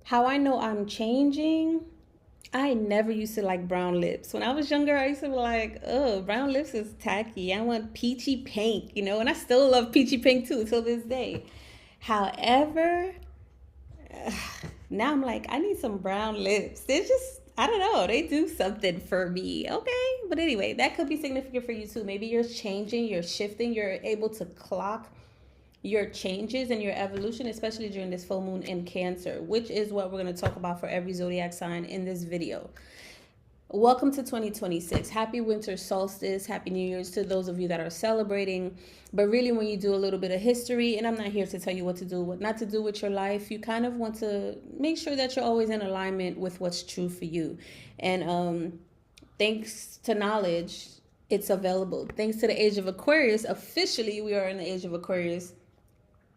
How I know I'm changing, I never used to like brown lips. When I was younger, I used to be like, oh, brown lips is tacky. I want peachy pink, and I still love peachy pink too till this day. However, now I'm like, I need some brown lips. They're just, I don't know, they do something for me. Okay. But anyway, that could be significant for you too. Maybe you're changing, you're shifting, you're able to clock your changes and your evolution, especially during this full moon in Cancer, which is what we're going to talk about for every zodiac sign in this video. Welcome to 2026. Happy winter solstice. Happy New Year's to those of you that are celebrating. But really, when you do a little bit of history, and I'm not here to tell you what to do, what not to do with your life, you kind of want to make sure that you're always in alignment with what's true for you. And thanks to knowledge, it's available. Thanks to the age of Aquarius, officially, we are in the age of Aquarius.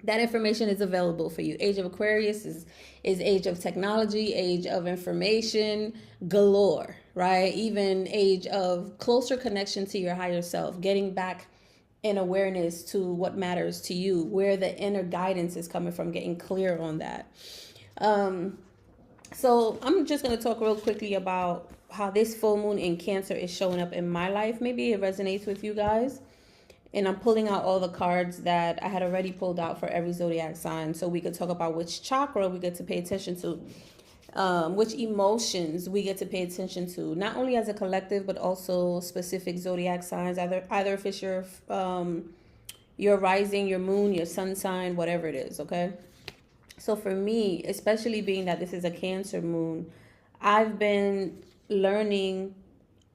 That information is available for you. Age of Aquarius is age of technology, age of information galore, right? Even age of closer connection to your higher self, getting back in awareness to what matters to you, where the inner guidance is coming from, getting clear on that. So I'm just going to talk real quickly about how this full moon in Cancer is showing up in my life. Maybe it resonates with you guys. And I'm pulling out all the cards that I had already pulled out for every zodiac sign, so we could talk about which chakra we get to pay attention to, which emotions we get to pay attention to, not only as a collective, but also specific zodiac signs, either if it's your rising, your moon, your sun sign, whatever it is, okay? So for me, especially being that this is a Cancer moon, I've been learning.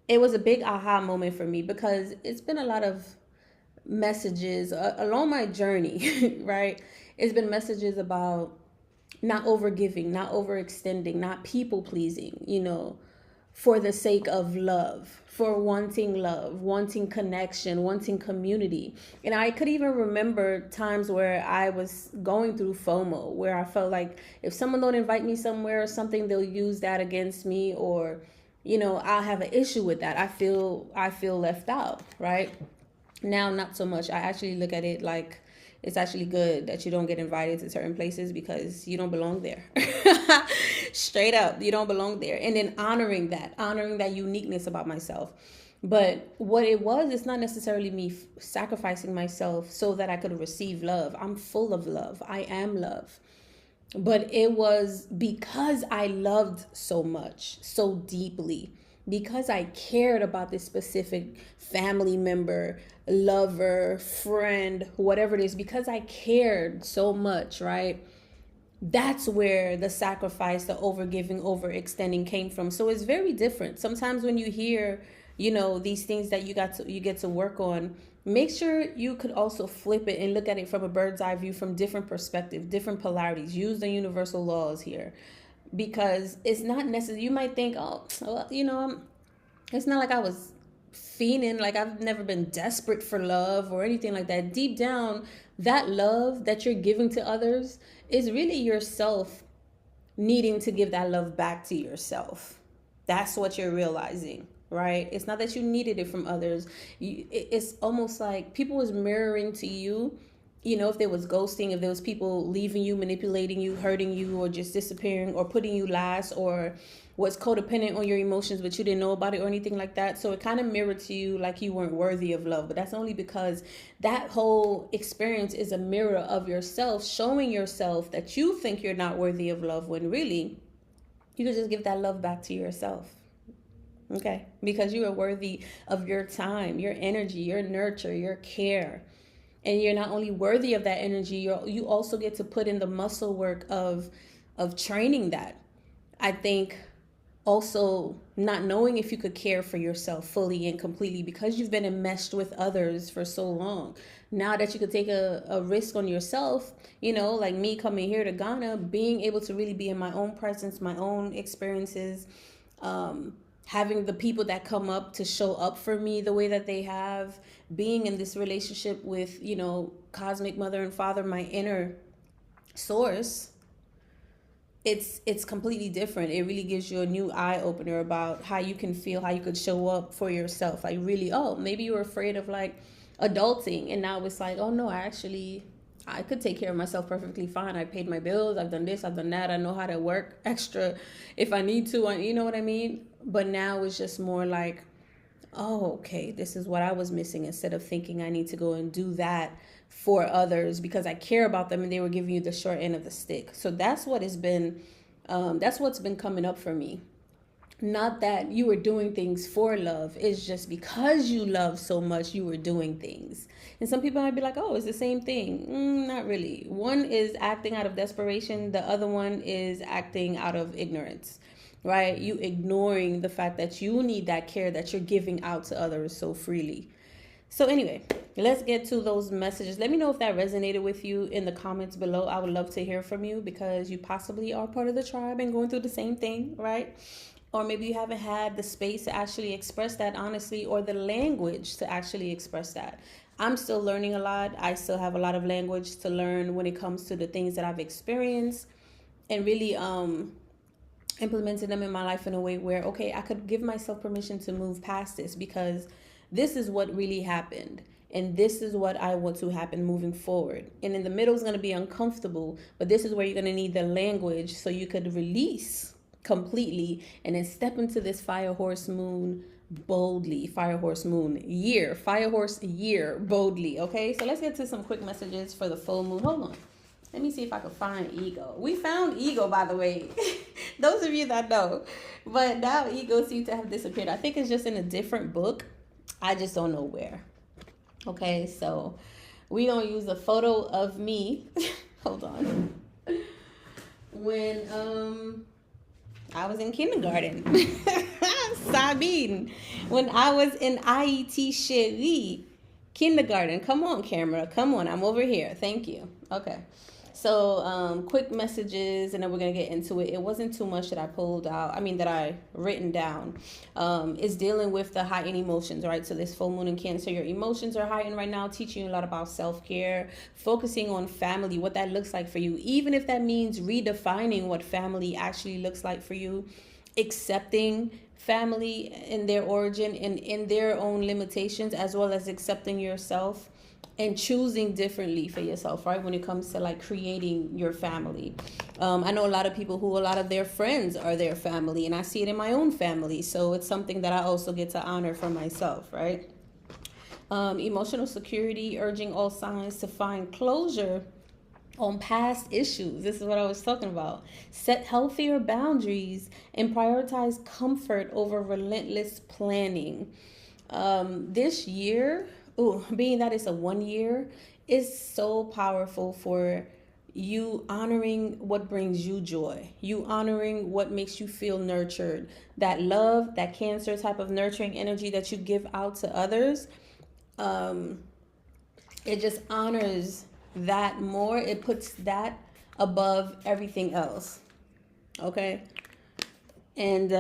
It was a big aha moment for me because it's been a lot of messages along my journey, right? It's been messages about not overgiving, not overextending, not people pleasing, for the sake of love, for wanting connection, wanting community. And I could even remember times where I was going through FOMO, where I felt like if someone don't invite me somewhere or something, they'll use that against me, or I'll have an issue with that. I feel left out, right? Now, not so much. I actually look at it like it's actually good that you don't get invited to certain places because you don't belong there. Straight up, you don't belong there. And then honoring that uniqueness about myself. But what it was, it's not necessarily me sacrificing myself so that I could receive love. I'm full of love. I am love. But it was because I loved so much, so deeply, because I cared about this specific family member, lover, friend, whatever it is, because I cared so much, right? That's where the sacrifice, the overgiving, overextending came from. So it's very different. Sometimes when you hear, these things that you get to work on, make sure you could also flip it and look at it from a bird's eye view, from different perspectives, different polarities. Use the universal laws here. Because it's not necessary. You might think, oh, well, it's not like I was fiending, like I've never been desperate for love or anything like that. Deep down, that love that you're giving to others is really yourself needing to give that love back to yourself. That's what you're realizing, right? It's not that you needed it from others. It's almost like people was mirroring to you. If there was ghosting, if there was people leaving you, manipulating you, hurting you, or just disappearing, or putting you last, or was codependent on your emotions, but you didn't know about it or anything like that. So it kind of mirrored to you like you weren't worthy of love. But that's only because that whole experience is a mirror of yourself, showing yourself that you think you're not worthy of love, when really you could just give that love back to yourself. Okay? Because you are worthy of your time, your energy, your nurture, your care. And you're not only worthy of that energy, you also get to put in the muscle work of training that. I think also not knowing if you could care for yourself fully and completely because you've been enmeshed with others for so long. Now that you could take a risk on yourself, like me coming here to Ghana, being able to really be in my own presence, my own experiences, having the people that come up to show up for me the way that they have, being in this relationship with, cosmic mother and father, my inner source, it's completely different. It really gives you a new eye opener about how you can feel, how you could show up for yourself. Like really, maybe you were afraid of like adulting, and now it's like, oh no, I could take care of myself perfectly fine. I paid my bills. I've done this. I've done that. I know how to work extra if I need to. You know what I mean? But now it's just more like, oh, okay, this is what I was missing, instead of thinking I need to go and do that for others because I care about them and they were giving you the short end of the stick. So that's what has been, that's what's been coming up for me. Not that you were doing things for love. It's just because you love so much, you were doing things. And some people might be like, oh, it's the same thing. Not really. One is acting out of desperation. The other one is acting out of ignorance, right? You ignoring the fact that you need that care that you're giving out to others so freely. So anyway, let's get to those messages. Let me know if that resonated with you in the comments below. I would love to hear from you because you possibly are part of the tribe and going through the same thing, right? Or maybe you haven't had the space to actually express that honestly, or the language to actually express that. I'm still learning a lot. I still have a lot of language to learn when it comes to the things that I've experienced, and really implementing them in my life in a way where, okay, I could give myself permission to move past this, because this is what really happened. And this is what I want to happen moving forward. And in the middle is going to be uncomfortable, but this is where you're going to need the language so you could release completely and then step into this fire horse moon boldly. Fire horse year boldly. Okay, so let's get to some quick messages for the full moon. Hold on, let me see if I can find ego. We found ego, by the way. Those of you that know, but now ego seems to have disappeared. I think it's just in a different book. I just don't know where. Okay, so we don't use a photo of me. Hold on. When I was in kindergarten. Sabine. When I was in IET Cherie. Kindergarten. Come on, camera. Come on. I'm over here. Thank you. Okay. So, quick messages, and then we're going to get into it. It wasn't too much that I pulled out. That I written down. It's dealing with the heightened emotions, right? So this full moon in Cancer, your emotions are heightened right now, teaching you a lot about self-care, focusing on family, what that looks like for you. Even if that means redefining what family actually looks like for you, accepting family in their origin and in their own limitations, as well as accepting yourself and choosing differently for yourself, right? When it comes to like creating your family. I know a lot of people who a lot of their friends are their family, and I see it in my own family. So it's something that I also get to honor for myself, right? Emotional security, urging all signs to find closure on past issues. This is what I was talking about. Set healthier boundaries and prioritize comfort over relentless planning. This year, being that it's a 1 year, is so powerful for you honoring what brings you joy, you honoring what makes you feel nurtured, that love, that Cancer type of nurturing energy that you give out to others. It just honors that more. It puts that above everything else. Okay. And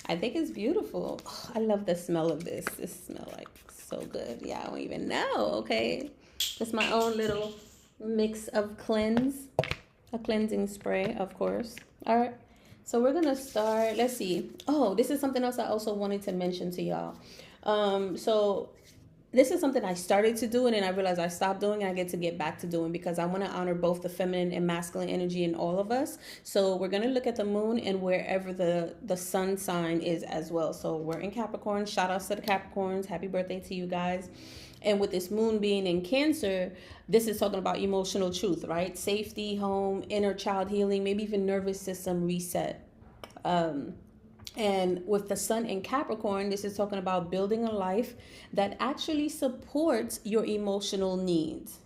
I think it's beautiful. Oh, I love the smell of this. This smells like so good. Yeah, I don't even know. Okay. It's my own little mix of a cleansing spray, of course. All right. So we're going to start. Let's see. Oh, this is something else I also wanted to mention to y'all. So this is something I started to do, and then I realized I stopped doing, and I get back to doing, because I want to honor both the feminine and masculine energy in all of us. So we're going to look at the moon and wherever the sun sign is as well. So we're in Capricorn. Shout outs to the Capricorns. Happy birthday to you guys. And with this moon being in Cancer, this is talking about emotional truth, right? Safety, home, inner child healing, maybe even nervous system reset. And with the sun in Capricorn, this is talking about building a life that actually supports your emotional needs,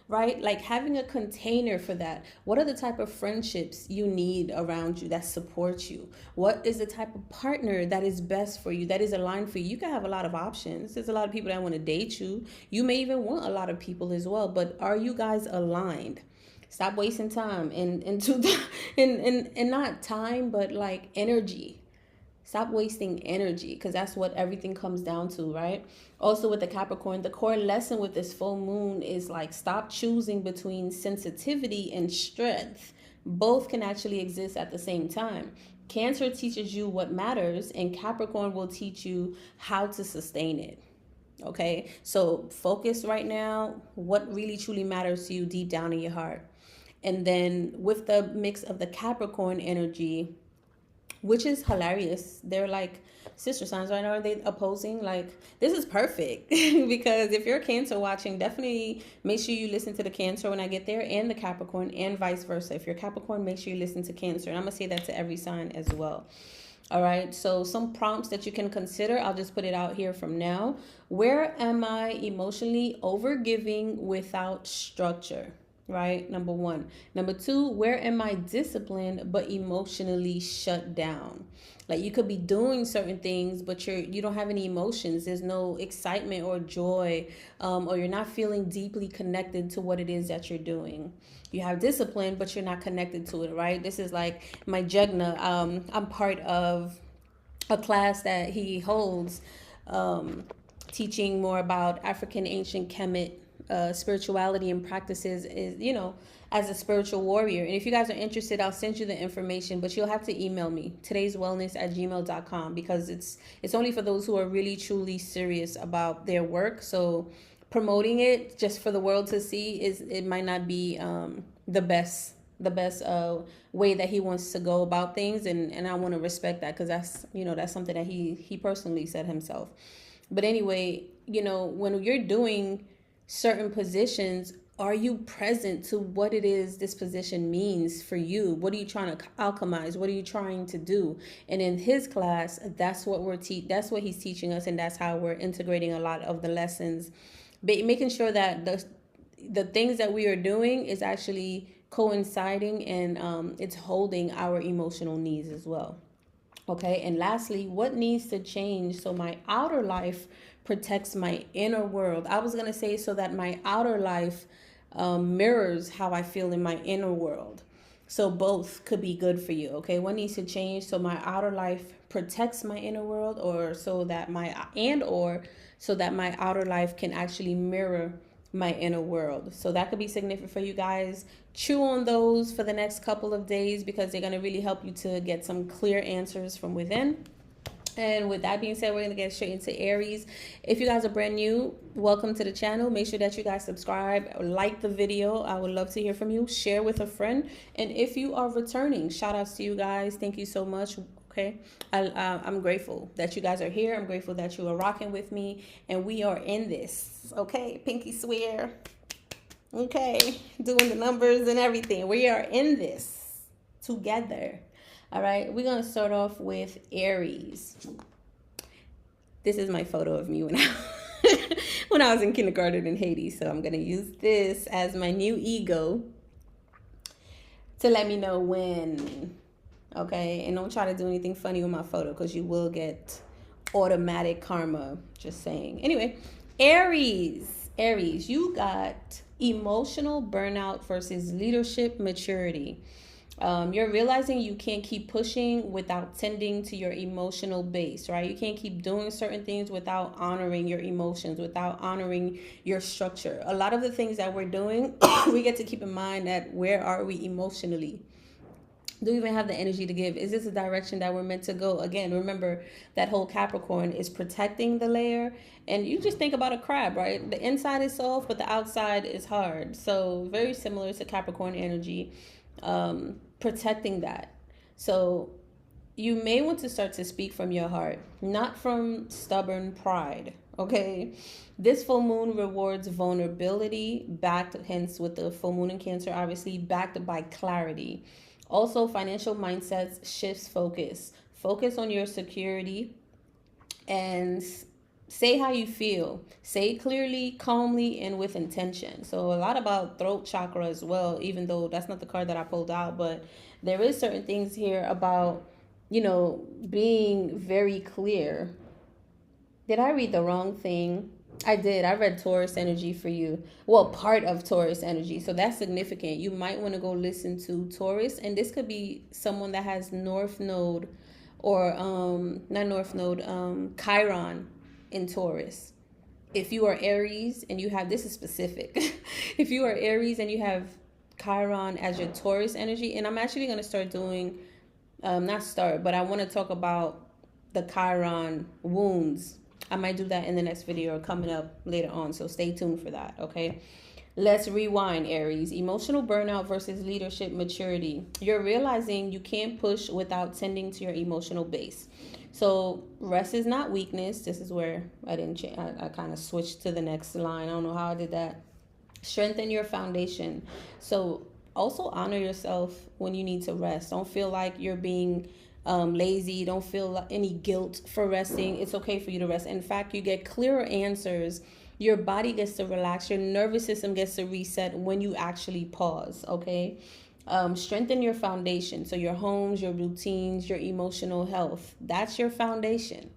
right? Like having a container for that. What are the type of friendships you need around you that support you? What is the type of partner that is best for you, that is aligned for you? You can have a lot of options. There's a lot of people that want to date you. You may even want a lot of people as well, but are you guys aligned? Stop wasting time and not time, but like energy. Stop wasting energy, because that's what everything comes down to, right? Also with the Capricorn, the core lesson with this full moon is like, stop choosing between sensitivity and strength. Both can actually exist at the same time. Cancer teaches you what matters, and Capricorn will teach you how to sustain it. Okay, so focus right now what really truly matters to you deep down in your heart. And then with the mix of the Capricorn energy, which is hilarious. They're like sister signs right now. Are they opposing? Like, this is perfect because if you're Cancer watching, definitely make sure you listen to the Cancer when I get there, and the Capricorn, and vice versa. If you're Capricorn, make sure you listen to Cancer. And I'm going to say that to every sign as well. All right, so some prompts that you can consider. I'll just put it out here from now. Where am I emotionally overgiving without structure? Right, number one. Number two, where am I disciplined but emotionally shut down? Like, you could be doing certain things, but you don't have any emotions. There's no excitement or joy, or you're not feeling deeply connected to what it is that you're doing. You have discipline, but you're not connected to it, right? This is like my Jegna. I'm part of a class that he holds, teaching more about African ancient Kemet spirituality and practices, is, you know, as a spiritual warrior. And if you guys are interested, I'll send you the information, but you'll have to email me, todayswellness@gmail.com, because it's only for those who are really truly serious about their work. So promoting it just for the world to see it might not be the best way that he wants to go about things, and I want to respect that, because that's, you know, that's something that he personally said himself. But anyway, you know, when you're doing certain positions, are you present to what it is this position means for you? What are you trying to alchemize? What are you trying to do? And in his class, that's what that's what he's teaching us, and that's how we're integrating a lot of the lessons, making sure that the things that we are doing is actually coinciding, and it's holding our emotional needs as well. Okay, and lastly, what needs to change so my outer life protects my inner world? I was gonna say so that my outer life mirrors how I feel in my inner world. So both could be good for you. Okay, what needs to change so my outer life protects my inner world, or so that my outer life can actually mirror my inner world. So that could be significant for you guys. Chew on those for the next couple of days, because they're going to really help you to get some clear answers from within. And with that being said, we're going to get straight into Aries. If you guys are brand new, welcome to the channel. Make sure that you guys subscribe, like the video. I would love to hear from you. Share with a friend. And if you are returning, shout outs to you guys. Thank you so much. Okay, I'm grateful that you guys are here. I'm grateful that you are rocking with me, and we are in this. Okay, pinky swear. Okay, doing the numbers and everything. We are in this together. All right, we're gonna start off with Aries. This is my photo of me when I was in kindergarten in Haiti. So I'm gonna use this as my new ego to let me know when. Okay, and don't try to do anything funny with my photo, because you will get automatic karma. Just saying. Anyway, Aries, you got emotional burnout versus leadership maturity. You're realizing you can't keep pushing without tending to your emotional base, right? You can't keep doing certain things without honoring your emotions, without honoring your structure. A lot of the things that we're doing, we get to keep in mind that where are we emotionally? Do we even have the energy to give? Is this a direction that we're meant to go? Again, remember that whole Capricorn is protecting the layer. And you just think about a crab, right? The inside is soft, but the outside is hard. So very similar to Capricorn energy, protecting that. So you may want to start to speak from your heart, not from stubborn pride. Okay, this full moon rewards vulnerability, backed, hence with the full moon in Cancer, obviously backed by clarity. Also, financial mindsets shifts focus. Focus on your security and say how you feel. Say it clearly, calmly, and with intention. So a lot about throat chakra as well, even though that's not the card that I pulled out, but there is certain things here about, you know, being very clear. Did I read the wrong thing? I did. I read Taurus energy for you. Well, part of Taurus energy. So that's significant. You might want to go listen to Taurus. And this could be someone that has North Node or not North Node, Chiron in Taurus. If you are Aries and you have, this is specific. If you are Aries and you have Chiron as your Taurus energy, and I'm actually going to start doing, but I want to talk about the Chiron wounds I might do that in the next video or coming up later on, so stay tuned for that, okay? Let's rewind, Aries. Emotional burnout versus leadership maturity. You're realizing you can't push without tending to your emotional base. So rest is not weakness. This is where I didn't change. I kind of switched to the next line. I don't know how I did that. Strengthen your foundation. So also honor yourself when you need to rest. Don't feel like you're being lazy. Don't feel any guilt for resting. It's okay for you to rest. In fact, you get clearer answers. Your body gets to relax. Your nervous system gets to reset when you actually pause, okay? Strengthen your foundation. So your homes, your routines, your emotional health. That's your foundation,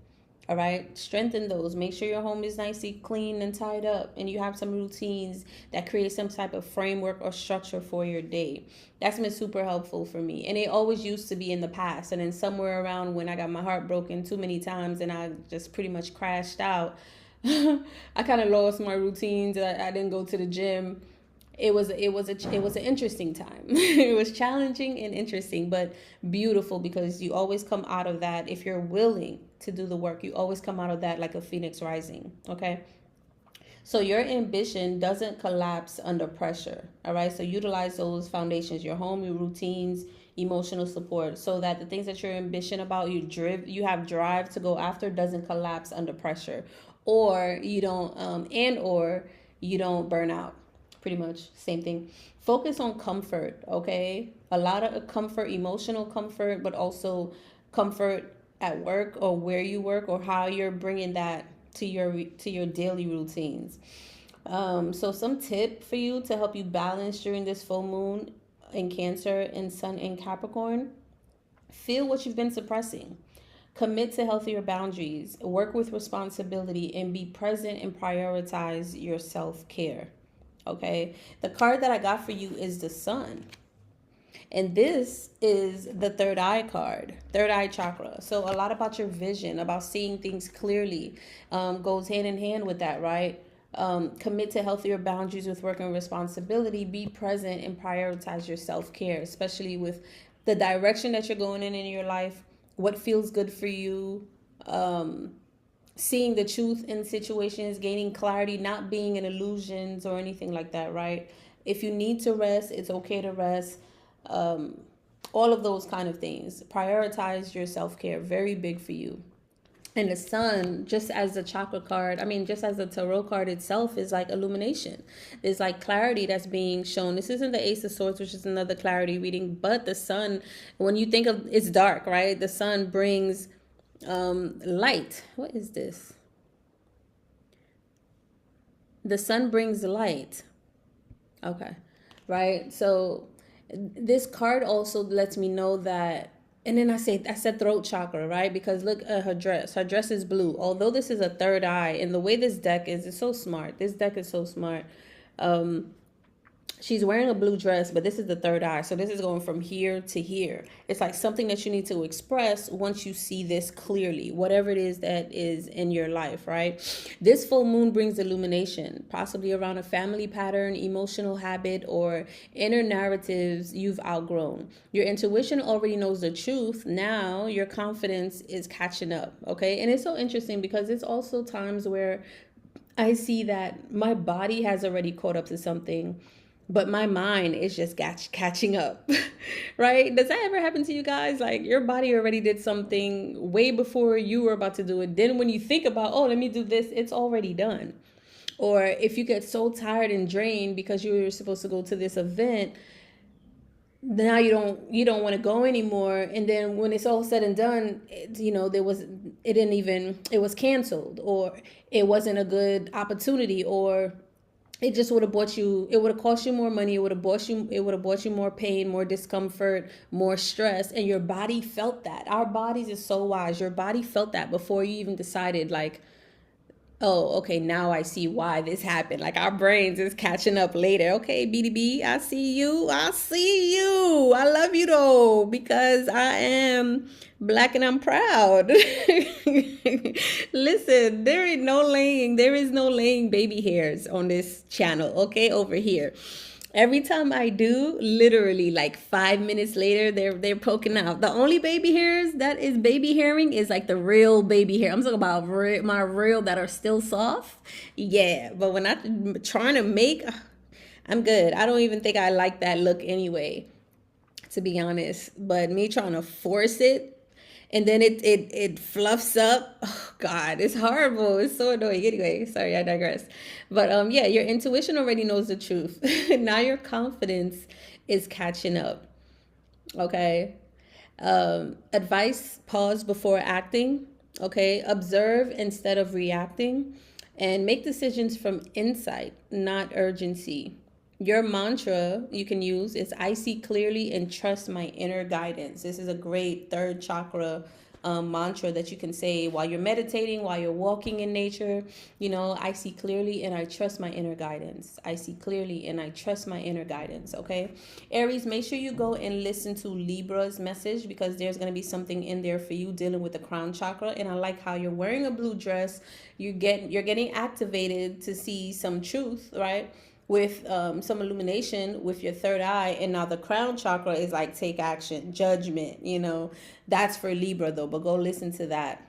all right? Strengthen those. Make sure your home is nicely clean and tied up, and you have some routines that create some type of framework or structure for your day. That's been super helpful for me. And it always used to be in the past. And then somewhere around when I got my heart broken too many times and I just pretty much crashed out, I kind of lost my routines. I didn't go to the gym. It was an interesting time. It was challenging and interesting, but beautiful, because you always come out of that. If you're willing to do the work, you always come out of that like a phoenix rising. Okay. So your ambition doesn't collapse under pressure. All right. So utilize those foundations, your home, your routines, emotional support, so that the things that you're ambition about, you have drive to go after, doesn't collapse under pressure, or you don't or you don't burn out. Pretty much same thing. Focus on comfort, okay? A lot of comfort, emotional comfort, but also comfort at work or where you work, or how you're bringing that to your daily routines. So some tip for you to help you balance during this full moon in Cancer and Sun in Capricorn. Feel what you've been suppressing. Commit to healthier boundaries. Work with responsibility and be present and prioritize your self-care. Okay, the card that I got for you is the Sun. And this is the third eye card, third eye chakra. So a lot about your vision, about seeing things clearly, goes hand in hand with that, right? Commit to healthier boundaries with work and responsibility. Be present and prioritize your self-care, especially with the direction that you're going in your life, what feels good for you, seeing the truth in situations, gaining clarity, not being in illusions or anything like that, right? If you need to rest, it's okay to rest. All of those kind of things. Prioritize your self-care. Very big for you. And the Sun, just as the chakra card, just as the tarot card itself, is like illumination. There's like clarity that's being shown. This isn't the Ace of Swords, which is another clarity reading, but the Sun, when you think of, it's dark, right? The Sun brings light. What is this? The Sun brings light. Okay, right? So this card also lets me know that, and then I said throat chakra, right? Because look at her dress. Her dress is blue. Although this is a third eye, and the way this deck is, it's so smart. This deck is so smart. She's wearing a blue dress, but this is the third eye. So this is going from here to here. It's like something that you need to express once you see this clearly, whatever it is that is in your life, right? This full moon brings illumination, possibly around a family pattern, emotional habit, or inner narratives you've outgrown. Your intuition already knows the truth. Now your confidence is catching up, okay? And it's so interesting because it's also times where I see that my body has already caught up to something, but my mind is just catching up, right? Does that ever happen to you guys? Like your body already did something way before you were about to do it. Then when you think about, oh, let me do this, it's already done. Or if you get so tired and drained because you were supposed to go to this event, now you don't want to go anymore. And then when it's all said and done, it was canceled, or it wasn't a good opportunity, or it just would have cost you more money. It would have bought you more pain, more discomfort, more stress. And your body felt that. Our bodies is so wise. Your body felt that before you even decided, like, oh, okay, now I see why this happened. Like our brains is catching up later. Okay, BDB, I see you. I love you though, because I am Black and I'm proud. Listen, there is no laying baby hairs on this channel, okay, over here. Every time I do, literally like 5 minutes later, they're poking out. The only baby hairs that is baby hairing is like the real baby hair. I'm talking about my real that are still soft. Yeah, but when I'm trying to make, I'm good. I don't even think I like that look anyway, to be honest. But me trying to force it, and then it fluffs up. Oh God, it's horrible. It's so annoying. Anyway, sorry, I digress. But yeah, your intuition already knows the truth. Now your confidence is catching up. Okay. Advice: pause before acting. Okay, observe instead of reacting, and make decisions from insight, not urgency. Your mantra you can use is I see clearly and trust my inner guidance. This is a great third chakra mantra that you can say while you're meditating, while you're walking in nature. You know, I see clearly and I trust my inner guidance. I see clearly and I trust my inner guidance. Okay. Aries, make sure you go and listen to Libra's message, because there's going to be something in there for you dealing with the crown chakra. And I like how you're wearing a blue dress. You're getting activated to see some truth, right? With some illumination with your third eye. And now the crown chakra is like take action, judgment, you know. That's for Libra though, but go listen to that.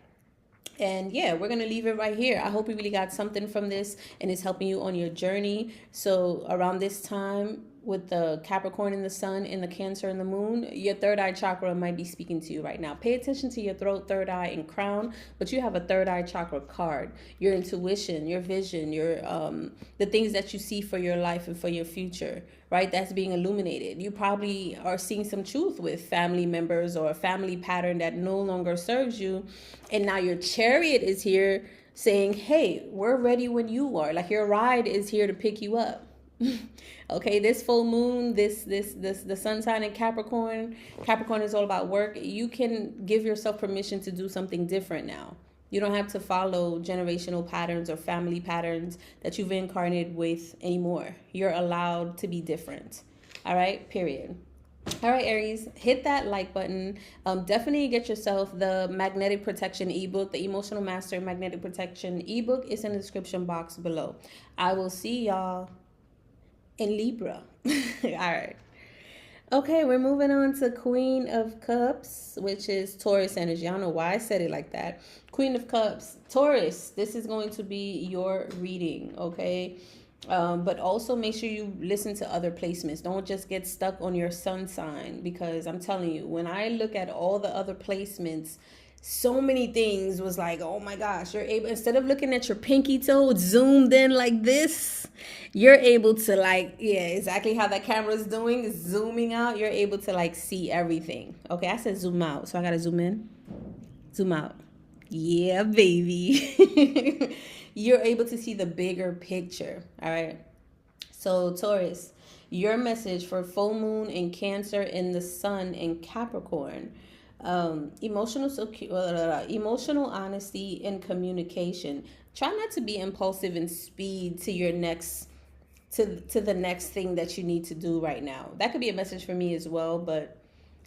And yeah, we're gonna leave it right here. I hope you really got something from this and it's helping you on your journey. So around this time, with the Capricorn and the sun and the Cancer and the moon, your third eye chakra might be speaking to you right now. Pay attention to your throat, third eye, and crown, but you have a third eye chakra card. Your intuition, your vision, your the things that you see for your life and for your future, right? That's being illuminated. You probably are seeing some truth with family members or a family pattern that no longer serves you. And now your Chariot is here saying, hey, we're ready when you are. Like your ride is here to pick you up. Okay, this full moon, the sun sign in Capricorn is all about work. You can give yourself permission to do something different now. You don't have to follow generational patterns or family patterns that you've incarnated with anymore. You're allowed to be different. All right, period. All right, Aries, hit that like button. Definitely get yourself the Magnetic Protection ebook, the Emotional Master Magnetic Protection ebook is in the description box below. I will see y'all in Libra. All right. Okay, we're moving on to Queen of Cups, which is Taurus energy. I don't know why I said it like that. Queen of Cups, Taurus, this is going to be your reading, okay? But also make sure you listen to other placements. Don't just get stuck on your sun sign, because I'm telling you, when I look at all the other placements, so many things was like, oh my gosh, you're able, instead of looking at your pinky toe zoomed in like this, you're able to like, yeah, exactly how that camera is doing, is zooming out. You're able to like see everything. Okay, I said zoom out, so I gotta zoom in, zoom out. Yeah, baby. You're able to see the bigger picture. All right. So Taurus, your message for full moon in Cancer and the sun in Capricorn. Emotional honesty and communication. Try not to be impulsive and speed to your next to the next thing that you need to do right now. That could be a message for me as well, but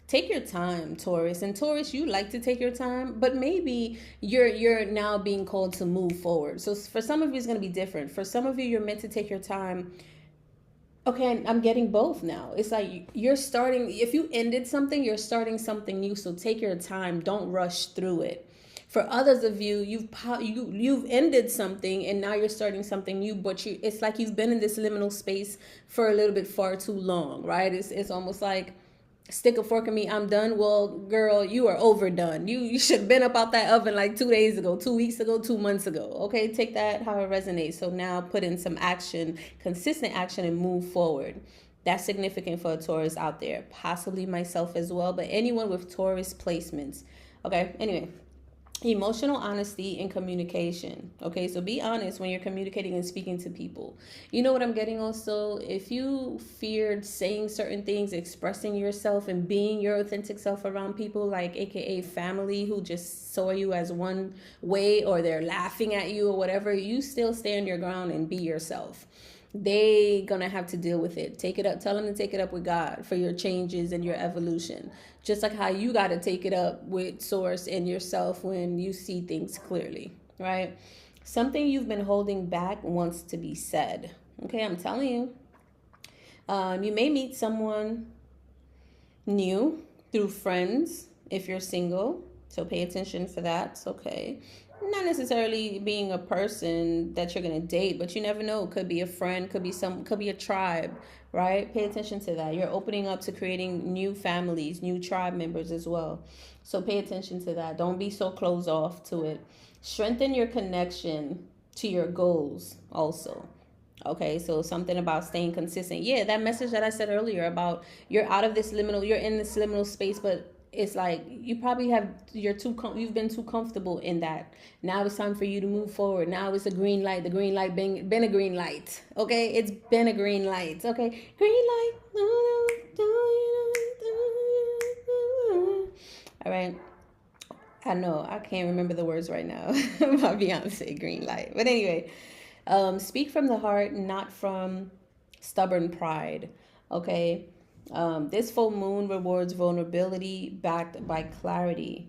take your time, Taurus. And Taurus, you like to take your time, but maybe you're now being called to move forward. So for some of you, it's going to be different. For some of you, you're meant to take your time. Okay, I'm getting both now. It's like you're starting, if you ended something, you're starting something new. So take your time. Don't rush through it. For others of you, you've ended something and now you're starting something new, but it's like you've been in this liminal space for a little bit far too long, right? It's almost like, stick a fork in me, I'm done. Well, girl, you are overdone. You should have been up out that oven like 2 days ago, 2 weeks ago, 2 months ago. Okay, take that how it resonates. So now put in some action, consistent action, and move forward. That's significant for a Taurus out there, possibly myself as well, but anyone with Taurus placements. Okay, anyway. Emotional honesty and communication. Okay, so be honest when you're communicating and speaking to people. You know what I'm getting also? If you feared saying certain things, expressing yourself and being your authentic self around people, like AKA family who just saw you as one way or they're laughing at you or whatever, you still stand your ground and be yourself. They gonna have to deal with it. Take it up. Tell them to take it up with God for your changes and your evolution. Just like how you got to take it up with Source and yourself when you see things clearly, right? Something you've been holding back wants to be said. Okay, I'm telling you. You may meet someone new through friends if you're single. So pay attention for that. It's okay. Not necessarily being a person that you're gonna date, but you never know. Could be a friend, could be a tribe, right? Pay attention to that. You're opening up to creating new families, new tribe members as well. So pay attention to that. Don't be so closed off to it. Strengthen your connection to your goals also. Okay, so something about staying consistent. Yeah, that message that I said earlier about you're out of this liminal, you're in this liminal space, but it's like you probably you've been too comfortable in that. Now it's time for you to move forward. Now it's a green light. The green light been a green light. Okay, it's been a green light. Okay, green light. All right. I know I can't remember the words right now. My Beyonce green light. But anyway, speak from the heart, not from stubborn pride. Okay. This full moon rewards vulnerability backed by clarity.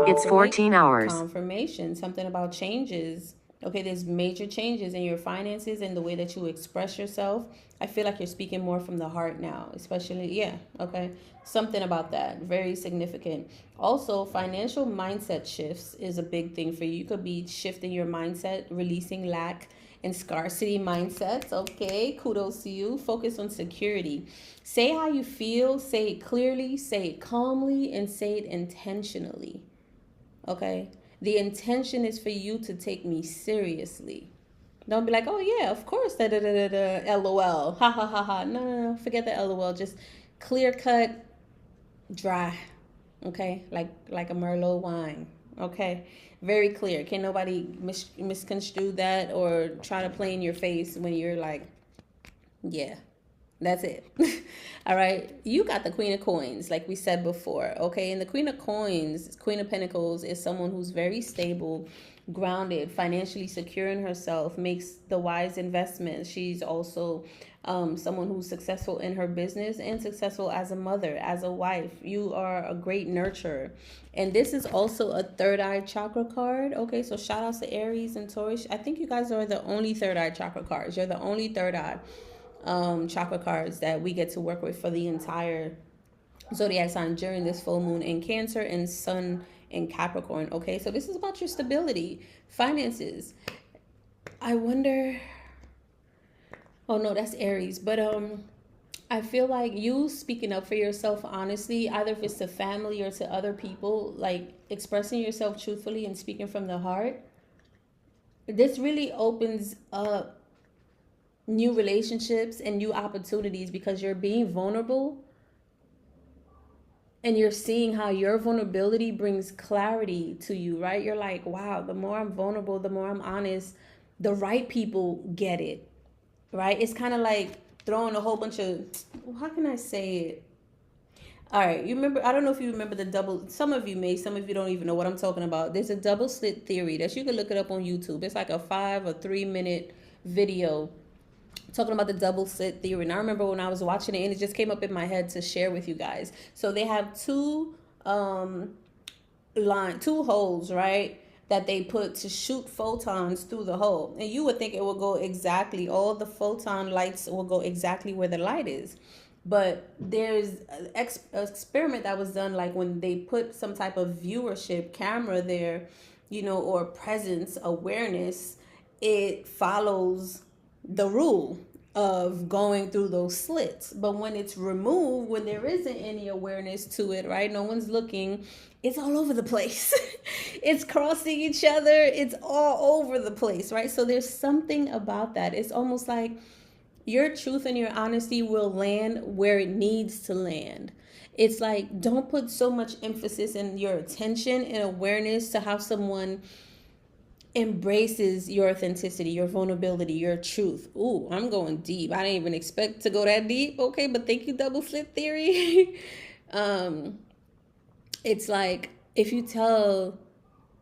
It's 14 hours. Confirmation. Something about changes. Okay, there's major changes in your finances and the way that you express yourself. I feel like you're speaking more from the heart now, especially, yeah, okay. Something about that. Very significant. Also, financial mindset shifts is a big thing for you. You could be shifting your mindset, releasing lack and scarcity mindsets. Okay, kudos to you. Focus on security. Say how you feel, say it clearly, say it calmly, and say it intentionally. Okay, the intention is for you to take me seriously. Don't be like, oh yeah, of course, LOL, ha ha ha ha. No, forget the LOL. Just clear cut, dry. Okay, like a Merlot wine. Okay, very clear. Can nobody misconstrue that or try to play in your face when you're like, yeah, that's it. All right, you got the Queen of Coins, like we said before. Okay, and the Queen of Coins, Queen of Pentacles, is someone who's very stable, grounded, financially secure in herself, makes the wise investments. She's also someone who's successful in her business and successful as a mother, as a wife. You are a great nurturer. And this is also a third eye chakra card. Okay, so shout outs to Aries and Taurus. I think you guys are the only third eye chakra cards. You're the only third eye chakra cards that we get to work with for the entire zodiac sign during this full moon in Cancer and Sun in Capricorn. Okay, so this is about your stability, finances. I wonder, oh no, that's Aries, but I feel like you speaking up for yourself honestly, either if it's to family or to other people, like expressing yourself truthfully and speaking from the heart, this really opens up new relationships and new opportunities because you're being vulnerable and you're seeing how your vulnerability brings clarity to you, right? You're like, wow, the more I'm vulnerable, the more I'm honest, the right people get it, right? It's kind of like throwing a whole bunch of, how can I say it? All right, you remember, I don't know if you remember the double, some of you may, some of you don't even know what I'm talking about. There's a double slit theory that you can look it up on YouTube. It's like a 5 or 3 minute video talking about the double slit theory. And I remember when I was watching it and it just came up in my head to share with you guys. So they have two holes, right, that they put to shoot photons through the hole. And you would think it will go exactly, all the photon lights will go exactly where the light is. But there's an experiment that was done, like when they put some type of viewership camera there, you know, or presence, awareness, it follows the rule of going through those slits. But when it's removed, when there isn't any awareness to it, right, no one's looking, it's all over the place. It's crossing each other, it's all over the place, right? So there's something about that. It's almost like your truth and your honesty will land where it needs to land. It's like, don't put so much emphasis in your attention and awareness to how someone embraces your authenticity, your vulnerability, your truth. Ooh, I'm going deep. I didn't even expect to go that deep. Okay, but thank you, double slit theory. It's like if you tell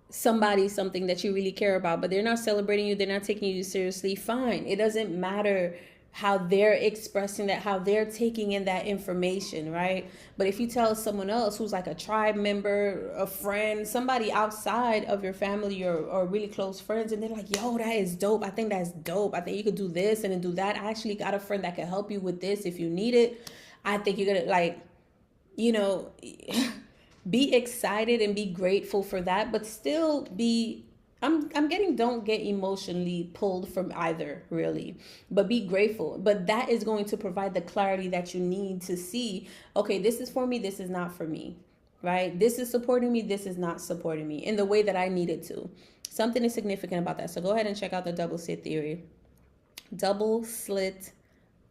somebody something that you really care about, but they're not celebrating you, they're not taking you seriously, fine. It doesn't matter how they're expressing that, how they're taking in that information, right? But if you tell someone else who's like a tribe member, a friend, somebody outside of your family or really close friends, and they're like, yo, that is dope. I think that's dope. I think you could do this and then do that. I actually got a friend that can help you with this if you need it. I think you're gonna like, you know, be excited and be grateful for that, but still be I'm getting, don't get emotionally pulled from either, really, but be grateful. But that is going to provide the clarity that you need to see, okay, this is for me, this is not for me, right? This is supporting me, this is not supporting me in the way that I need it to. Something is significant about that. So go ahead and check out the double slit theory. Double slit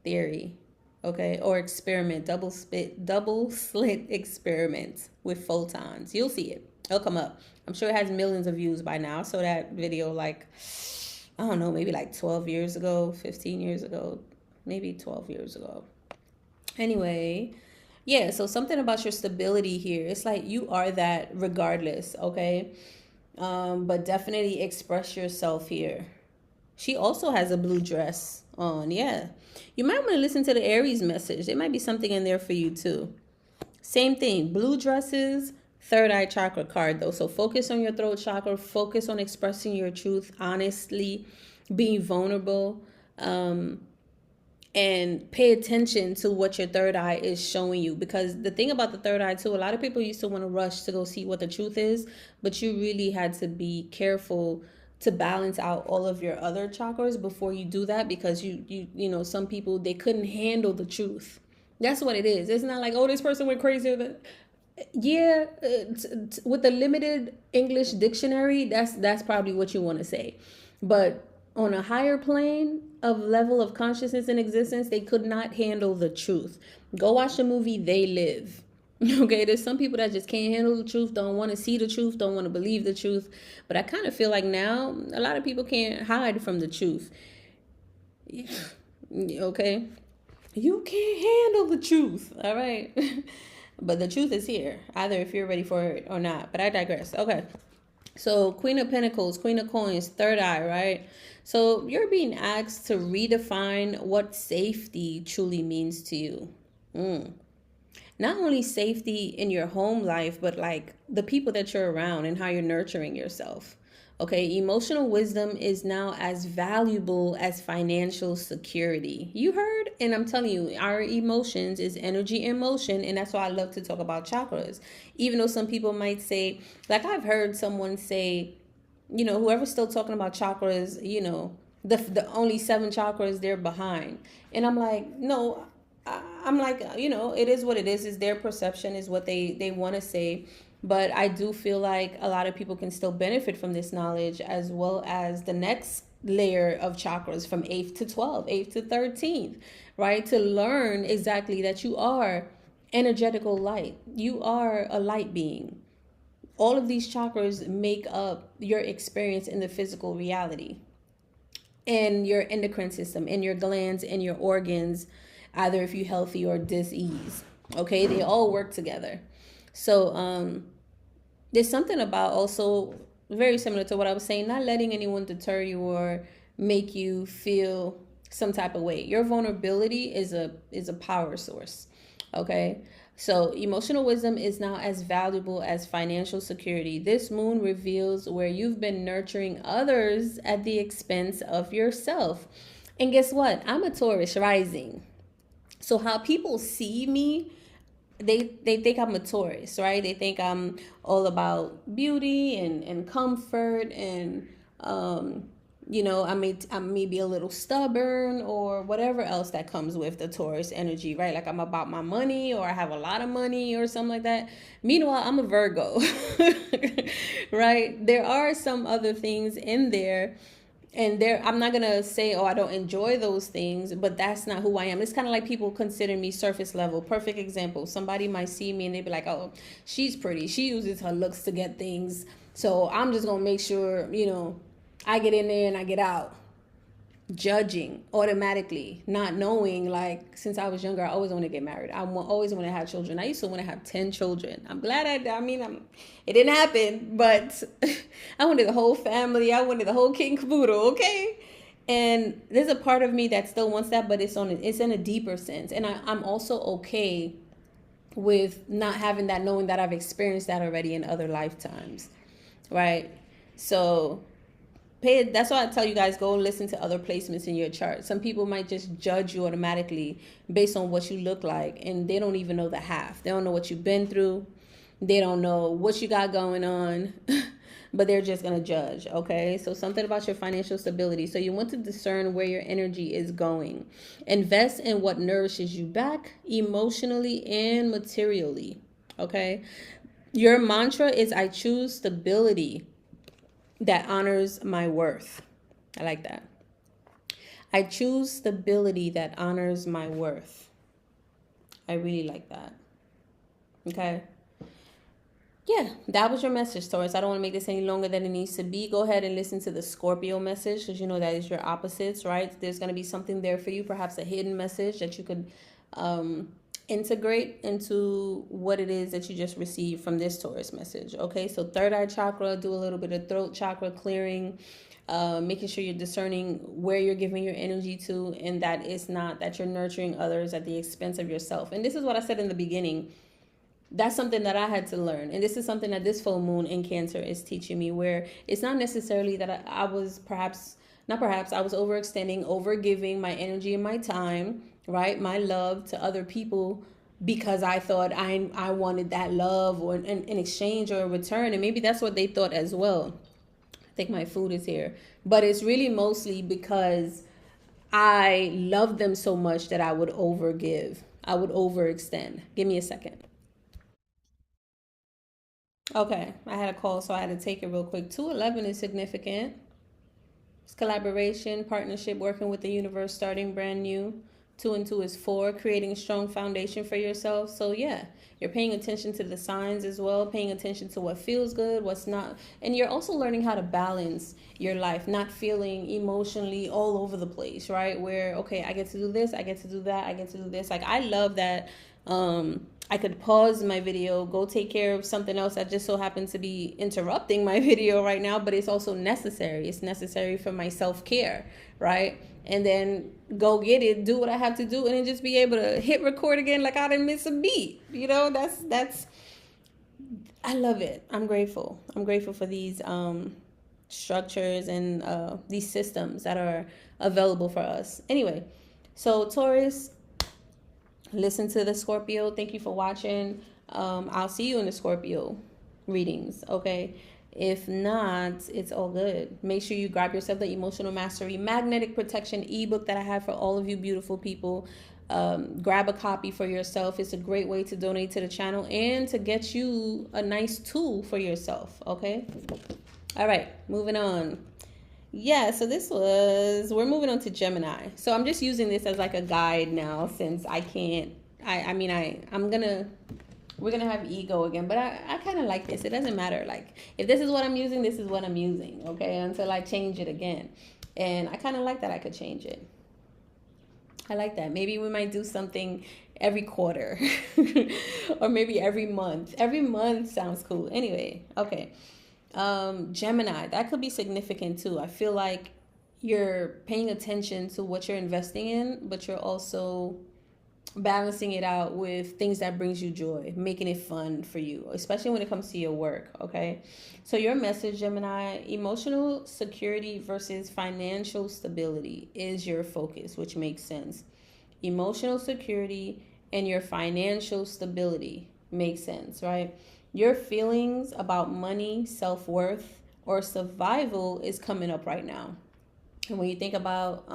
theory, okay, or experiment, double slit experiment with photons. You'll see it. It'll come up. I'm sure it has millions of views by now. So that video, like, I don't know, maybe like 12 years ago, 15 years ago, maybe 12 years ago. Anyway, yeah, so something about your stability here. It's like you are that regardless, okay? But definitely express yourself here. She also has a blue dress on, yeah. You might want to listen to the Aries message. There might be something in there for you too. Same thing, blue dresses, third eye chakra card though. So focus on your throat chakra, focus on expressing your truth honestly, being vulnerable, and pay attention to what your third eye is showing you. Because the thing about the third eye too, a lot of people used to want to rush to go see what the truth is, but you really had to be careful to balance out all of your other chakras before you do that, because you know, some people, they couldn't handle the truth. That's what it is. It's not like, oh, this person went crazy. Yeah, with the limited English dictionary, that's probably what you want to say. But on a higher plane of level of consciousness and existence, they could not handle the truth. Go watch the movie They Live. Okay, there's some people that just can't handle the truth, don't want to see the truth, don't want to believe the truth. But I kind of feel like now a lot of people can't hide from the truth. Okay, you can't handle the truth, all right? But the truth is here, either if you're ready for it or not. But I digress. Okay. So Queen of Pentacles, Queen of Coins, third eye, right? So you're being asked to redefine what safety truly means to you. Not only safety in your home life, but like the people that you're around and how you're nurturing yourself. Okay, emotional wisdom is now as valuable as financial security. You heard? And I'm telling you, our emotions is energy in motion. And that's why I love to talk about chakras. Even though some people might say, like I've heard someone say, you know, whoever's still talking about chakras, you know, the only 7 chakras, they're behind. And I'm like, no, I'm like, you know, it is what it is their perception, is what they want to say. But I do feel like a lot of people can still benefit from this knowledge, as well as the next layer of chakras from 8th to 12th, 8th to 13th, right? To learn exactly that you are energetical light. You are a light being. All of these chakras make up your experience in the physical reality, and your endocrine system, and your glands, and your organs, either if you're healthy or disease. Okay, they all work together. So there's something about also very similar to what I was saying, not letting anyone deter you or make you feel some type of way. Your vulnerability is a power source. Okay, so emotional wisdom is now as valuable as financial security. This moon reveals where you've been nurturing others at the expense of yourself. And guess what? I'm a Taurus rising. So how people see me, they think I'm a Taurus, right? They think I'm all about beauty and comfort, and you know, I may be a little stubborn or whatever else that comes with the Taurus energy, right? Like I'm about my money, or I have a lot of money or something like that. Meanwhile, I'm a Virgo, right? There are some other things in there. And I'm not going to say, oh, I don't enjoy those things, but that's not who I am. It's kind of like people consider me surface level. Perfect example. Somebody might see me and they'd be like, oh, she's pretty. She uses her looks to get things. So I'm just going to make sure, you know, I get in there and I get out. Judging automatically, not knowing, like, since I was younger, I always want to get married. I always want to have children. I used to want to have 10 children. I'm glad it didn't happen, but I wanted the whole family. I wanted the whole king caboodle, okay? And there's a part of me that still wants that, but it's in a deeper sense. And I'm also okay with not having that, knowing that I've experienced that already in other lifetimes, right? So that's why I tell you guys, go listen to other placements in your chart. Some people might just judge you automatically based on what you look like, and they don't even know the half. They don't know what you've been through. They don't know what you got going on, but they're just going to judge, okay? So something about your financial stability. So you want to discern where your energy is going. Invest in what nourishes you back emotionally and materially, okay? Your mantra is, I choose stability that honors my worth. I like that. I choose stability that honors my worth. I really like that. Okay. Yeah, that was your message, Taurus. I don't want to make this any longer than it needs to be. Go ahead and listen to the Scorpio message, because you know that is your opposites, right? There's going to be something there for you, perhaps a hidden message that you could integrate into what it is that you just received from this Taurus message. Okay, so third eye chakra, do a little bit of throat chakra clearing, making sure you're discerning where you're giving your energy to, and that it's not that you're nurturing others at the expense of yourself. And this is what I said in the beginning. That's something that I had to learn. And this is something that this full moon in Cancer is teaching me, where it's not necessarily that I was I was overextending, overgiving my energy and my time, right? My love to other people, because I thought I wanted that love or in exchange or in return. And maybe that's what they thought as well. I think my food is here. But it's really mostly because I loved them so much that I would overgive. I would overextend. Give me a second. Okay, I had a call, so I had to take it real quick. 211 is significant. It's collaboration, partnership, working with the universe, starting brand new. 2 and 2 is 4, creating a strong foundation for yourself. So yeah, you're paying attention to the signs as well, paying attention to what feels good, what's not. And you're also learning how to balance your life, not feeling emotionally all over the place, right? Where, okay, I get to do this, I get to do that, I get to do this. Like, I love that I could pause my video, go take care of something else that just so happens to be interrupting my video right now, but it's also necessary. It's necessary for my self-care, right? And then go get it, do what I have to do, and then just be able to hit record again like I didn't miss a beat. You know, that's I love it. I'm grateful. I'm grateful for these structures and these systems that are available for us. Anyway, so Taurus, listen to the Scorpio. Thank you for watching. I'll see you in the Scorpio readings, okay? If not, it's all good. Make sure you grab yourself the Emotional Mastery Magnetic Protection ebook that I have for all of you beautiful people. Grab a copy for yourself. It's a great way to donate to the channel and to get you a nice tool for yourself, okay? All right, moving on. Yeah, so we're moving on to Gemini. So I'm just using this as like a guide now, since I can't, we're going to have ego again, but I kind of like this. It doesn't matter. Like, if this is what I'm using, this is what I'm using, okay, until I change it again. And I kind of like that I could change it. I like that. Maybe we might do something every quarter or maybe every month. Every month sounds cool. Anyway, okay. Gemini, that could be significant too. I feel like you're paying attention to what you're investing in, but you're also balancing it out with things that brings you joy, making it fun for you, especially when it comes to your work, okay? So your message, Gemini, emotional security versus financial stability is your focus, which makes sense. Emotional security and your financial stability makes sense, right? Your feelings about money, self-worth, or survival is coming up right now. And when you think about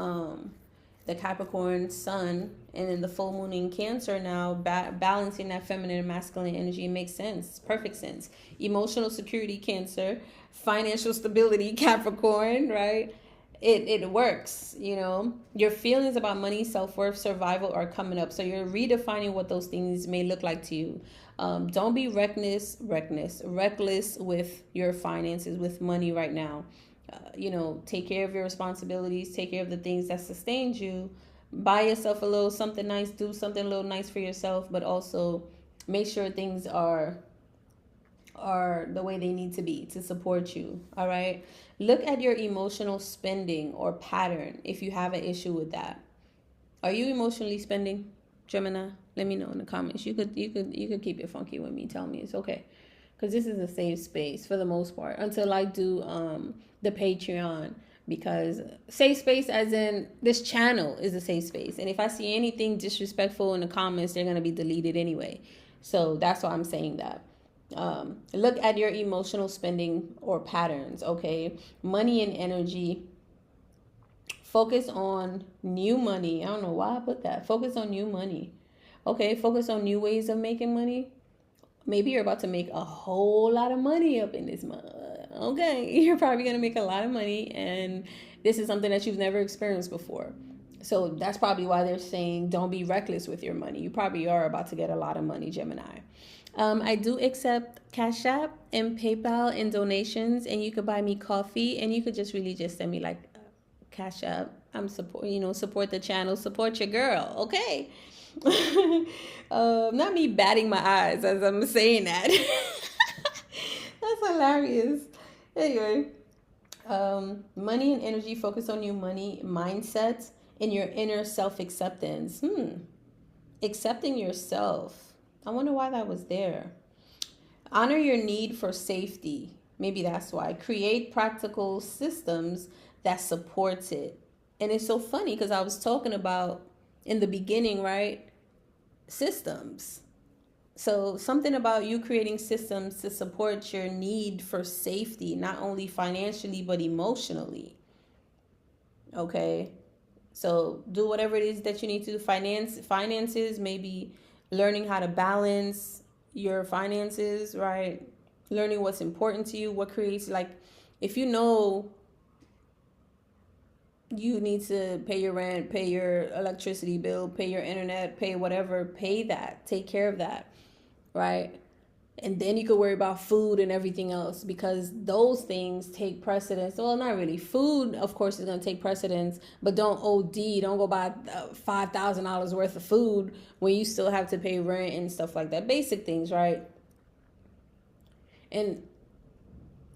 the Capricorn sun and then the full moon in Cancer now, balancing that feminine and masculine energy, makes sense. Perfect sense. Emotional security, Cancer. Financial stability, Capricorn, right? It works, you know. Your feelings about money, self-worth, survival are coming up. So you're redefining what those things may look like to you. Don't be reckless with your finances, with money right now. You know, take care of your responsibilities, take care of the things that sustained you. Buy yourself a little something nice, do something a little nice for yourself, but also make sure things are are the way they need to be to support you. All right. Look at your emotional spending or pattern if you have an issue with that. Are you emotionally spending, Gemini? Let me know in the comments. You could keep it funky with me. Tell me it's okay, because this is a safe space for the most part until I do the Patreon. Because safe space, as in this channel, is a safe space, and if I see anything disrespectful in the comments, they're gonna be deleted anyway. So that's why I'm saying that. Look at your emotional spending or patterns. Okay, money and energy. Focus on new money. I don't know why I put that. Focus on new money. Okay, focus on new ways of making money. Maybe you're about to make a whole lot of money up in this month. Okay, you're probably going to make a lot of money, and this is something that you've never experienced before. So that's probably why they're saying don't be reckless with your money. You probably are about to get a lot of money, Gemini. I do accept Cash App and PayPal and donations, and you could buy me coffee, and you could just really just send me like Cash App. I'm support the channel, support your girl, okay? Not me batting my eyes as I'm saying that. That's hilarious. Anyway, money and energy. Focus on your money mindset and your inner self-acceptance. Accepting yourself. I wonder why that was there. Honor your need for safety. Maybe that's why. Create practical systems that supports it. And it's so funny because I was talking about in the beginning, right? Systems. So something about you creating systems to support your need for safety, not only financially, but emotionally. Okay. So do whatever it is that you need to do. Finances, maybe learning how to balance your finances, right? Learning what's important to you, what creates, like, if you know you need to pay your rent, pay your electricity bill, pay your internet, pay whatever, pay that, take care of that, right? And then you could worry about food and everything else, because those things take precedence. Well, not really. Food, of course, is going to take precedence, but don't OD. Don't go buy $5,000 worth of food when you still have to pay rent and stuff like that. Basic things, right? And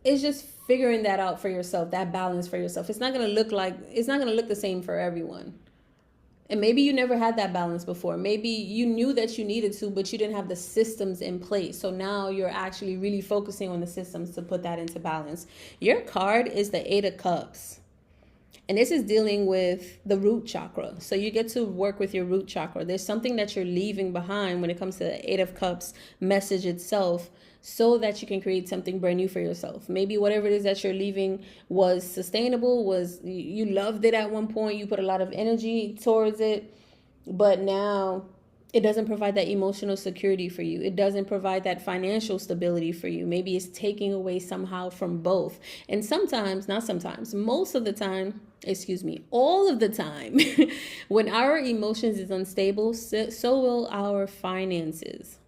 it's just figuring that out for yourself, that balance for yourself. It's not going to look the same for everyone. And maybe you never had that balance before. Maybe you knew that you needed to, but you didn't have the systems in place. So now you're actually really focusing on the systems to put that into balance. Your card is the Eight of Cups. And this is dealing with the root chakra. So you get to work with your root chakra. There's something that you're leaving behind when it comes to the Eight of Cups message itself, so that you can create something brand new for yourself. Maybe whatever it is that you're leaving was sustainable, was you loved it at one point, you put a lot of energy towards it, but now it doesn't provide that emotional security for you. It doesn't provide that financial stability for you. Maybe it's taking away somehow from both. And sometimes, not sometimes, most of the time, all of the time, when our emotions is unstable, so will our finances.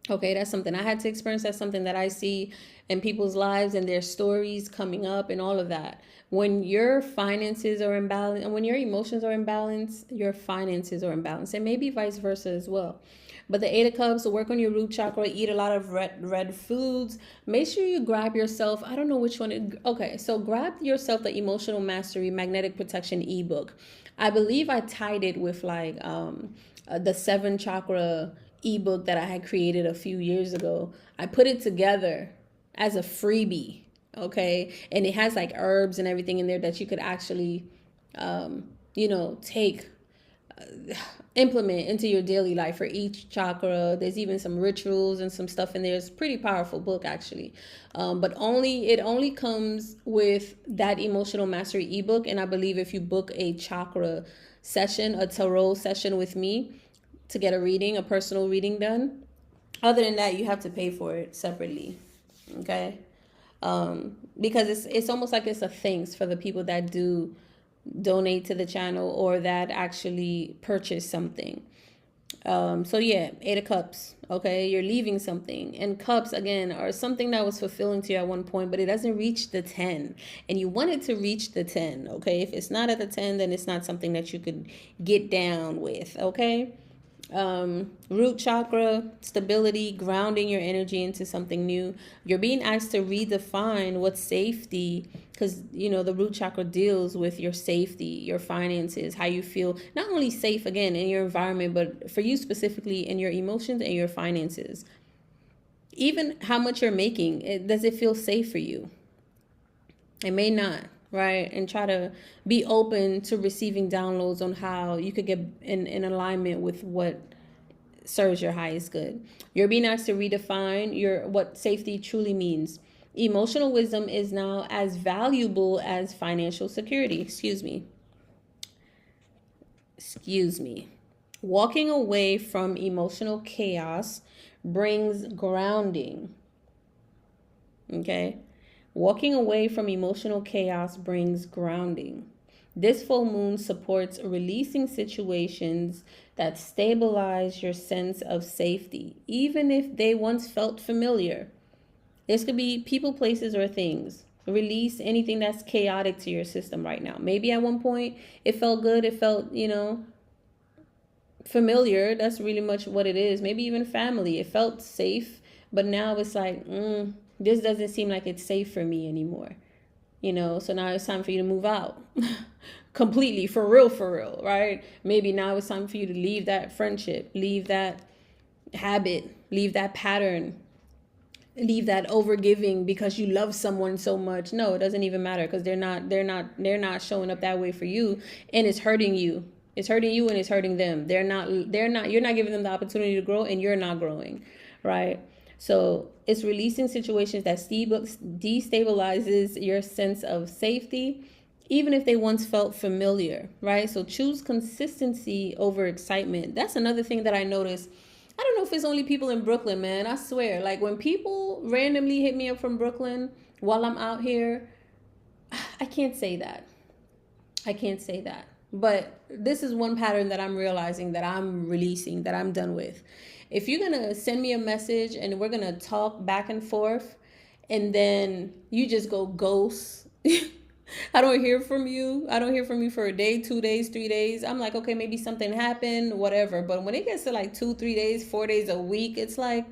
Okay, that's something I had to experience. That's something that I see in people's lives and their stories coming up and all of that. When your finances are in balance, and when your emotions are in balance, your finances are in balance, and maybe vice versa as well. But the Eight of Cups, work on your root chakra, eat a lot of red foods. Make sure you grab yourself, I don't know which one. Okay, so grab yourself the Emotional Mastery Magnetic Protection ebook. I believe I tied it with like the 7 chakra ebook that I had created a few years ago. I put it together as a freebie, okay? And it has like herbs and everything in there that you could actually, take, implement into your daily life for each chakra. There's even some rituals and some stuff in there. It's a pretty powerful book, actually. But it only comes with that Emotional Mastery ebook. And I believe if you book a chakra session, a tarot session with me, to get a personal reading done. Other than that, you have to pay for it separately, okay? Because it's almost like it's a thanks for the people that do donate to the channel or that actually purchase something. So yeah, Eight of Cups, okay? You're leaving something. And cups, again, are something that was fulfilling to you at one point, but it doesn't reach the 10. And you want it to reach the 10, okay? If it's not at the 10, then it's not something that you could get down with, okay? Root chakra, stability, grounding your energy into something new. You're being asked to redefine what safety, because the root chakra deals with your safety, your finances, how you feel, not only safe again in your environment, but for you specifically in your emotions and your finances. Even how much you're making, does it feel safe for you? It may not, right? And try to be open to receiving downloads on how you could get in alignment with what serves your highest good. You're being asked to redefine what safety truly means. Emotional wisdom is now as valuable as financial security. Excuse me. Walking away from emotional chaos brings grounding. Okay? Walking away from emotional chaos brings grounding. This full moon supports releasing situations that stabilize your sense of safety, even if they once felt familiar. This could be people, places, or things. Release anything that's chaotic to your system right now. Maybe at one point it felt good, it felt, familiar. That's really much what it is. Maybe even family. It felt safe, but now it's like, this doesn't seem like it's safe for me anymore. So now it's time for you to move out. Completely, for real, right? Maybe now it's time for you to leave that friendship, leave that habit, leave that pattern, leave that overgiving because you love someone so much. No, it doesn't even matter, because they're not showing up that way for you, and it's hurting you. It's hurting you and it's hurting them. You're not giving them the opportunity to grow, and you're not growing, right? So it's releasing situations that destabilizes your sense of safety, even if they once felt familiar, right? So choose consistency over excitement. That's another thing that I noticed. I don't know if it's only people in Brooklyn, man. I swear, like when people randomly hit me up from Brooklyn while I'm out here, I can't say that. But this is one pattern that I'm realizing, that I'm releasing, that I'm done with. If you're going to send me a message and we're going to talk back and forth, and then you just go ghost, I don't hear from you for a day, 2 days, 3 days. I'm like, okay, maybe something happened, whatever. But when it gets to like 2, 3 days, 4 days, a week, it's like,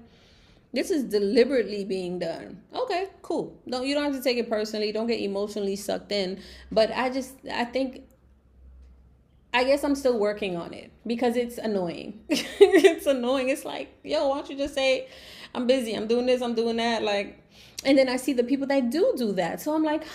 this is deliberately being done. Okay, cool. No, you don't have to take it personally. Don't get emotionally sucked in. But I guess I'm still working on it, because it's annoying. It's annoying. It's like, yo, why don't you just say, I'm busy, I'm doing this, I'm doing that. Like, and then I see the people that do that. So I'm like,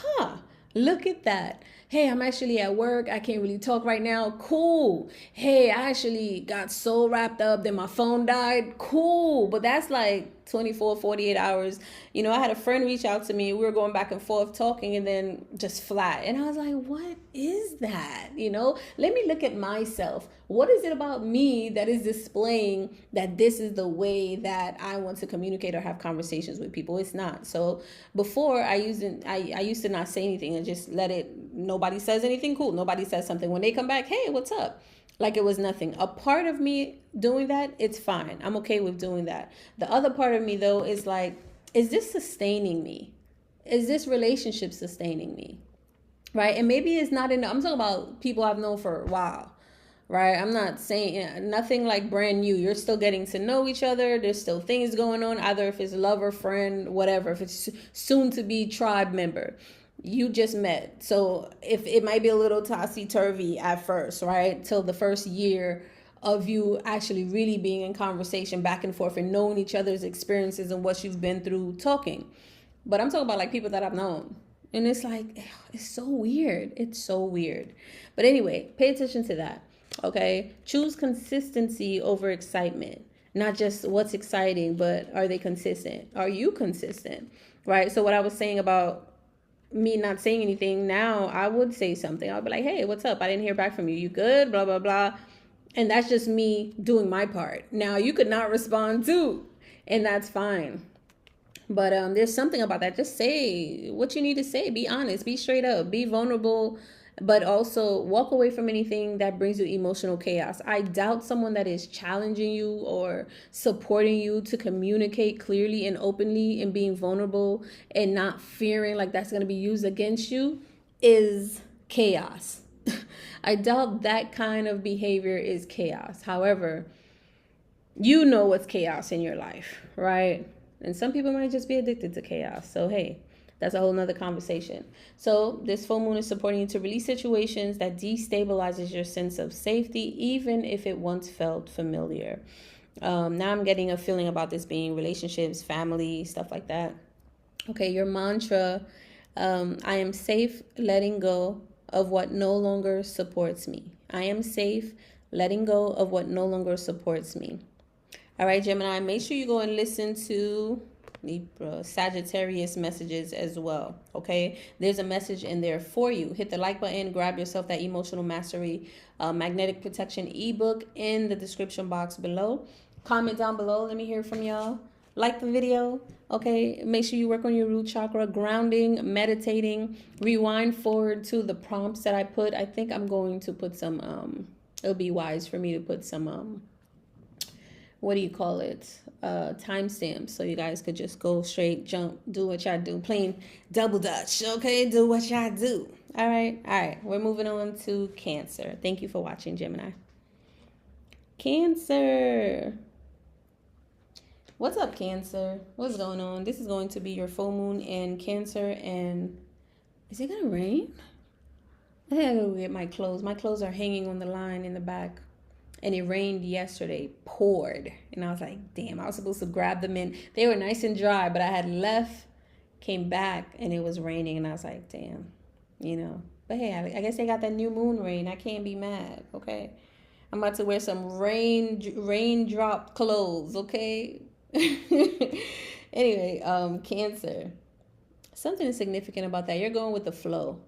look at that. Hey, I'm actually at work. I can't really talk right now. Cool. Hey, I actually got so wrapped up that my phone died. Cool. But that's like 24, 48 hours. I had a friend reach out to me. We were going back and forth talking, and then just flat. And I was like, what is that? Let me look at myself. What is it about me that is displaying that this is the way that I want to communicate or have conversations with people? It's not. So before, I used to not say anything and just let it. Nobody says anything, cool. Nobody says something. When they come back, hey, what's up? Like it was nothing. A part of me doing that, it's fine. I'm okay with doing that. The other part of me, though, is like, is this sustaining me? Is this relationship sustaining me? Right? And maybe it's not I'm talking about people I've known for a while. Right? I'm not saying nothing like brand new. You're still getting to know each other. There's still things going on, either if it's lover, friend, whatever, if it's soon to be tribe member. You just met. So if it might be a little topsy-turvy at first, right? Till the first year of you actually really being in conversation back and forth and knowing each other's experiences and what you've been through talking. But I'm talking about like people that I've known. And it's like, it's so weird. It's so weird. But anyway, pay attention to that. Okay? Choose consistency over excitement. Not just what's exciting, but are they consistent? Are you consistent? Right? So what I was saying about me not saying anything, now I would say something. I'll be like, hey, what's up? I didn't hear back from you. You good? Blah, blah, blah. And that's just me doing my part. Now you could not respond too, and that's fine. But there's something about that. Just say what you need to say. Be honest. Be straight up. Be vulnerable. But also walk away from anything that brings you emotional chaos. I doubt someone that is challenging you or supporting you to communicate clearly and openly and being vulnerable and not fearing like that's going to be used against you is chaos. I doubt that kind of behavior is chaos. However, you know what's chaos in your life, right? And some people might just be addicted to chaos. So, hey, that's a whole nother conversation. So this full moon is supporting you to release situations that destabilizes your sense of safety, even if it once felt familiar. Now I'm getting a feeling about this being relationships, family, stuff like that. Okay, your mantra, I am safe letting go of what no longer supports me. I am safe letting go of what no longer supports me. All right, Gemini, make sure you go and listen to Libra, Sagittarius messages as well. Okay, there's a message in there for you. Hit the like button, grab yourself that emotional mastery magnetic protection ebook in the description box below. Comment down below. Let me hear from y'all. Like the video. Okay, make sure you work on your root chakra, grounding, meditating. Rewind forward to the prompts that I put. I think I'm going to put some it'll be wise for me to put some what do you call it, timestamps, so you guys could just go straight, jump, do what y'all do, plain double dutch. Okay, do what y'all do. All right, we're moving on to Cancer. Thank you for watching, Gemini. Cancer, what's up, Cancer? What's going on? This is going to be your full moon in Cancer. And is it gonna rain? I gotta go get my clothes. My clothes are hanging on the line in the back. And it rained yesterday, poured. And I was like, damn, I was supposed to grab them in. They were nice and dry, but I had left, came back, and it was raining. And I was like, damn, you know. But hey, I guess they got that new moon rain. I can't be mad, okay? I'm about to wear some raindrop clothes, okay? Anyway, Cancer. Something significant about that. You're going with the flow.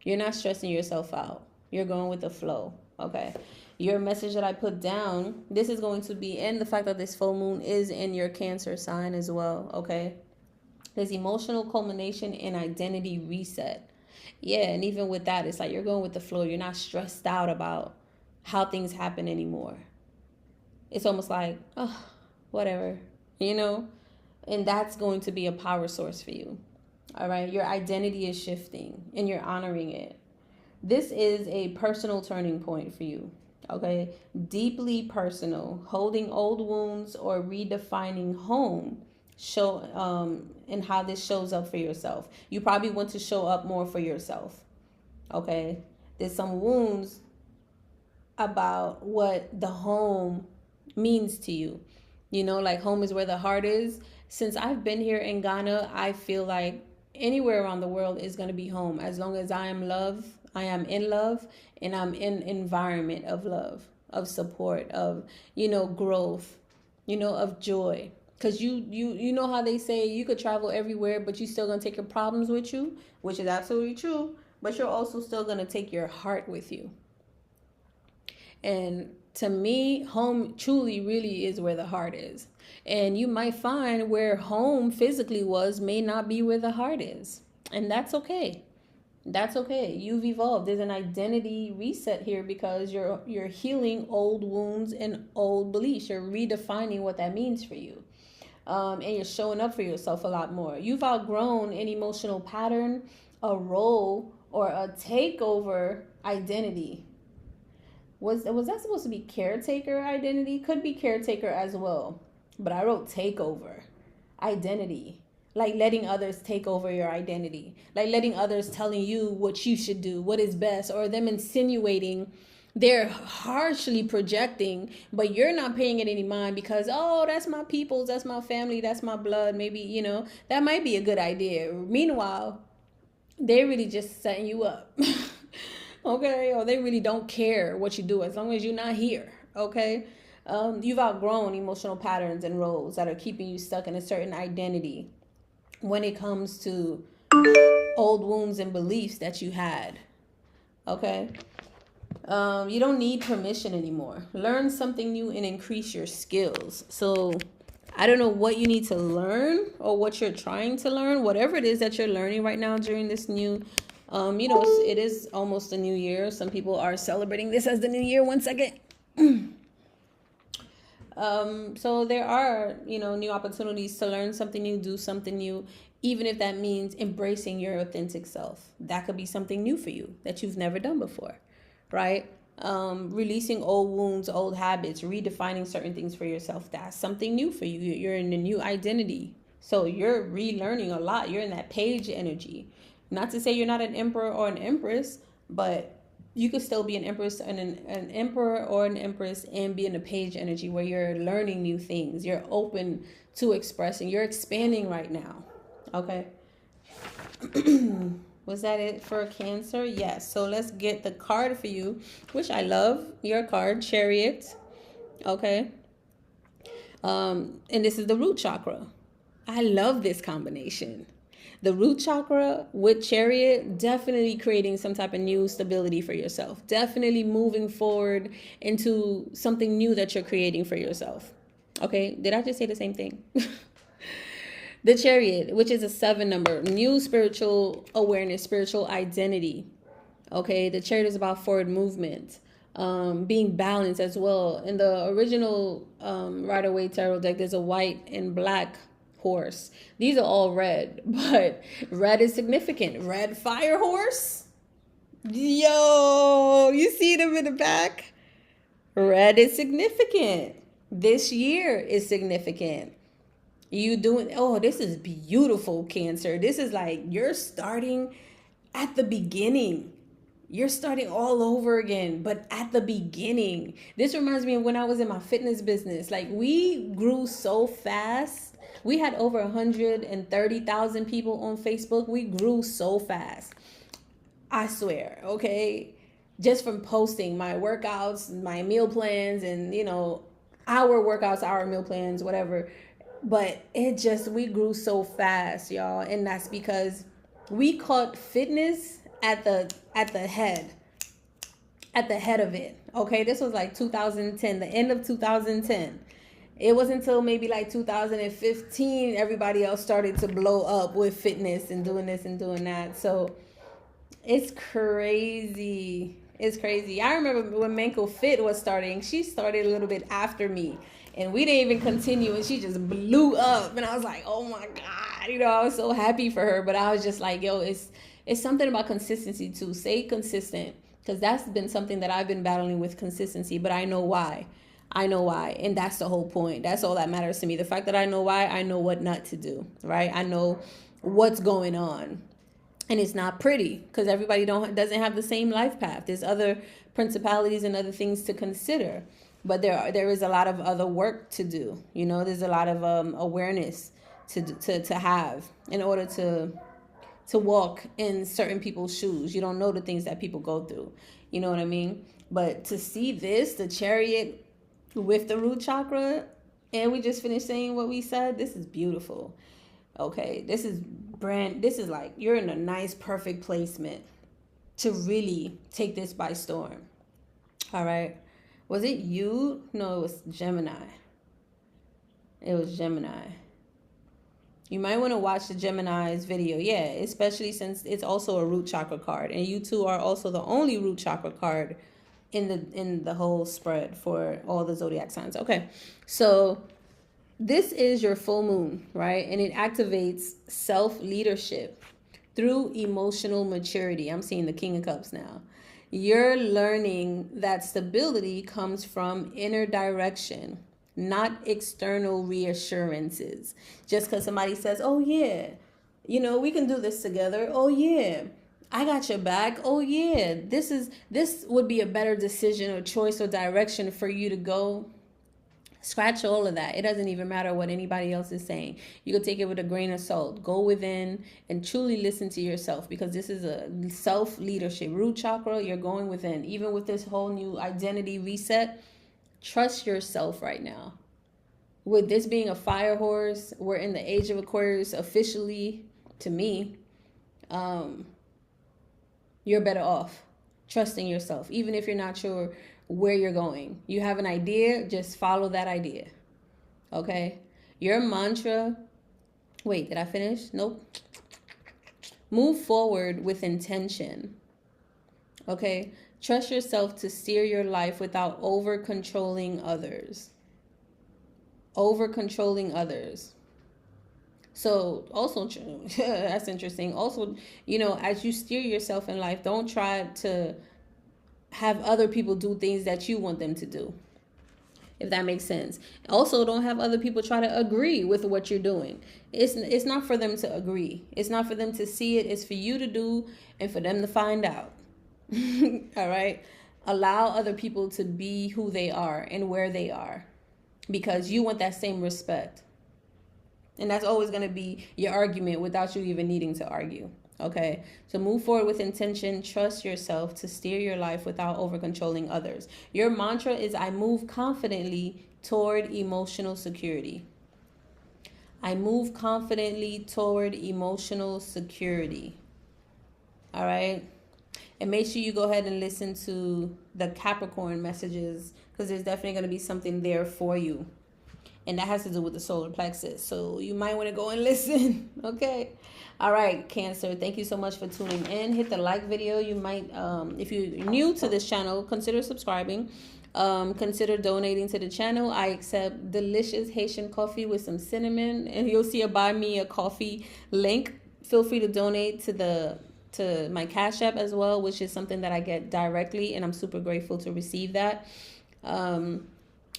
You're not stressing yourself out. You're going with the flow, okay? Your message that I put down, this is going to be, and the fact that this full moon is in your Cancer sign as well, okay? There's emotional culmination and identity reset. Yeah, and even with that, it's like you're going with the flow. You're not stressed out about how things happen anymore. It's almost like, oh, whatever, you know? And that's going to be a power source for you, all right? Your identity is shifting, and you're honoring it. This is a personal turning point for you. Okay, deeply personal, holding old wounds or redefining home and how this shows up for yourself. You probably want to show up more for yourself. Okay, there's some wounds about what the home means to you. You know, like home is where the heart is. Since I've been here in Ghana, I feel like anywhere around the world is going to be home as long as I am loved. I am in love, and I'm in environment of love, of support, of, you know, growth, you know, of joy. Because you know how they say you could travel everywhere, but you still going to take your problems with you, which is absolutely true. But you're also still going to take your heart with you. And to me, home truly really is where the heart is. And you might find where home physically was may not be where the heart is. And that's okay. That's okay. You've evolved. There's an identity reset here because you're healing old wounds and old beliefs. You're redefining what that means for you. And you're showing up for yourself a lot more. You've outgrown an emotional pattern, a role, or a takeover identity. Was that supposed to be caretaker identity? Could be caretaker as well. But I wrote takeover identity. Like letting others take over your identity. Like letting others telling you what you should do, what is best, or them insinuating. They're harshly projecting, but you're not paying it any mind because, oh, that's my peoples, that's my family, that's my blood. Maybe, you know, that might be a good idea. Meanwhile, they're really just setting you up. Okay? Or they really don't care what you do as long as you're not here. Okay? You've outgrown emotional patterns and roles that are keeping you stuck in a certain identity when it comes to old wounds and beliefs that you had. Okay? You don't need permission anymore. Learn something new and increase your skills. So I don't know what you need to learn or what you're trying to learn. Whatever it is that you're learning right now during this new, you know, it is almost a new year. Some people are celebrating this as the new year. 1 second. So there are, you know, new opportunities to learn something new, do something new, even if that means embracing your authentic self. That could be something new for you that you've never done before, right? releasing old wounds, old habits, redefining certain things for yourself. That's something new for you. You're in a new identity. So you're relearning a lot. You're in that page energy. Not to say you're not an emperor or an empress, but you could still be an empress and an emperor or an empress and be in a page energy where you're learning new things. You're open to expressing. You're expanding right now. Okay. Was that it for Cancer? Yes. So let's get the card for you, which I love. Your card, Chariot. Okay. And this is the root chakra. I love this combination. The root chakra with Chariot, definitely creating some type of new stability for yourself. Definitely moving forward into something new that you're creating for yourself. Okay, did I just say the same thing? The Chariot, which is a 7 number, new spiritual awareness, spiritual identity. Okay, the Chariot is about forward movement, being balanced as well. In the original Rider-Waite Tarot deck, there's a white and black horse. These are all red, but red is significant. Red fire horse. Yo, you see them in the back? Red is significant. This year is significant. You doing, oh, this is beautiful, Cancer. This is like you're starting at the beginning. You're starting all over again, but at the beginning. This reminds me of when I was in my fitness business. Like, we grew so fast. We had over 130,000 people on Facebook. We grew so fast. I swear, okay? Just from posting my workouts, my meal plans, and, you know, our workouts, our meal plans, whatever. But we grew so fast, y'all. And that's because we caught fitness at the head of it. Okay, this was like 2010, the end of 2010. It wasn't until maybe like 2015 everybody else started to blow up with fitness and doing this and doing that. So it's crazy. It's crazy. I remember when Manko Fit was starting, she started a little bit after me. And we didn't even continue, and she just blew up. And I was like, oh my God. You know, I was so happy for her. But I was just like, yo, it's something about consistency too. Stay consistent. Because that's been something that I've been battling with, consistency. But I know why. And that's the whole point. That's all that matters to me. The fact that I know why, I know what not to do, right? I know what's going on. And it's not pretty because everybody doesn't have the same life path. There's other principalities and other things to consider. But there is a lot of other work to do. You know, there's a lot of awareness to have in order to walk in certain people's shoes. You don't know the things that people go through. You know what I mean? But to see this, the Chariot with the root chakra, and we just finished saying what we said, this is beautiful. Okay, this is like you're in a nice, perfect placement to really take this by storm. All right. Was it you? No, it was Gemini. It was Gemini. You might want to watch the Gemini's video. Yeah, especially since it's also a root chakra card. And you two are also the only root chakra card in the whole spread for all the zodiac signs. Okay, so this is your full moon, right? And it activates self-leadership through emotional maturity. I'm seeing the King of Cups now. You're learning that stability comes from inner direction, not external reassurances. Just because somebody says, oh yeah, you know, we can do this together. Oh yeah, I got your back. Oh yeah, this would be a better decision or choice or direction for you to go. Scratch all of that. It doesn't even matter what anybody else is saying. You can take it with a grain of salt. Go within and truly listen to yourself, because this is a self-leadership. Root chakra, you're going within. Even with this whole new identity reset, trust yourself right now. With this being a fire horse, we're in the age of Aquarius officially, to me. You're better off trusting yourself, even if you're not sure where you're going. You have an idea, just follow that idea. Okay? Your mantra, wait, did I finish? Nope. Move forward with intention. Okay? Trust yourself to steer your life without over-controlling others. Over-controlling others. So also, that's interesting. Also, you know, as you steer yourself in life, don't try to have other people do things that you want them to do, if that makes sense. Also, don't have other people try to agree with what you're doing. It's not for them to agree. It's not for them to see it. It's for you to do and for them to find out. All right? Allow other people to be who they are and where they are, because you want that same respect. And that's always going to be your argument without you even needing to argue. Okay, so move forward with intention. Trust yourself to steer your life without over controlling others. Your mantra is, I move confidently toward emotional security. I move confidently toward emotional security. All right. And make sure you go ahead and listen to the Capricorn messages, because there's definitely going to be something there for you. And that has to do with the solar plexus. So you might want to go and listen. Okay. All right, Cancer. Thank you so much for tuning in. Hit the like video. You might, if you're new to this channel, consider subscribing. Consider donating to the channel. I accept delicious Haitian coffee with some cinnamon. And you'll see a buy me a coffee link. Feel free to donate to my Cash App as well, which is something that I get directly. And I'm super grateful to receive that.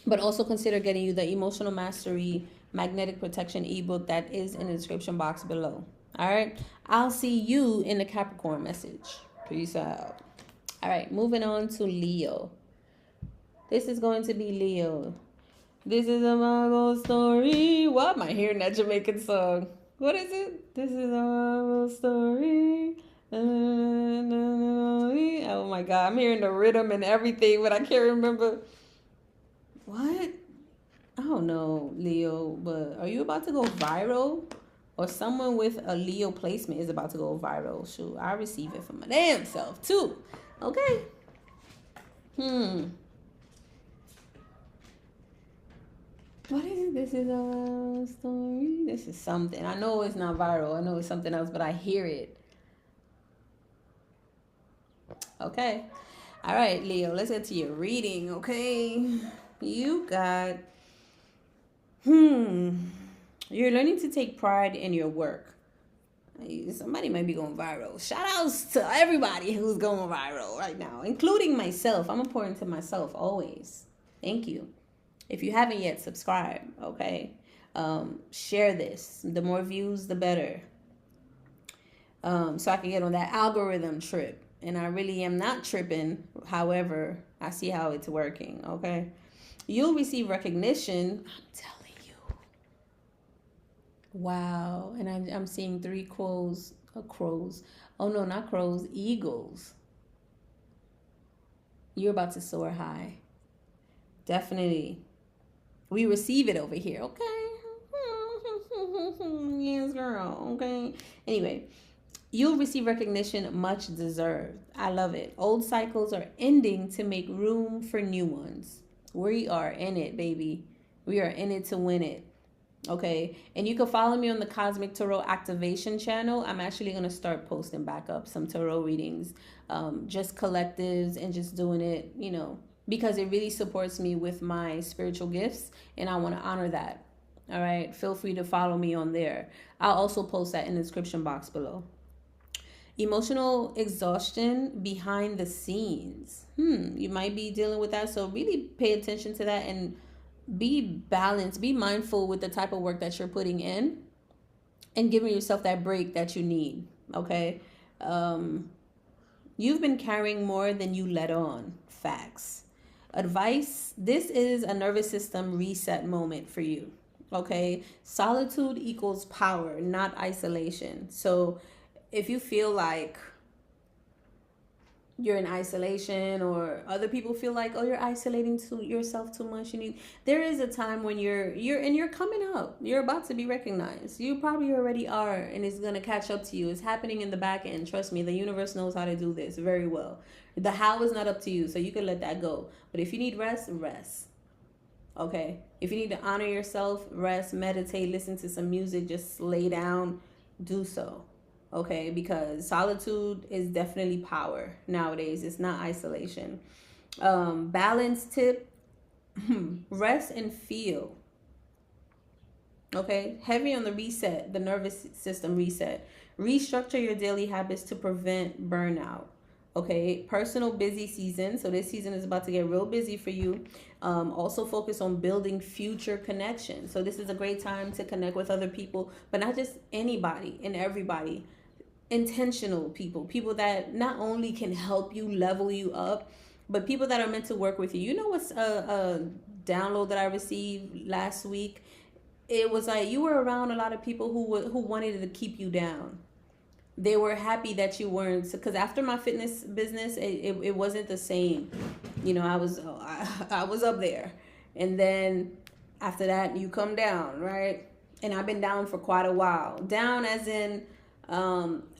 But also consider getting you the Emotional Mastery Magnetic Protection ebook that is in the description box below. All right. I'll see you in the Capricorn message. Peace out. All right. Moving on to Leo. This is going to be Leo. This is a Marvel story. Why am I hearing that Jamaican song? What is it? This is a Marvel story. Oh my God. I'm hearing the rhythm and everything, but I can't remember. What? I don't know, Leo, but are you about to go viral? Or someone with a Leo placement is about to go viral? Shoot, I receive it for my damn self too. Okay. What is it? This is a story. This is something. I know it's not viral. I know it's something else, but I hear it. Okay. All right, Leo, let's get to your reading, okay? You got, you're learning to take pride in your work. Somebody might be going viral. Shout outs to everybody who's going viral right now, including myself. I'm important to myself always. Thank you. If you haven't yet, subscribe, okay? Share this. The more views, the better. So I can get on that algorithm trip. And I really am not tripping. However, I see how it's working, okay? You'll receive recognition. I'm telling you. Wow. And I'm seeing 3 crows. Oh, no, not crows. Eagles. You're about to soar high. Definitely. We receive it over here, okay? Yes, girl, okay? Anyway. You'll receive recognition much deserved. I love it. Old cycles are ending to make room for new ones. We are in it, baby. We are in it to win it. Okay. And you can follow me on the Cosmic Tarot Activation channel. I'm actually going to start posting back up some tarot readings, just collectives and just doing it, because it really supports me with my spiritual gifts. And I want to honor that. All right. Feel free to follow me on there. I'll also post that in the description box below. Emotional exhaustion behind the scenes. You might be dealing with that. So really pay attention to that and be balanced. Be mindful with the type of work that you're putting in and giving yourself that break that you need. Okay. You've been carrying more than you let on. Facts. Advice. This is a nervous system reset moment for you. Okay. Solitude equals power, not isolation. So if you feel like you're in isolation, or other people feel like, oh, you're isolating yourself too much, there is a time when you're coming up. You're about to be recognized. You probably already are, and it's going to catch up to you. It's happening in the back end. Trust me, the universe knows how to do this very well. The how is not up to you, so you can let that go. But if you need rest. Okay? If you need to honor yourself, rest, meditate, listen to some music, just lay down, do so. Okay, because solitude is definitely power nowadays. It's not isolation. Balance tip, rest and feel. Okay, heavy on the reset, the nervous system reset. Restructure your daily habits to prevent burnout. Okay, personal busy season. So this season is about to get real busy for you. Also focus on building future connections. So this is a great time to connect with other people, but not just anybody and everybody. Intentional people, people that not only can help you level you up, but people that are meant to work with you. You know what's a download that I received last week? It was like you were around a lot of people who wanted to keep you down. They were happy that you weren't, because after my fitness business, it wasn't the same. You know, I was up there, and then after that you come down, right? And I've been down for quite a while. Down as in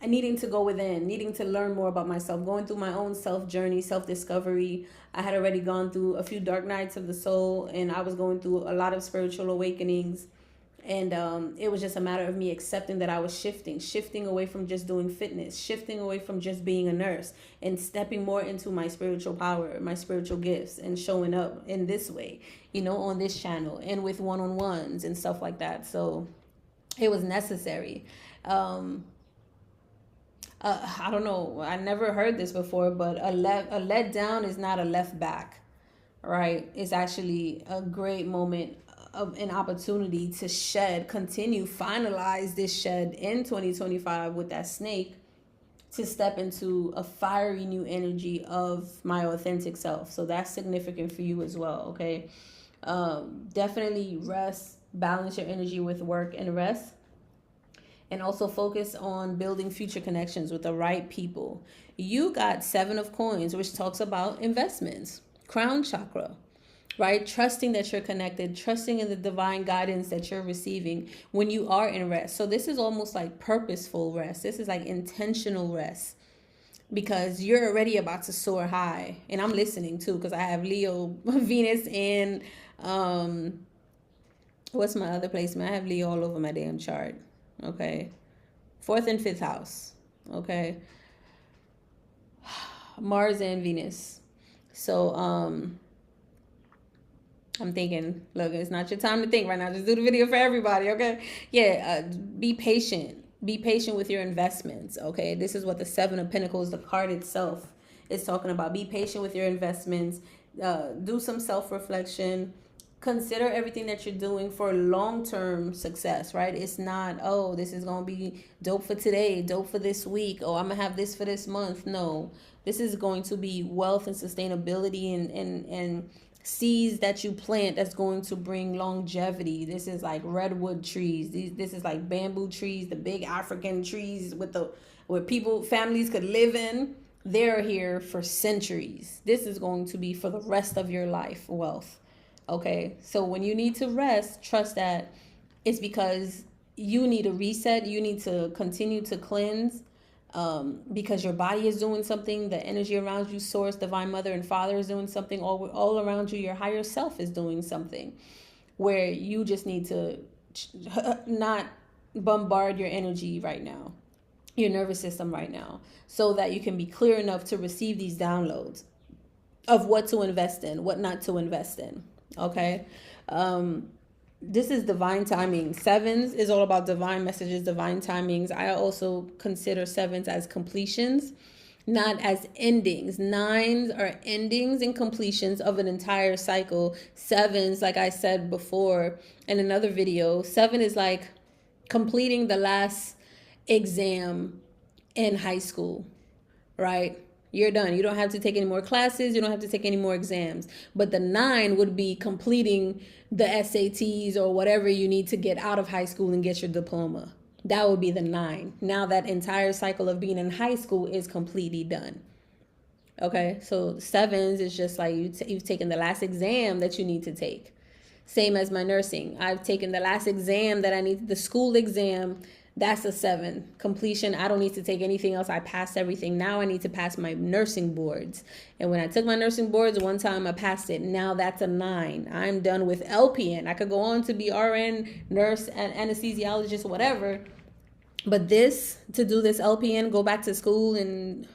needing to go within, needing to learn more about myself, going through my own self journey, self discovery. I had already gone through a few dark nights of the soul, and I was going through a lot of spiritual awakenings. And it was just a matter of me accepting that I was shifting away from just doing fitness, shifting away from just being a nurse, and stepping more into my spiritual power, my spiritual gifts, and showing up in this way, you know, on this channel and with one-on-ones and stuff like that. So it was necessary. I don't know. I never heard this before, but a let down is not a left back, right? It's actually a great moment of an opportunity to finalize this shed in 2025 with that snake, to step into a fiery new energy of my authentic self. So that's significant for you as well, okay? Definitely rest, balance your energy with work and rest. And also focus on building future connections with the right people. You got 7 of Coins, which talks about investments, crown chakra, right? Trusting that you're connected, trusting in the divine guidance that you're receiving when you are in rest. So this is almost like purposeful rest. This is like intentional rest, because you're already about to soar high. And I'm listening too, because I have Leo, Venus, and what's my other placement? I have Leo all over my damn chart. Okay. 4th and 5th house. Okay. Mars and Venus. So I'm thinking, look, it's not your time to think right now. Just do the video for everybody, okay? Yeah, be patient. Be patient with your investments, okay? This is what the 7 of Pentacles, the card itself, is talking about. Be patient with your investments. Do some self-reflection. Consider everything that you're doing for long-term success, right? It's not, oh, this is going to be dope for today, dope for this week. Oh, I'm going to have this for this month. No, this is going to be wealth and sustainability and seeds that you plant that's going to bring longevity. This is like redwood trees. This is like bamboo trees, the big African trees where families could live in. They're here for centuries. This is going to be for the rest of your life wealth. Okay, so when you need to rest, trust that it's because you need a reset. You need to continue to cleanse. Because your body is doing something, the energy around you, source, divine mother and father is doing something, all around you, your higher self is doing something, where you just need to not bombard your energy right now, your nervous system right now, so that you can be clear enough to receive these downloads of what to invest in, what not to invest in. Okay. This is divine timing. 7s is all about divine messages, divine timings. I also consider 7s as completions, not as endings. 9s are endings and completions of an entire cycle. 7s, like I said before in another video, 7 is like completing the last exam in high school, right? You're done. You don't have to take any more classes. You don't have to take any more exams. But the 9 would be completing the SATs or whatever you need to get out of high school and get your diploma. That would be the 9. Now that entire cycle of being in high school is completely done. Okay, so 7s is just like you've taken the last exam that you need to take. Same as my nursing. I've taken the last exam that I need, the school exam. That's a 7 completion. I don't need to take anything else. I passed everything. Now I need to pass my nursing boards. And when I took my nursing boards one time, I passed it. Now that's a 9. I'm done with LPN. I could go on to be RN, nurse, and anesthesiologist, whatever. But to do this LPN, go back to school, and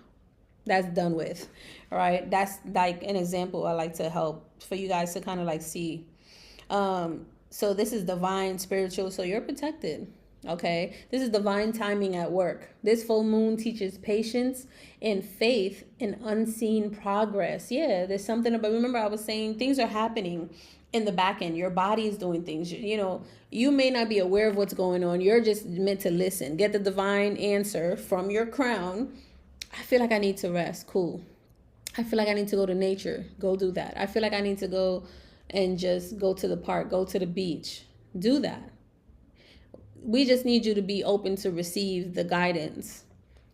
that's done with. All right. That's like an example I like to help for you guys to kind of like see. So this is divine, spiritual. So you're protected. Okay, this is divine timing at work. This full moon teaches patience and faith in unseen progress. Yeah, there's something about, remember I was saying things are happening in the back end. Your body is doing things. You know, you may not be aware of what's going on. You're just meant to listen. Get the divine answer from your crown. I feel like I need to rest. Cool. I feel like I need to go to nature. Go do that. I feel like I need to go and just go to the park, go to the beach. Do that. We just need you to be open to receive the guidance.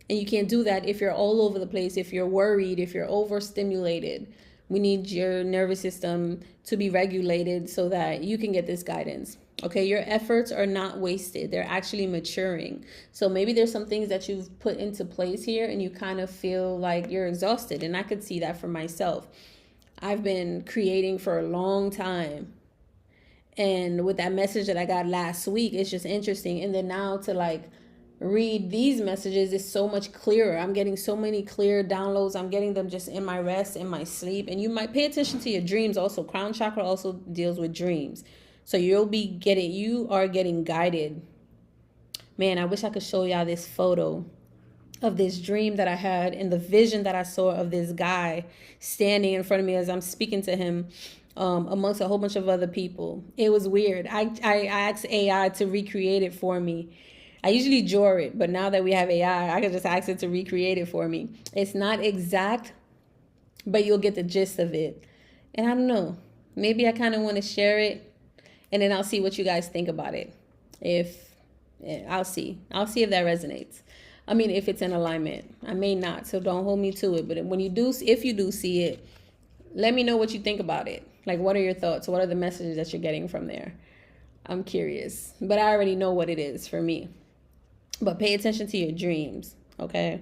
And you can't do that if you're all over the place, if you're worried, if you're overstimulated. We need your nervous system to be regulated so that you can get this guidance. Okay, your efforts are not wasted. They're actually maturing. So maybe there's some things that you've put into place here and you kind of feel like you're exhausted. And I could see that for myself. I've been creating for a long time. And with that message that I got last week, it's just interesting. And then now to like read these messages is so much clearer. I'm getting so many clear downloads. I'm getting them just in my rest, in my sleep. And you might pay attention to your dreams also. Crown chakra also deals with dreams. So you are getting guided. Man, I wish I could show y'all this photo of this dream that I had and the vision that I saw of this guy standing in front of me as I'm speaking to him. Amongst a whole bunch of other people. It was weird. I asked AI to recreate it for me. I usually draw it, but now that we have AI, I can just ask it to recreate it for me. It's not exact, but you'll get the gist of it. And I don't know, maybe I kind of want to share it, and then I'll see what you guys think about it. I'll see if that resonates. I mean, if it's in alignment. I may not, so don't hold me to it. But if you do see it, let me know what you think about it. Like, what are your thoughts? What are the messages that you're getting from there? I'm curious, but I already know what it is for me. But pay attention to your dreams, okay?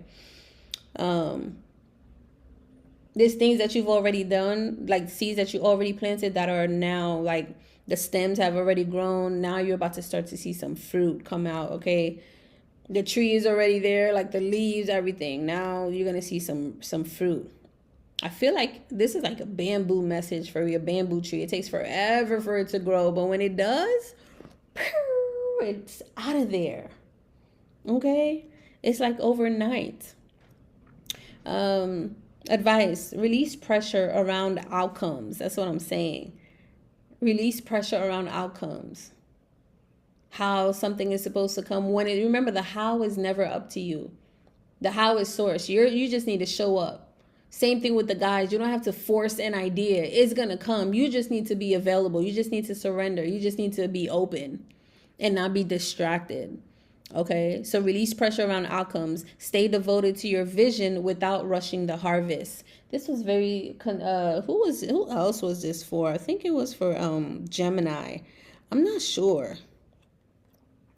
There's things that you've already done, like seeds that you already planted that are now, like, the stems have already grown. Now you're about to start to see some fruit come out, okay? The tree is already there, like the leaves, everything. Now you're going to see some fruit. I feel like this is like a bamboo message for your bamboo tree. It takes forever for it to grow, but when it does, it's out of there. Okay? It's like overnight. Advice, release pressure around outcomes. That's what I'm saying. Release pressure around outcomes. How something is supposed to come. Remember, the how is never up to you. The how is source. You just need to show up. Same thing with the guys. You don't have to force an idea. It's going to come. You just need to be available. You just need to surrender. You just need to be open and not be distracted. Okay? So release pressure around outcomes. Stay devoted to your vision without rushing the harvest. This was very, who else was this for? I think it was for Gemini. I'm not sure.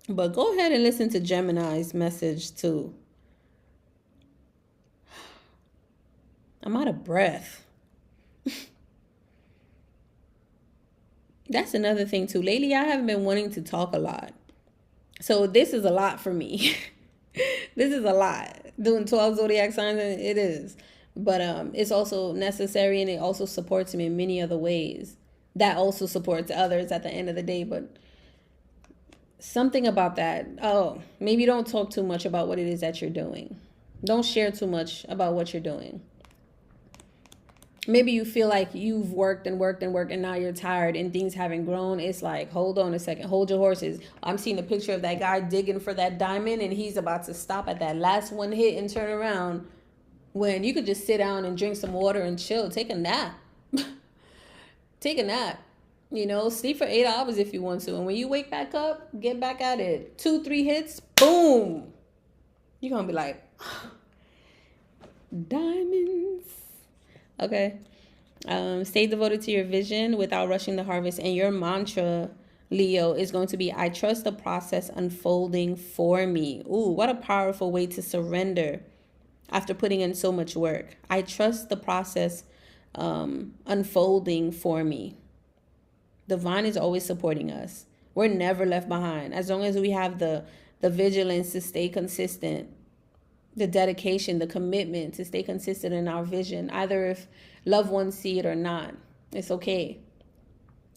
But go ahead and listen to Gemini's message too. I'm out of breath. That's another thing too. Lately, I haven't been wanting to talk a lot. So this is a lot for me. This is a lot. Doing 12 zodiac signs, it is. But it's also necessary, and it also supports me in many other ways. That also supports others at the end of the day. But something about that. Oh, maybe don't talk too much about what it is that you're doing. Don't share too much about what you're doing. Maybe you feel like you've worked and worked and worked and now you're tired and things haven't grown. It's like, hold on a second. Hold your horses. I'm seeing a picture of that guy digging for that diamond and he's about to stop at that last one hit and turn around, when you could just sit down and drink some water and chill. Take a nap. Take a nap. You know, sleep for 8 hours if you want to. And when you wake back up, get back at it. 2-3 hits, boom. You're going to be like, diamonds. Okay. Stay devoted to your vision without rushing the harvest. And your mantra, Leo, is going to be, I trust the process unfolding for me. Ooh, what a powerful way to surrender after putting in so much work. I trust the process unfolding for me. Divine is always supporting us. We're never left behind. As long as we have the vigilance to stay consistent, the dedication, the commitment to stay consistent in our vision, either if loved ones see it or not, it's okay.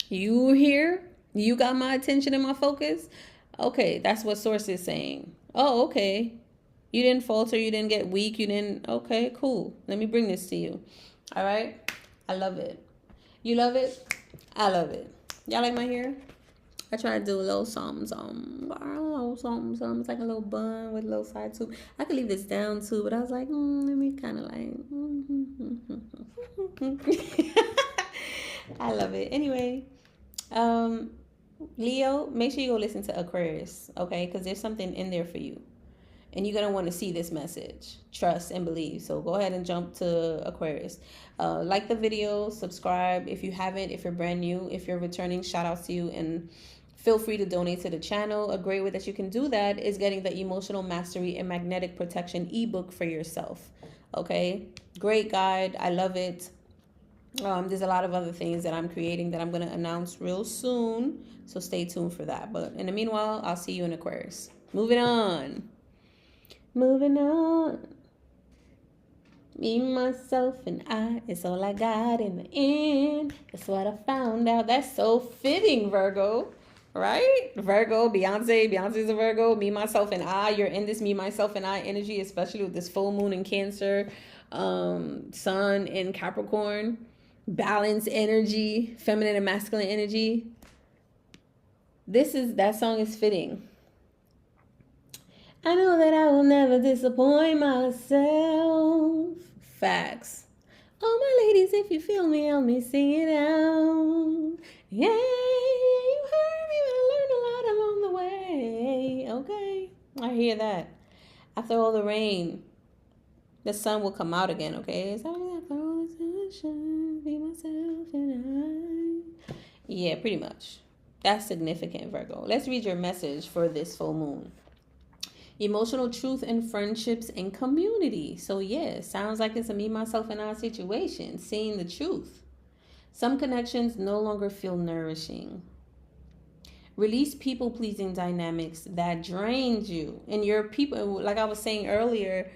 You here, you got my attention and my focus. Okay, that's what source is saying. Oh, okay. You didn't falter, you didn't get weak, you didn't. Okay, cool. Let me bring this to you. All right? I love it. You love it? I love it. Y'all like my hair? I try to do a little something. It's like a little bun with a little side too. I could leave this down too, but I was like, let me kind of like. I love it. Anyway, Leo, make sure you go listen to Aquarius, okay? Because there's something in there for you. And you're going to want to see this message. Trust and believe. So go ahead and jump to Aquarius. Like the video, subscribe if you haven't, if you're brand new, if you're returning, shout outs to you, and feel free to donate to the channel. A great way that you can do that is getting the Emotional Mastery and Magnetic Protection ebook for yourself. Okay? Great guide. I love it. There's a lot of other things that I'm creating that I'm going to announce real soon. So stay tuned for that. But in the meanwhile, I'll see you in Aquarius. Moving on. Me, myself, and I, it's all I got in the end. That's what I found out. That's so fitting, Virgo. Right? Virgo, Beyonce's a Virgo. Me, myself, and I. You're in this me, myself, and I energy, especially with this full moon in Cancer, sun in Capricorn, balance energy, feminine and masculine energy. That song is fitting. I know that I will never disappoint myself. Facts. Oh, my ladies, if you feel me, help me sing it out. Yeah, you heard me, but I learned a lot along the way. Okay, I hear that. After all the rain, the sun will come out again, okay? It's all after all the sunshine, be myself and I. Yeah, pretty much. That's significant, Virgo. Let's read your message for this full moon. Emotional truth in friendships and community. So yeah, sounds like it's a me, myself, and I situation. Seeing the truth. Some connections no longer feel nourishing. Release people-pleasing dynamics that drains you. And your people, like I was saying earlier,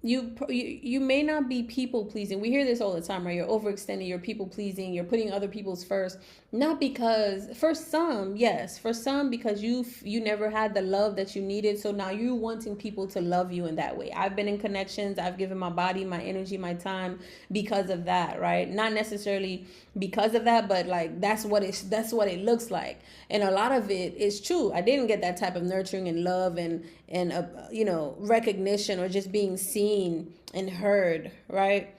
you may not be people-pleasing. We hear this all the time, right? You're overextending, you're people-pleasing, you're putting other people's first. Not because, for some, yes. For some, because you never had the love that you needed. So now you're wanting people to love you in that way. I've been in connections. I've given my body, my energy, my time because of that, right? Not necessarily because of that, but like that's what it looks like. And a lot of it is true. I didn't get that type of nurturing and love and recognition or just being seen and heard, right?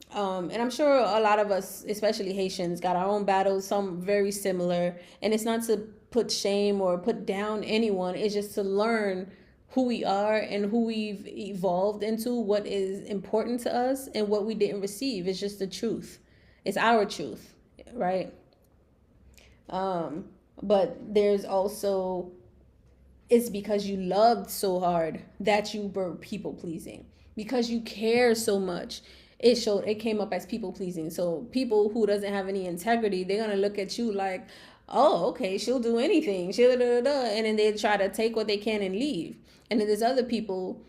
And I'm sure a lot of us, especially Haitians, got our own battles, some very similar. And it's not to put shame or put down anyone. It's just to learn who we are and who we've evolved into, what is important to us and what we didn't receive. It's just the truth. It's our truth, right? But there's also, it's because you loved so hard that you were people pleasing. Because you care so much. It came up as people pleasing. So people who doesn't have any integrity, they're gonna look at you like, oh, okay, she'll do anything, and then they try to take what they can and leave. And then there's other people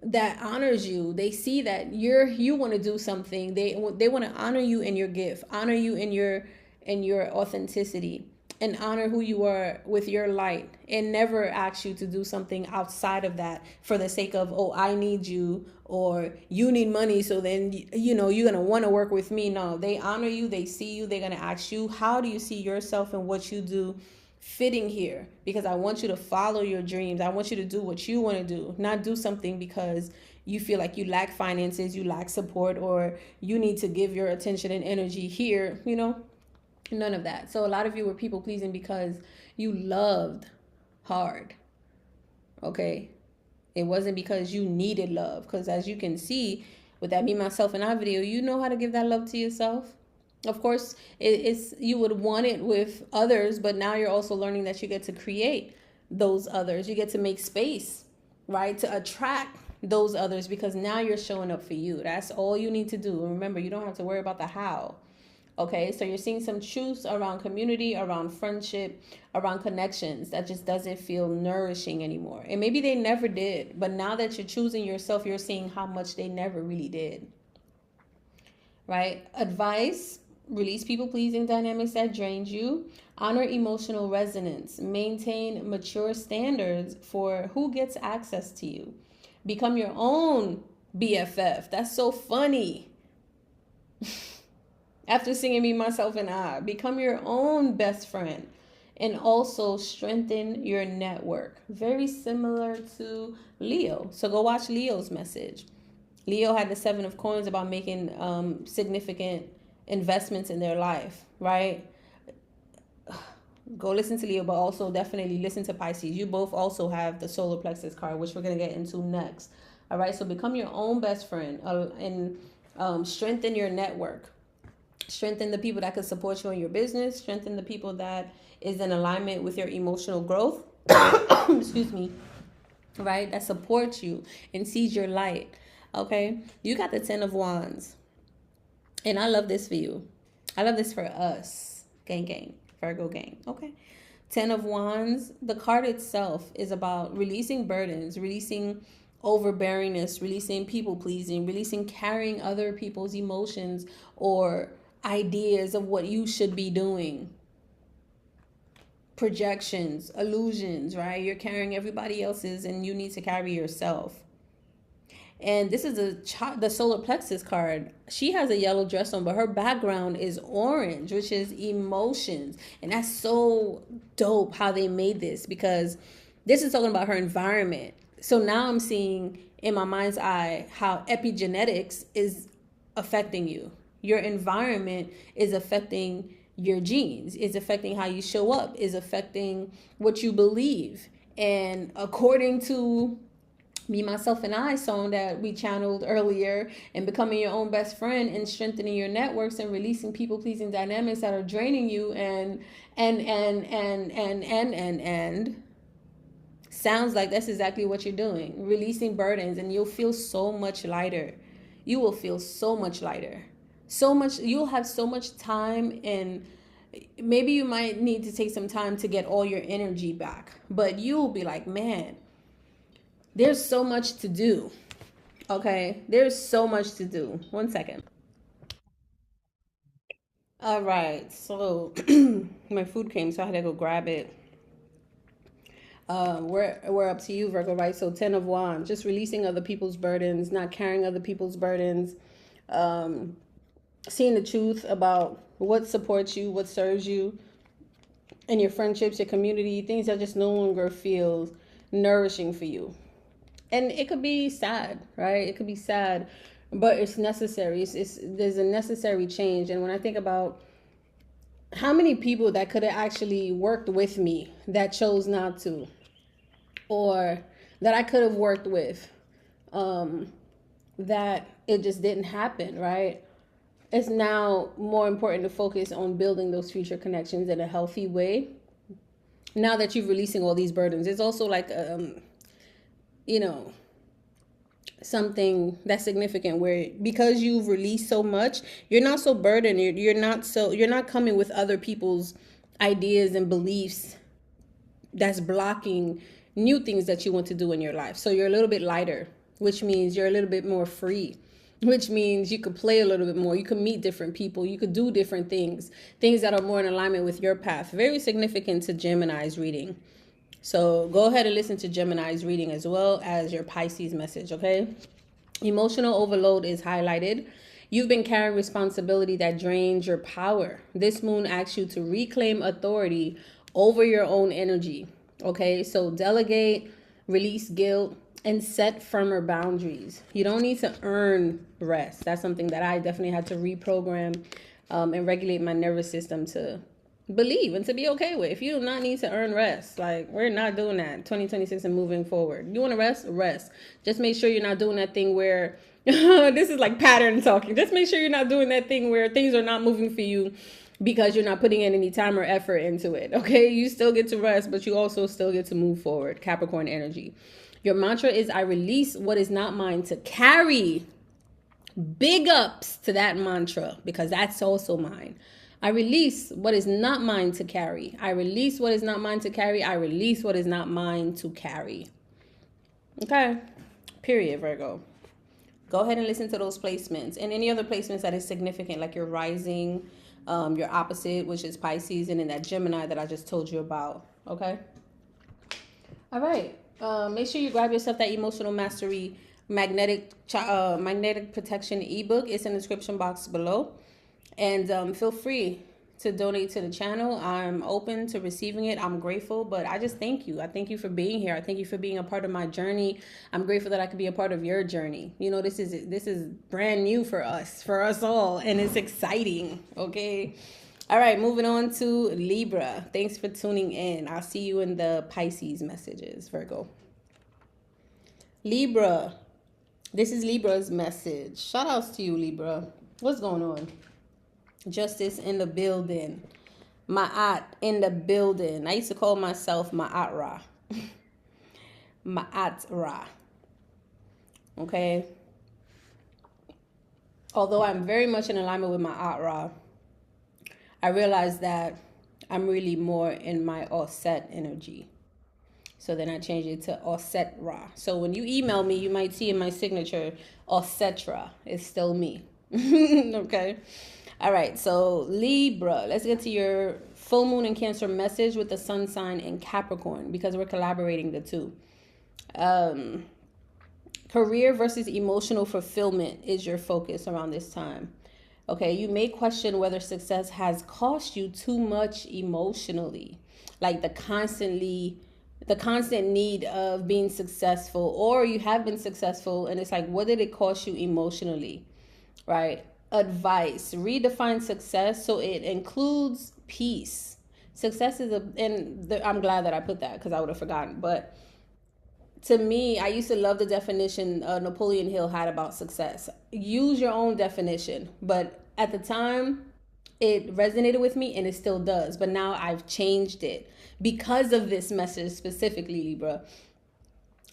that honors you. They see that you want to do something. They want to honor you in your gift, honor you in your authenticity, and honor who you are with your light, and never ask you to do something outside of that for the sake of, oh, I need you, or you need money, so then you're gonna want to work with me. No, they honor you, they see you, they're gonna ask you, how do you see yourself and what you do fitting here? Because I want you to follow your dreams. I want you to do what you want to do, not do something because you feel like you lack finances, you lack support, or you need to give your attention and energy here, None of that. So a lot of you were people pleasing because you loved hard. Okay? It wasn't because you needed love. Because as you can see with that Me, Myself, and I video, you know how to give that love to yourself. Of course, it's you would want it with others, but now you're also learning that you get to create those others. You get to make space, right? To attract those others, because now you're showing up for you. That's all you need to do. Remember, you don't have to worry about the how. Okay, so you're seeing some truths around community, around friendship, around connections that just doesn't feel nourishing anymore. And maybe they never did, but now that you're choosing yourself, you're seeing how much they never really did. Right? Advice, Release people-pleasing dynamics that drains you. Honor emotional resonance. Maintain mature standards for who gets access to you. Become your own BFF. That's so funny. After singing Me, Myself, and I, become your own best friend. And also strengthen your network. Very similar to Leo. So go watch Leo's message. Leo had the 7 of Coins about making significant investments in their life, right? Go listen to Leo, but also definitely listen to Pisces. You both also have the solar plexus card, which we're going to get into next. All right, so become your own best friend and strengthen your network. Strengthen the people that could support you in your business. Strengthen the people that is in alignment with your emotional growth. Excuse me. Right? That supports you and sees your light. Okay? You got the 10 of Wands. And I love this for you. I love this for us. Gang. Virgo gang. Okay? 10 of Wands. The card itself is about releasing burdens, releasing overbearingness, releasing people pleasing, releasing carrying other people's emotions or ideas of what you should be doing. Projections, illusions, right? You're carrying everybody else's and you need to carry yourself. And this is the solar plexus card. She has a yellow dress on, but her background is orange, which is emotions. And that's so dope how they made this, because this is talking about her environment. So now I'm seeing in my mind's eye how epigenetics is affecting you. Your environment is affecting your genes, is affecting how you show up, is affecting what you believe. And according to Me, Myself, and I song that we channeled earlier, and becoming your own best friend and strengthening your networks and releasing people-pleasing dynamics that are draining you and sounds like that's exactly what you're doing. Releasing burdens, and you'll feel so much lighter. You will feel so much lighter. You'll have so much time, and maybe you might need to take some time to get all your energy back. But you'll be like, man, there's so much to do. Okay? There's so much to do. 1 second. All right. So my food came, so I had to go grab it. We're up to you, Virgo, right? So 10 of Wands, just releasing other people's burdens, not carrying other people's burdens, seeing the truth about what supports you, what serves you, and your friendships, your community, things that just no longer feel nourishing for you. And it could be sad, right? It could be sad, but it's necessary. There's a necessary change. And when I think about how many people that could have actually worked with me that chose not to, or that I could have worked with, that it just didn't happen, right? It's now more important to focus on building those future connections in a healthy way. Now that you're releasing all these burdens, it's also like, something that's significant where, because you've released so much, you're not so burdened. You're not coming with other people's ideas and beliefs that's blocking new things that you want to do in your life. So you're a little bit lighter, which means you're a little bit more free, which means you could play a little bit more. You could meet different people. You could do different things that are more in alignment with your path. Very significant to Gemini's reading. So go ahead and listen to Gemini's reading as well as your Pisces message, okay? Emotional overload is highlighted. You've been carrying responsibility that drains your power. This moon asks you to reclaim authority over your own energy, okay? So delegate, release guilt, and set firmer boundaries. You don't need to earn rest. That's something that I definitely had to reprogram and regulate my nervous system to believe and to be okay with. If you do not need to earn rest, like, we're not doing that 2026 and moving forward. You want to rest. Just make sure you're not doing that thing where this is like pattern talking. Just make sure you're not doing that thing where things are not moving for you because you're not putting in any time or effort into it. Okay, you still get to rest, but you also still get to move forward. Capricorn energy. Your mantra is, I release what is not mine to carry. Big ups to that mantra, because that's also mine. I release what is not mine to carry. I release what is not mine to carry. I release what is not mine to carry. Okay. Period, Virgo. Go ahead and listen to those placements and any other placements that is significant, like your rising, your opposite, which is Pisces, and then that Gemini that I just told you about. Okay. All right. Make sure you grab yourself that Emotional Mastery magnetic protection ebook. It's in the description box below, and feel free to donate to the channel. I'm open to receiving it. I'm grateful, but I just thank you. I thank you for being here. I thank you for being a part of my journey. I'm grateful that I could be a part of your journey. You know, this is brand new for us all, and it's exciting. Okay. All right, moving on to Libra. Thanks for tuning in. I'll see you in the Pisces messages, Virgo. Libra. This is Libra's message. Shout outs to you, Libra. What's going on? Justice in the building. Ma'at in the building. I used to call myself Ma'at Ra. Ma'at Ra. Okay. Although I'm very much in alignment with Ma'at Ra, I realized that I'm really more in my Offset energy. So then I changed it to Offset Ra. So when you email me, you might see in my signature, Offset Ra. It's still me. Okay. All right, so Libra, let's get to your full moon in Cancer message with the sun sign in Capricorn, because we're collaborating the two. Career versus emotional fulfillment is your focus around this time. Okay, you may question whether success has cost you too much emotionally, like the constant need of being successful, or you have been successful and it's like, what did it cost you emotionally, right? Advice: redefine success so it includes peace. Success is I'm glad that I put that because I would have forgotten. But to me, I used to love the definition Napoleon Hill had about success. Use your own definition. But at the time, it resonated with me, and it still does. But now I've changed it because of this message specifically, Libra.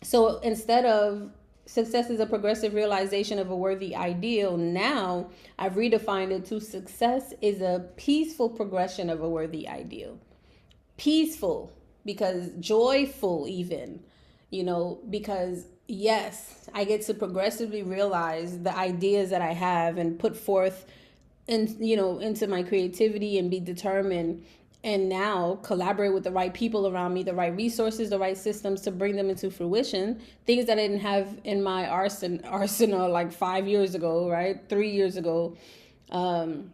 So instead of success is a progressive realization of a worthy ideal, now I've redefined it to success is a peaceful progression of a worthy ideal. Peaceful, because joyful even, because yes, I get to progressively realize the ideas that I have and put forth into my creativity and be determined, and now collaborate with the right people around me, the right resources, the right systems to bring them into fruition. Things that I didn't have in my arsenal like 5 years ago, right? 3 years ago. And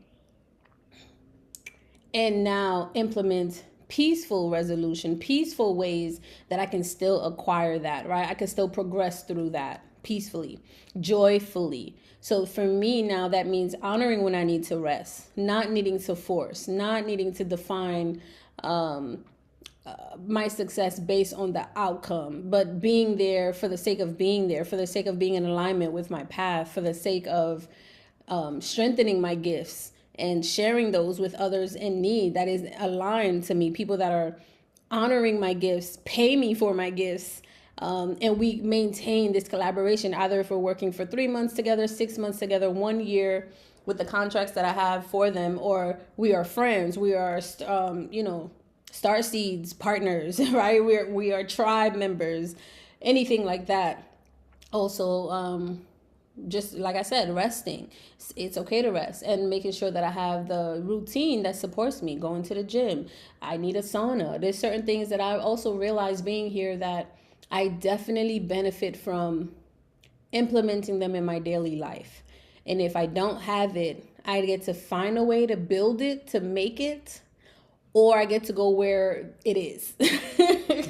now implement peaceful resolution, peaceful ways that I can still acquire that, right? I can still progress through that peacefully, joyfully. So for me now, that means honoring when I need to rest, not needing to force, not needing to define my success based on the outcome, but being there for the sake of being there, for the sake of being in alignment with my path, for the sake of strengthening my gifts and sharing those with others in need that is aligned to me, people that are honoring my gifts, pay me for my gifts. And we maintain this collaboration, either if we're working for 3 months together, 6 months together, 1 year with the contracts that I have for them, or we are friends, we are, starseeds partners, right? We are tribe members, anything like that. Also, just like I said, resting. It's okay to rest, and making sure that I have the routine that supports me, going to the gym. I need a sauna. There's certain things that I also realized being here that I definitely benefit from implementing them in my daily life. And if I don't have it, I get to find a way to build it, to make it, or I get to go where it is.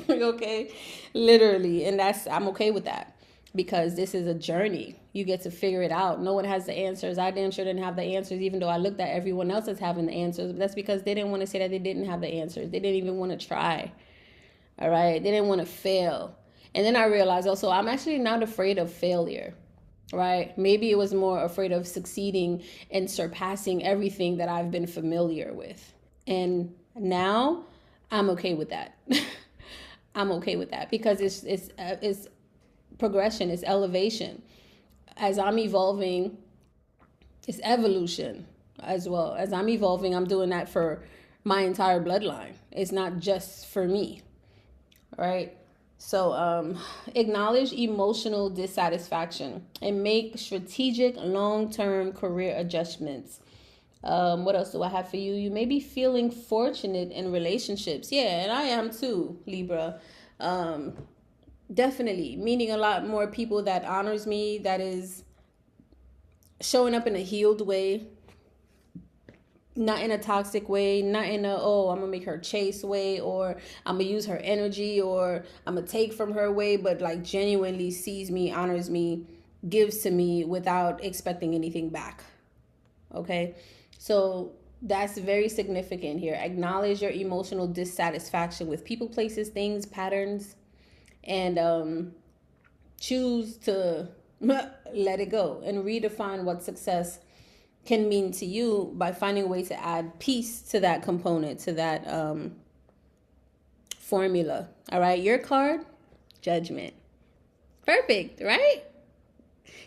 Okay? Literally. And I'm okay with that, because this is a journey. You get to figure it out. No one has the answers. I damn sure didn't have the answers, even though I looked at everyone else as having the answers. But that's because they didn't want to say that they didn't have the answers. They didn't even want to try. All right? They didn't want to fail. And then I realized also, I'm actually not afraid of failure, right? Maybe it was more afraid of succeeding and surpassing everything that I've been familiar with. And now I'm okay with that. I'm okay with that, because it's progression, it's elevation. As I'm evolving, it's evolution as well. As I'm evolving, I'm doing that for my entire bloodline. It's not just for me, right? So acknowledge emotional dissatisfaction and make strategic long-term career adjustments. What else do I have for you? You may be feeling fortunate in relationships. Yeah, and I am too, Libra. Definitely meeting a lot more people that honors me, that is showing up in a healed way, not in a toxic way, not in a, oh, I'm gonna make her chase way, or I'm gonna use her energy, or I'm gonna take from her way, but like genuinely sees me, honors me, gives to me without expecting anything back. Okay, so that's very significant here. Acknowledge your emotional dissatisfaction with people, places, things, patterns, and choose to let it go and redefine what success can mean to you by finding a way to add peace to that component, to that formula. All right, your card, Judgment. Perfect, right?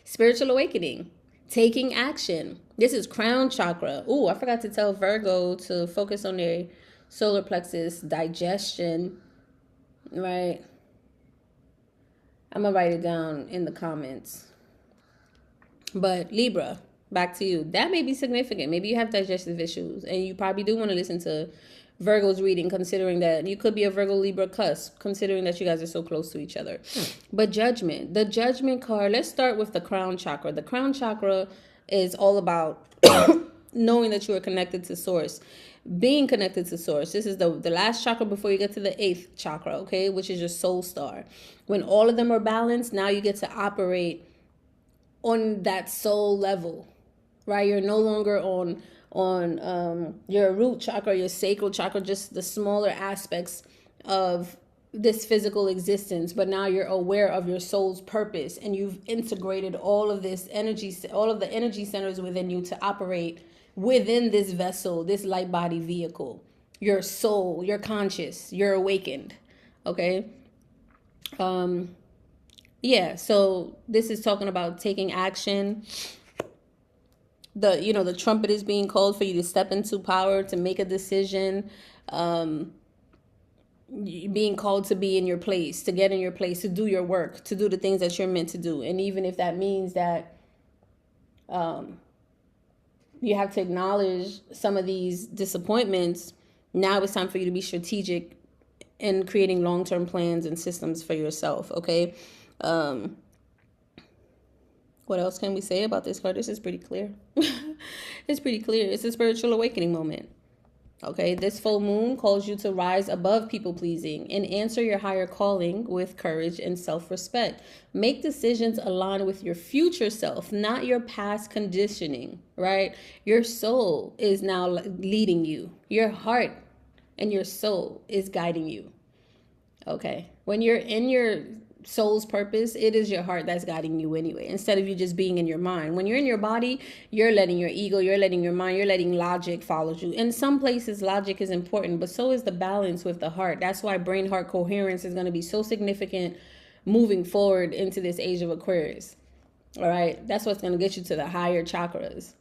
Spiritual awakening, taking action. This is crown chakra. Ooh, I forgot to tell Virgo to focus on their solar plexus, digestion, right? I'm gonna write it down in the comments. But Libra, back to you. That may be significant. Maybe you have digestive issues, and you probably do want to listen to Virgo's reading, considering that you could be a Virgo Libra cusp, considering that you guys are so close to each other. But Judgment, the Judgment card, let's start with the crown chakra. The crown chakra is all about knowing that you are connected to source, being connected to source. This is the last chakra before you get to the 8th chakra, okay, which is your soul star. When all of them are balanced, now you get to operate on that soul level, right? You're no longer on your root chakra, your sacral chakra, just the smaller aspects of this physical existence, but now you're aware of your soul's purpose, and you've integrated all of this energy, all of the energy centers within you to operate within this vessel, this light body vehicle. Your soul, you're conscious, you're awakened. Okay. Yeah, so this is talking about taking action. The trumpet is being called for you to step into power, to make a decision, being called to be in your place, to get in your place, to do your work, to do the things that you're meant to do. And even if that means that you have to acknowledge some of these disappointments, now it's time for you to be strategic in creating long-term plans and systems for yourself, okay? What else can we say about this card? This is pretty clear. It's pretty clear. It's a spiritual awakening moment. Okay, this full moon calls you to rise above people pleasing and answer your higher calling with courage and self-respect. Make decisions aligned with your future self, not your past conditioning, right? Your soul is now leading you. Your heart and your soul is guiding you. Okay, when you're in your soul's purpose, it is your heart that's guiding you anyway, instead of you just being in your mind. When you're in your body, you're letting your ego, you're letting your mind, you're letting logic follow you. In some places, logic is important, but so is the balance with the heart. That's why brain-heart coherence is going to be so significant moving forward into this age of Aquarius. All right, that's what's going to get you to the higher chakras.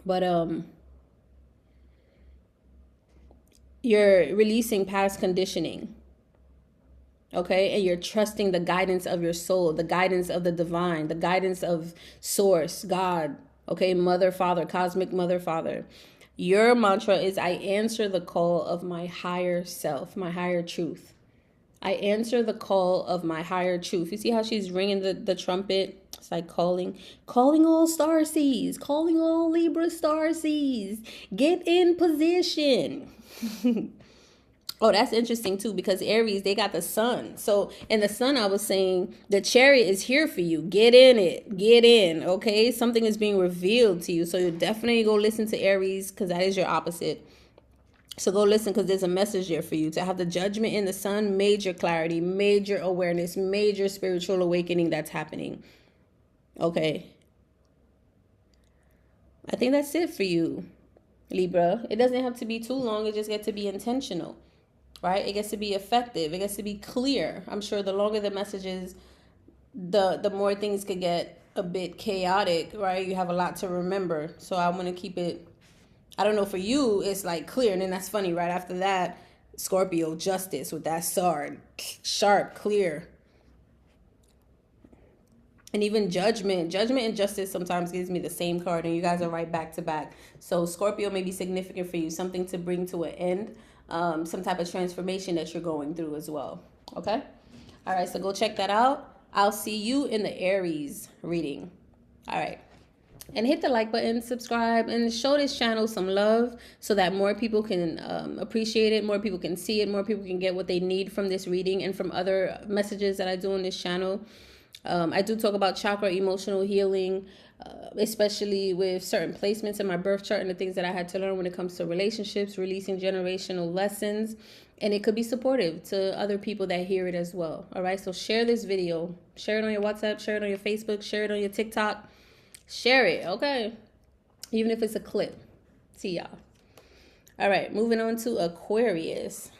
But you're releasing past conditioning. Okay, and you're trusting the guidance of your soul, the guidance of the divine, the guidance of source, God, okay, mother, father, cosmic mother, father. Your mantra is, I answer the call of my higher self, my higher truth. I answer the call of my higher truth. You see how she's ringing the trumpet? It's like calling all star seeds, calling all Libra star seeds. Get in position. Oh, that's interesting too, because Aries, they got the sun. So in the sun, I was saying the chariot is here for you. Get in it. Get in. Okay. Something is being revealed to you. So you definitely go listen to Aries, because that is your opposite. So go listen, because there's a message there for you. To have the Judgment in the sun, major clarity, major awareness, major spiritual awakening that's happening. Okay. I think that's it for you, Libra. It doesn't have to be too long. It just gets to be intentional. Right? It gets to be effective. It gets to be clear. I'm sure the longer the message is, the more things could get a bit chaotic, right? You have a lot to remember. So I want to keep it, I don't know, for you, it's like clear. And then that's funny. Right after that, Scorpio, justice with that sword. Sharp, clear. And even judgment and justice sometimes gives me the same card, and you guys are right back to back. So Scorpio may be significant for you, something to bring to an end, some type of transformation that you're going through as well. Okay. All right, so go check that out. I'll see you in the Aries reading. All right. And hit the like button, subscribe, and show this channel some love so that more people can appreciate it, more people can see it, more people can get what they need from this reading and from other messages that I do on this channel. I do talk about chakra, emotional healing, especially with certain placements in my birth chart and the things that I had to learn when it comes to relationships, releasing generational lessons. And it could be supportive to other people that hear it as well. All right, so share this video. Share it on your WhatsApp, share it on your Facebook, share it on your TikTok. Share it, okay? Even if it's a clip. See y'all. All right, moving on to Aquarius.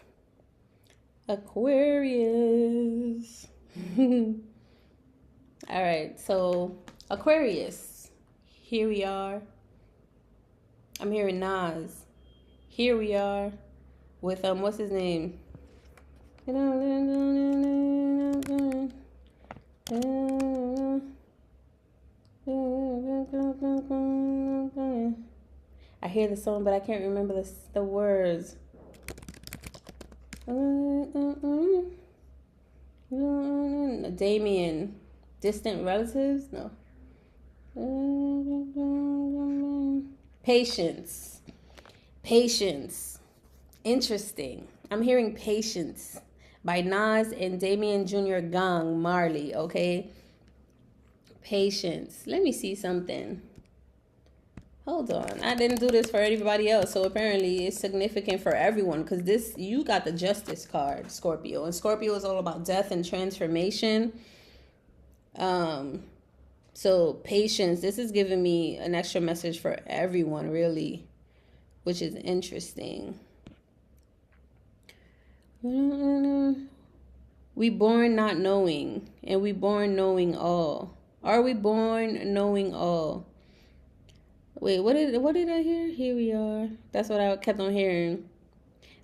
Aquarius. All right, so Aquarius. Here we are. I'm hearing Nas. Here we are with what's his name? I hear the song, but I can't remember the words. Damien, distant relatives? No. Patience. Patience. Interesting. I'm hearing Patience by Nas and Damien Jr. Gang Marley, okay? Patience. Let me see something. Hold on. I didn't do this for everybody else, so apparently it's significant for everyone because this, you got the Justice card, Scorpio, and Scorpio is all about death and transformation. So patience. This is giving me an extra message for everyone, really, which is interesting. We born not knowing, and we born knowing all. Are we born knowing all? Wait, what did I hear? Here we are. That's what I kept on hearing.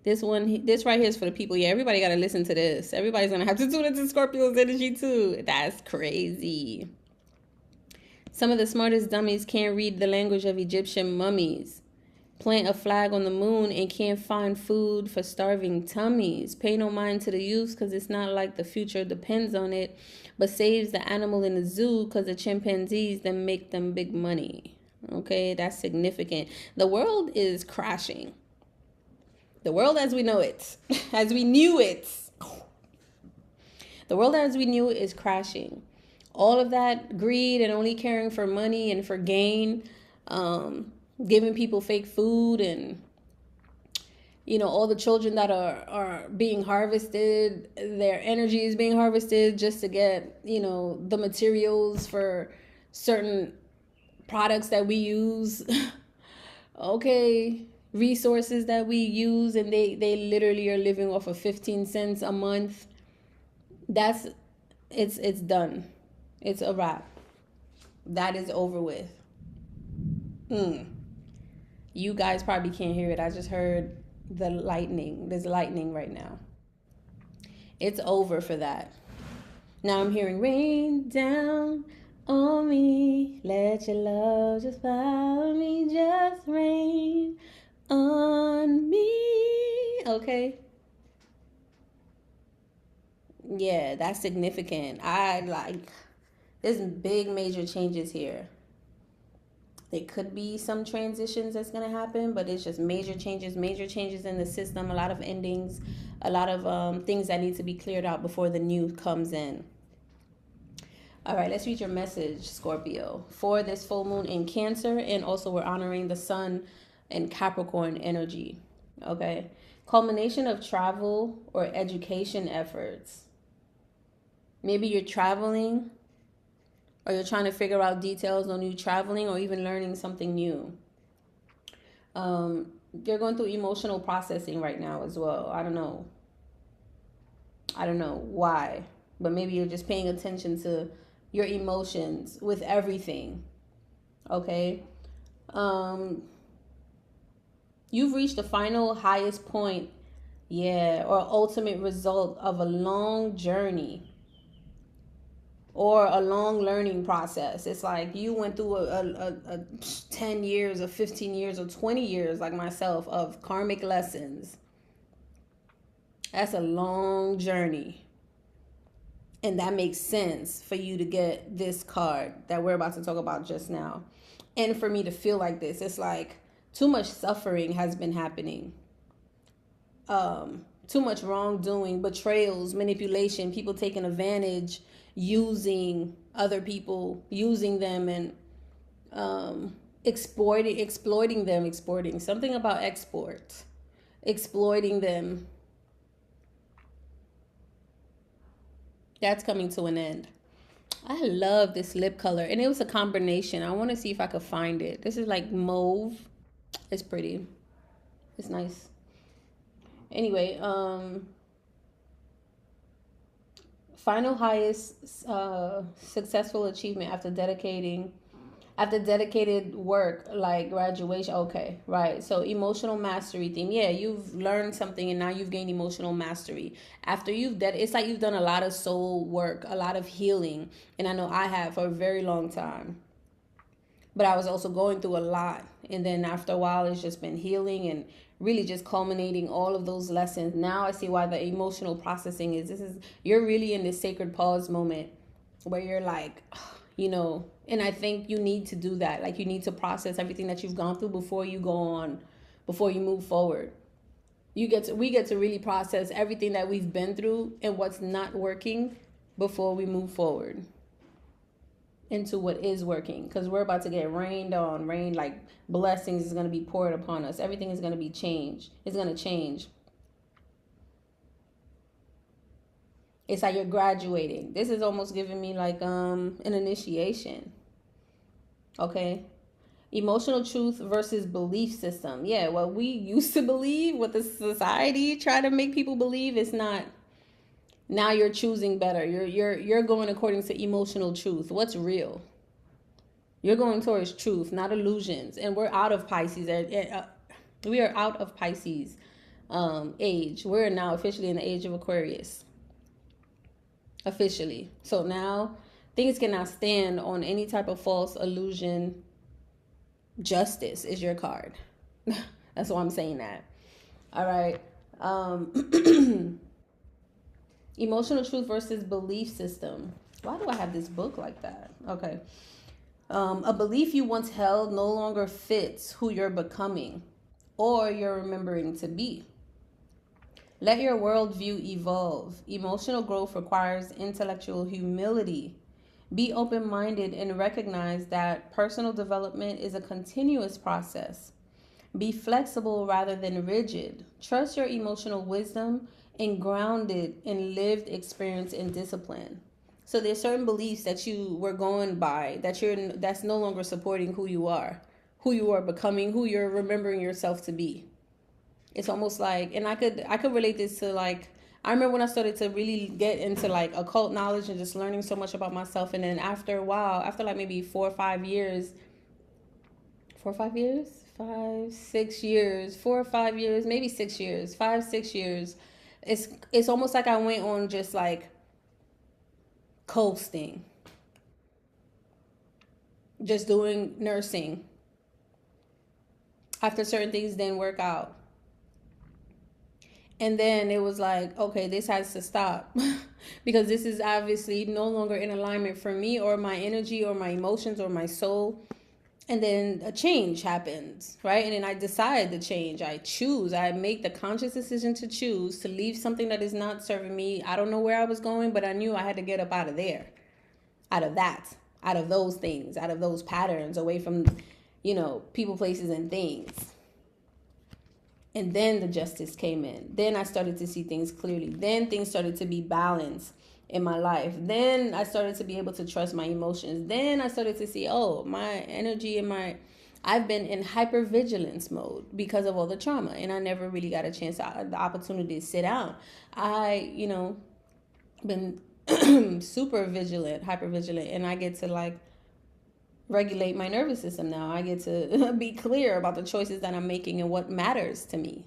This right here is for the people. Yeah, everybody got to listen to this. Everybody's going to have to tune into Scorpio's energy too. That's crazy. Some of the smartest dummies can't read the language of Egyptian mummies. Plant a flag on the moon and can't find food for starving tummies. Pay no mind to the youth because it's not like the future depends on it, but saves the animal in the zoo because the chimpanzees then make them big money. Okay, that's significant. The world is crashing. The world as we know it, as we knew it. The world as we knew it is crashing. All of that greed and only caring for money and for gain, giving people fake food, and all the children that are being harvested, their energy is being harvested just to get the materials for certain products that we use. Okay, resources that we use, and they literally are living off of 15 cents a month. It's done. It's a wrap. That is over with. You guys probably can't hear it. I just heard the lightning. There's lightning right now. It's over for that. Now I'm hearing rain down on me. Let your love just follow me. Just rain on me. Okay. Yeah, that's significant. There's big major changes here. There could be some transitions that's going to happen, but it's just major changes in the system, a lot of endings, a lot of things that need to be cleared out before the new comes in. All right, let's read your message, Scorpio, for this full moon in Cancer, and also we're honoring the sun and Capricorn energy, okay? Culmination of travel or education efforts. Maybe you're traveling, or you're trying to figure out details on you traveling, or even learning something new. You're going through emotional processing right now as well. I don't know why, but maybe you're just paying attention to your emotions with everything. Okay. You've reached the final highest point, or ultimate result of a long journey. or a long learning process. It's like you went through a 10 years or 15 years or 20 years, like myself, of karmic lessons. That's a long journey. And that makes sense for you to get this card that we're about to talk about just now. And for me to feel like this, it's like too much suffering has been happening. Too much wrongdoing, betrayals, manipulation, people taking advantage, using other people, using them, and exploiting them, something about export, exploiting them. That's coming to an end. I love this lip color, and it was a combination. I want to see if I could find it. This is like mauve. It's pretty. It's nice. Anyway, final highest successful achievement after dedicated work, like graduation. Okay, right. So emotional mastery theme. Yeah, you've learned something and now you've gained emotional mastery. After it's like you've done a lot of soul work, a lot of healing. And I know I have for a very long time. But I was also going through a lot. And then after a while, it's just been healing and really just culminating all of those lessons. Now I see why the emotional processing you're really in this sacred pause moment where you're like, you know, and I think you need to do that. Like you need to process everything that you've gone through before you move forward. We get to really process everything that we've been through and what's not working before we move forward into what is working, because we're about to get rained on. Like blessings is going to be poured upon us. Everything is going to be changed. It's going to change. It's like you're graduating. This is almost giving me like an initiation. Okay. Emotional truth versus belief system. Yeah, what we used to believe, what the society try to make people believe, is not. Now you're choosing better. You're going according to emotional truth. What's real? You're going towards truth, not illusions. And we're out of Pisces. We are out of Pisces age. We're now officially in the age of Aquarius. Officially. So now things cannot stand on any type of false illusion. Justice is your card. That's why I'm saying that. All right. Emotional truth versus belief system. Why do I have this book like that? Okay. A belief you once held no longer fits who you're becoming or you're remembering to be. Let your worldview evolve. Emotional growth requires intellectual humility. Be open-minded and recognize that personal development is a continuous process. Be flexible rather than rigid. Trust your emotional wisdom and grounded in lived experience and discipline. So there's certain beliefs that you were going by that's no longer supporting who you are becoming, who you're remembering yourself to be. It's almost like, and I could relate this to, like, I remember when I started to really get into like occult knowledge and just learning so much about myself, and then after a while, after like maybe 4 or 5 years, 4 or 5 years, 5, 6 years, 4 or 5 years, maybe 6 years, 5, 6 years. It's almost like I went on just like coasting, just doing nursing. After certain things didn't work out. And then it was like, okay, this has to stop because this is obviously no longer in alignment for me or my energy or my emotions or my soul. And then a change happens, right? And then I decide to change. I make the conscious decision to choose to leave something that is not serving me. I don't know where I was going, but I knew I had to get up out of there, out of that, out of those things, out of those patterns, away from, people, places, and things. And then the justice came in. Then I started to see things clearly. Then things started to be balanced in my life. Then I started to be able to trust my emotions. Then I started to see, my energy and I've been in hypervigilance mode because of all the trauma. And I never really got the opportunity to sit down. Been super vigilant, hypervigilant. And I get to regulate my nervous system now. I get to be clear about the choices that I'm making and what matters to me.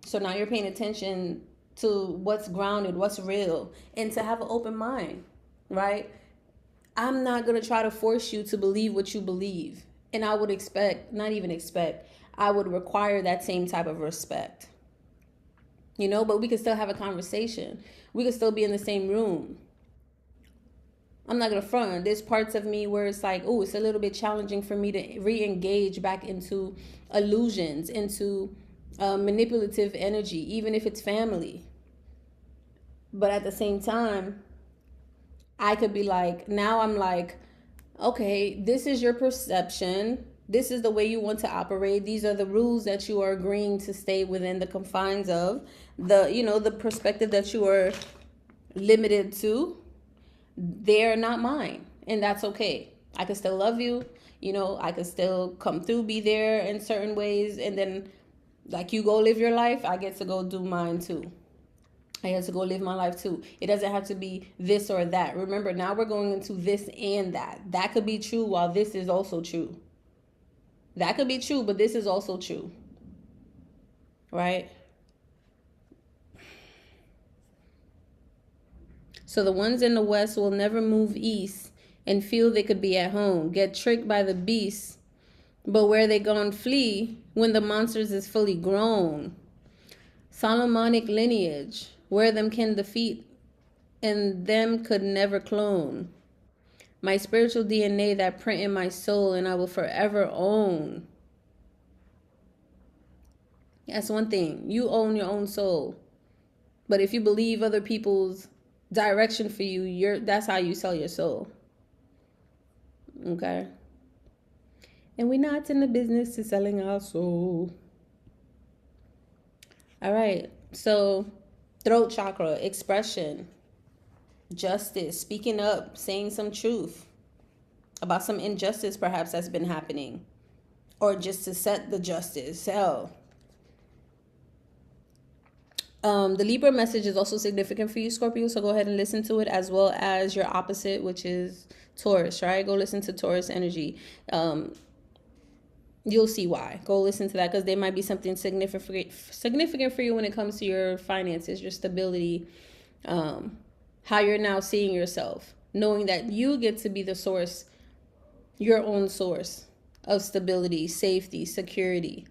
So now you're paying attention to what's grounded, what's real, and to have an open mind, right? I'm not going to try to force you to believe what you believe. And I would expect, not even expect, I would require that same type of respect. You know, but we can still have a conversation. We can still be in the same room. I'm not going to front. There's parts of me where it's like, oh, it's a little bit challenging for me to re-engage back into illusions, into manipulative energy, even if it's family. But at the same time, I could be like, now I'm like, okay, this is your perception. This is the way you want to operate. These are the rules that you are agreeing to stay within the confines of, the, you know, the perspective that you are limited to. They're not mine, and that's okay. I can still love you. You know, I can still come through, be there in certain ways, and then like you go live your life, I get to go do mine too. I get to go live my life too. It doesn't have to be this or that. Remember, now we're going into this and that. That could be true while this is also true. That could be true, but this is also true. Right? So the ones in the West will never move east and feel they could be at home. Get tricked by the beasts, but where they gone flee when the monsters is fully grown. Solomonic lineage, where them can defeat and them could never clone. My spiritual DNA that print in my soul and I will forever own. That's one thing. You own your own soul. But if you believe other people's direction for you, that's how you sell your soul. Okay? And we're not in the business of selling our soul. All right. So, throat chakra, expression, justice, speaking up, saying some truth about some injustice perhaps that's been happening, or just to set the justice. Hell. The Libra message is also significant for you, Scorpio, so go ahead and listen to it, as well as your opposite, which is Taurus, right? Go listen to Taurus energy. You'll see why. Go listen to that, because there might be something significant for you when it comes to your finances, your stability, how you're now seeing yourself, knowing that you get to be the source, your own source of stability, safety, security.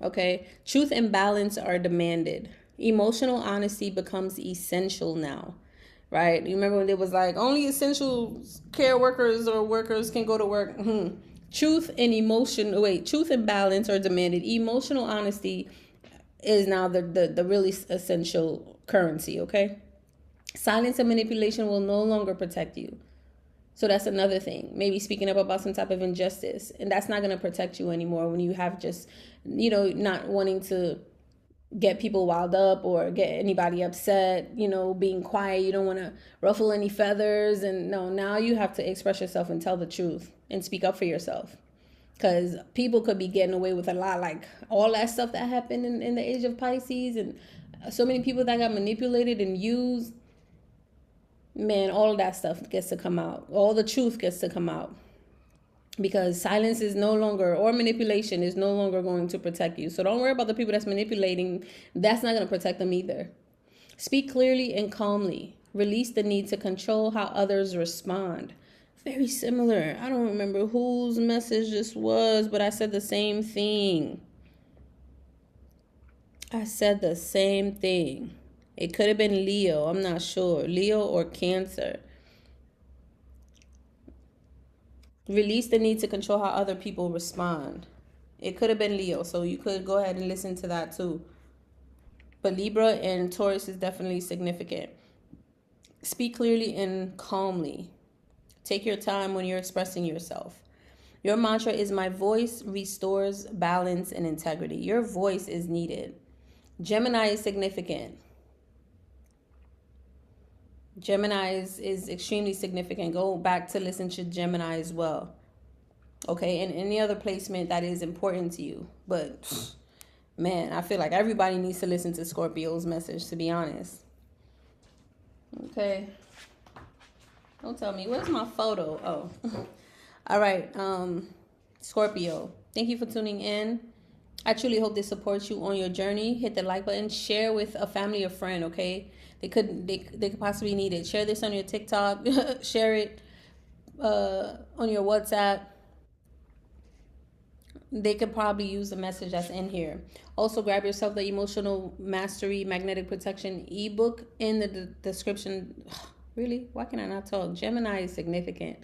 Okay, truth and balance are demanded. Emotional honesty becomes essential now, right? You remember when it was like only essential care workers or workers can go to work? Truth and balance are demanded. Emotional honesty is now the really essential currency, okay? Silence and manipulation will no longer protect you. So that's another thing. Maybe speaking up about some type of injustice. And that's not going to protect you anymore when you have just, you know, not wanting to get people wild up or get anybody upset, you know, being quiet. You don't want to ruffle any feathers. And no, now you have to express yourself and tell the truth and speak up for yourself. Because people could be getting away with a lot, like all that stuff that happened in the age of Pisces, and so many people that got manipulated and used. Man, all of that stuff gets to come out. All the truth gets to come out. Because silence is no longer, or manipulation is no longer going to protect you. So don't worry about the people that's manipulating. That's not going to protect them either. Speak clearly and calmly. Release the need to control how others respond. Very similar. I don't remember whose message this was, but I said the same thing. It could have been Leo. I'm not sure. Leo or Cancer. Release the need to control how other people respond. It could have been Leo, so you could go ahead and listen to that too. But Libra and Taurus is definitely significant. Speak clearly and calmly. Take your time when you're expressing yourself. Your mantra is, my voice restores balance and integrity. Your voice is needed. Gemini is significant. Gemini is extremely significant. Go back to listen to Gemini as well. Okay, and any other placement that is important to you. But, man, I feel like everybody needs to listen to Scorpio's message, to be honest. Okay. Don't tell me. Where's my photo? Oh. All right. Scorpio. Thank you for tuning in. I truly hope this supports you on your journey. Hit the like button, share with a family or friend, okay? They could possibly need it. Share this on your TikTok, share it on your WhatsApp. They could probably use the message that's in here. Also, grab yourself the Emotional Mastery Magnetic Protection ebook in the description. Really? Why can I not talk? Gemini is significant.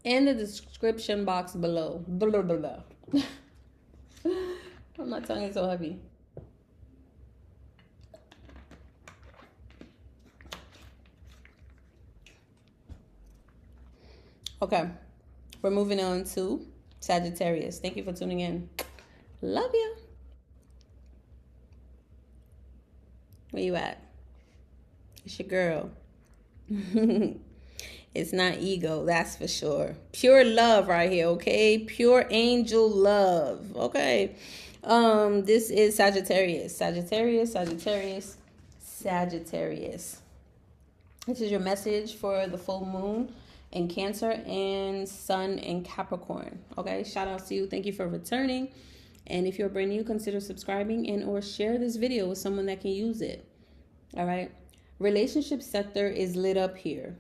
In the description box below. Blah, blah, blah. My tongue is so heavy. Okay. We're moving on to Sagittarius. Thank you for tuning in. Love you. Where you at? It's your girl. It's not ego, that's for sure. Pure love right here, okay? Pure angel love, okay? This is Sagittarius. Sagittarius. This is your message for the full moon in Cancer and Sun in Capricorn, okay? Shout out to you. Thank you for returning. And if you're brand new, consider subscribing and or share this video with someone that can use it, all right? Relationship sector is lit up here,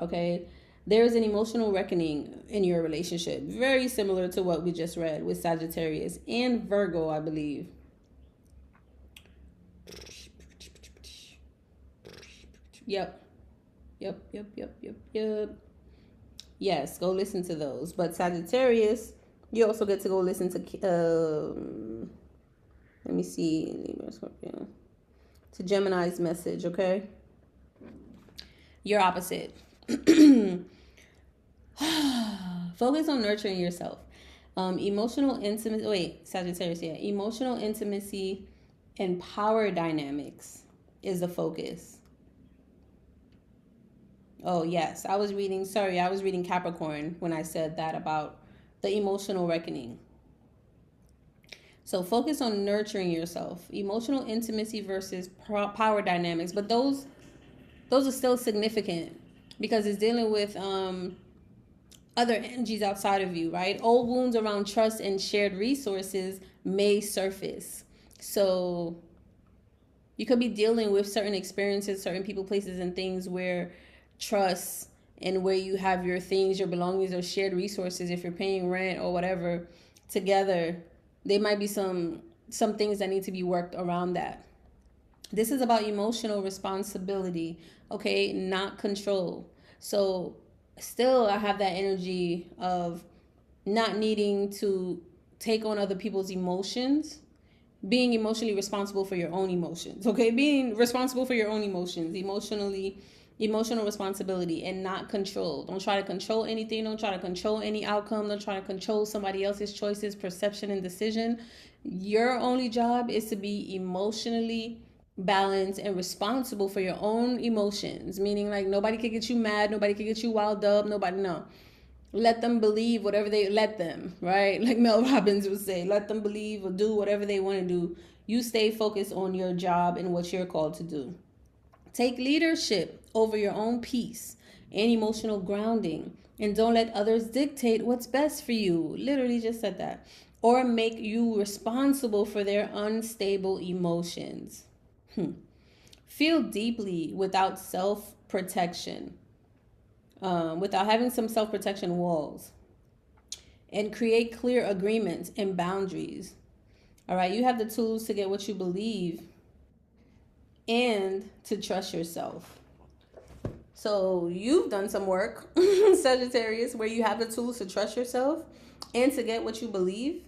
okay? There is an emotional reckoning in your relationship, very similar to what we just read with Sagittarius and Virgo, I believe. Yep. Yes, go listen to those. But Sagittarius, you also get to go listen to, let me see, Libra, Scorpio, to Gemini's message, okay? Your opposite. Focus on nurturing yourself. Emotional intimacy. Wait, Sagittarius, yeah. Emotional intimacy and power dynamics is the focus. Oh, yes. I was reading Capricorn when I said that about the emotional reckoning. So focus on nurturing yourself. Emotional intimacy versus power dynamics. But those are still significant because it's dealing with other energies outside of you, right? Old wounds around trust and shared resources may surface. So you could be dealing with certain experiences, certain people, places, and things where trust and where you have your things, your belongings, or shared resources, if you're paying rent or whatever together, there might be some things that need to be worked around that. This is about emotional responsibility, okay, not control. So still I have that energy of not needing to take on other people's emotions, being emotionally responsible for your own emotions, okay? Being responsible for your own emotions, emotional responsibility and not control. Don't try to control anything. Don't try to control any outcome. Don't try to control somebody else's choices, perception, and decision. Your only job is to be emotionally balanced and responsible for your own emotions, meaning like nobody can get you mad, nobody can get you wild up, no. Let them believe whatever let them, right? Like Mel Robbins would say, let them believe or do whatever they want to do. You stay focused on your job and what you're called to do. Take leadership over your own peace and emotional grounding, and don't let others dictate what's best for you. Literally just said that. Or make you responsible for their unstable emotions. Feel deeply without self-protection, without having some self-protection walls, and create clear agreements and boundaries. All right, you have the tools to get what you believe and to trust yourself. So you've done some work, Sagittarius, where you have the tools to trust yourself and to get what you believe.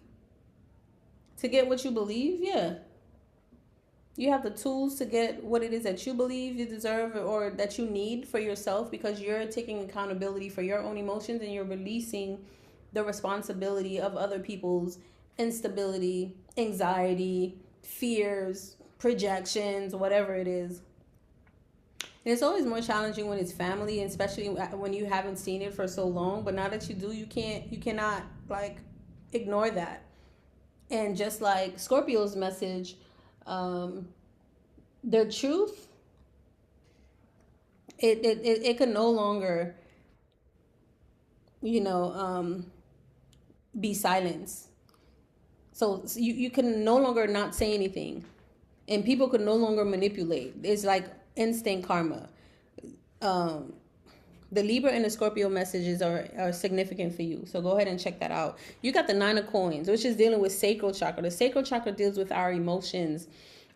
To get what you believe, yeah. You have the tools to get what it is that you believe you deserve or that you need for yourself, because you're taking accountability for your own emotions and you're releasing the responsibility of other people's instability, anxiety, fears, projections, whatever it is. And it's always more challenging when it's family, especially when you haven't seen it for so long. But now that you do, you cannot like ignore that. And just like Scorpio's message, their truth, it can no longer, be silenced. So you can no longer not say anything, and people could no longer manipulate. It's like instant karma. The Libra and the Scorpio messages are significant for you. So go ahead and check that out. You got the Nine of Coins, which is dealing with sacral chakra. The sacral chakra deals with our emotions,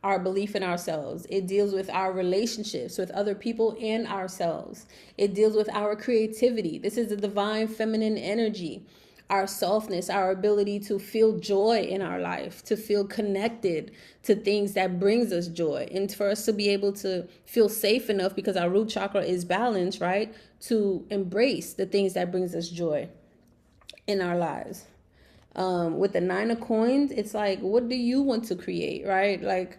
our belief in ourselves. It deals with our relationships with other people and ourselves. It deals with our creativity. This is the divine feminine energy. Our softness, our ability to feel joy in our life, to feel connected to things that brings us joy, and for us to be able to feel safe enough, because our root chakra is balanced, right, to embrace the things that brings us joy in our lives. With the Nine of Coins, it's like, what do you want to create, right? Like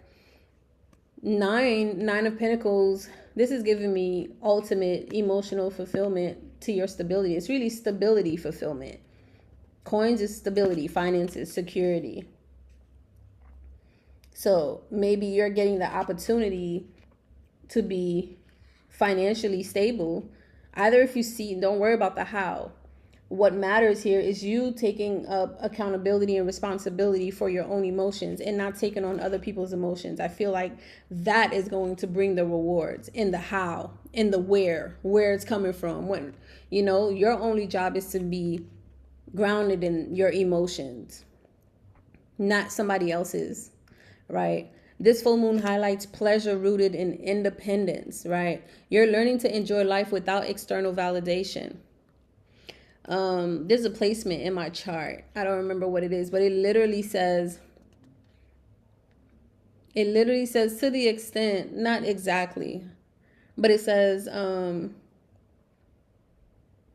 nine of Pentacles, this is giving me ultimate emotional fulfillment to your stability. It's really stability fulfillment. Coins is stability, finances, security. So maybe you're getting the opportunity to be financially stable. Either if you see, don't worry about the how. What matters here is you taking up accountability and responsibility for your own emotions and not taking on other people's emotions. I feel like that is going to bring the rewards in the how, in the where it's coming from. When, you know, your only job is to be grounded in your emotions, not somebody else's, right? This full moon highlights pleasure rooted in independence, right? You're learning to enjoy life without external validation. There's a placement in my chart. I don't remember what it is, but it literally says to the extent, not exactly, but it says,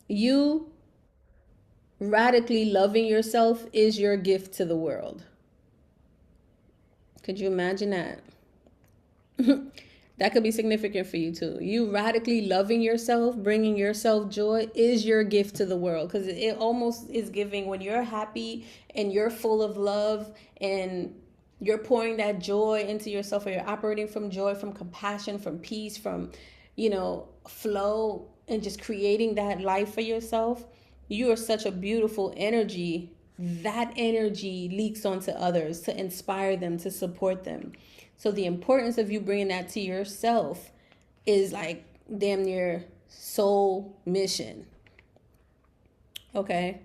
you radically loving yourself is your gift to the world. Could you imagine that? That could be significant for you too. You radically loving yourself, bringing yourself joy is your gift to the world. Because it almost is giving, when you're happy and you're full of love and you're pouring that joy into yourself, or you're operating from joy, from compassion, from peace, from, you know, flow, and just creating that life for yourself. You are such a beautiful energy. That energy leaks onto others to inspire them, to support them. So the importance of you bringing that to yourself is like damn near soul mission. Okay.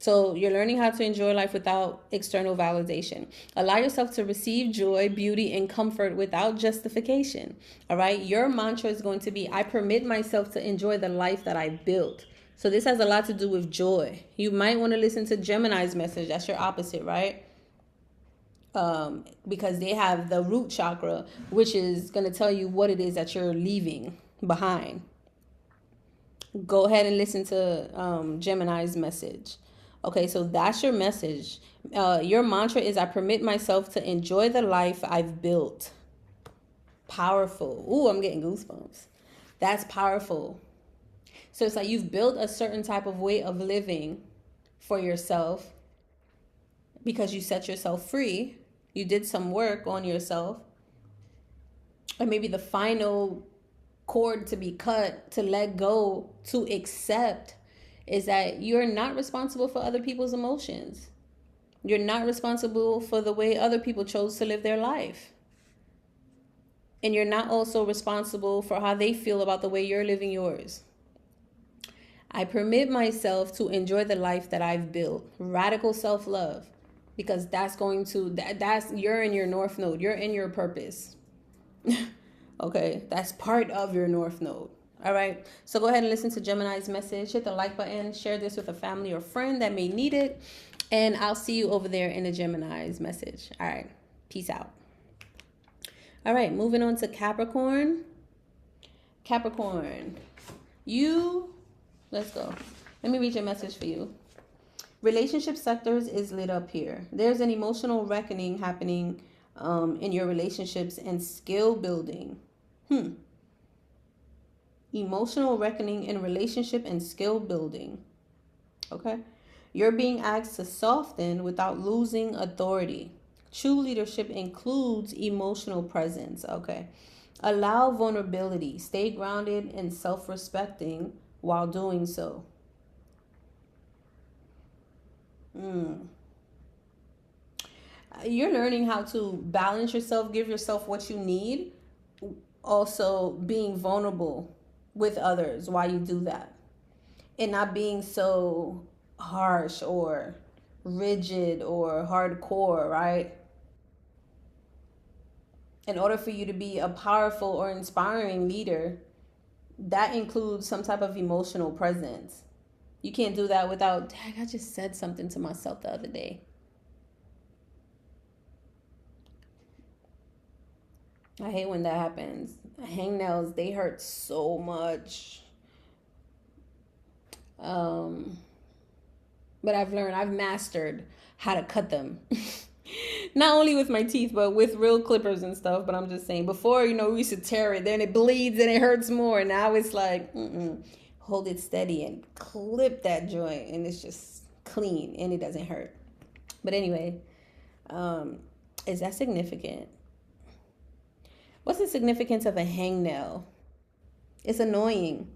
So you're learning how to enjoy life without external validation. Allow yourself to receive joy, beauty, and comfort without justification. All right. Your mantra is going to be, I permit myself to enjoy the life that I built. So this has a lot to do with joy. You might want to listen to Gemini's message. That's your opposite, right? Because they have the root chakra, which is going to tell you what it is that you're leaving behind. Go ahead and listen to Gemini's message. Okay, so that's your message. Your mantra is, I permit myself to enjoy the life I've built. Powerful. Ooh, I'm getting goosebumps. That's powerful. So it's like you've built a certain type of way of living for yourself because you set yourself free. You did some work on yourself. Or maybe the final cord to be cut, to let go, to accept, is that you're not responsible for other people's emotions. You're not responsible for the way other people chose to live their life. And you're not also responsible for how they feel about the way you're living yours. I permit myself to enjoy the life that I've built. Radical self-love. Because that's going to, that's, you're in your North Node. You're in your purpose. Okay, that's part of your North Node. All right, so go ahead and listen to Gemini's message. Hit the like button. Share this with a family or friend that may need it. And I'll see you over there in the Gemini's message. All right, peace out. All right, moving on to Capricorn. Capricorn, let's go. Let me read your message for you. Relationship sectors is lit up here. There's an emotional reckoning happening in your relationships and skill building. Emotional reckoning in relationship and skill building. Okay. You're being asked to soften without losing authority. True leadership includes emotional presence. Okay. Allow vulnerability. Stay grounded and self-respecting while doing so. You're learning how to balance yourself, give yourself what you need, also being vulnerable with others while you do that, and not being so harsh or rigid or hardcore, right? In order for you to be a powerful or inspiring leader, that includes some type of emotional presence. You can't do that without, dang, I just said something to myself the other day. I hate when that happens. Hangnails, they hurt so much. But I've mastered how to cut them. Not only with my teeth, but with real clippers and stuff. But I'm just saying, before, we used to tear it, then it bleeds and it hurts more. Now it's like, hold it steady and clip that joint, and it's just clean and it doesn't hurt. But anyway, is that significant? What's the significance of a hangnail? It's annoying.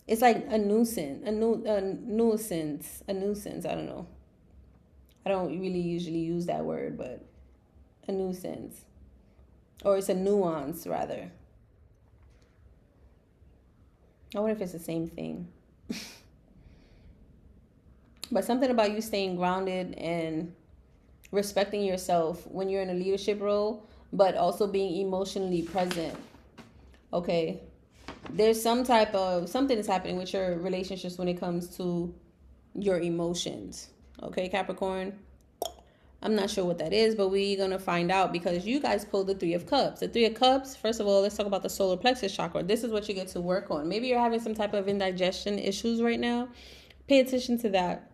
It's like a nuisance. A nuisance. I don't know. I don't really usually use that word, but a nuisance. Or it's a nuance, rather. I wonder if it's the same thing. But something about you staying grounded and respecting yourself when you're in a leadership role, but also being emotionally present. Okay. There's some type of something that's happening with your relationships when it comes to your emotions. Okay, Capricorn? I'm not sure what that is, but we're going to find out because you guys pulled the Three of Cups. The Three of Cups, first of all, let's talk about the solar plexus chakra. This is what you get to work on. Maybe you're having some type of indigestion issues right now. Pay attention to that.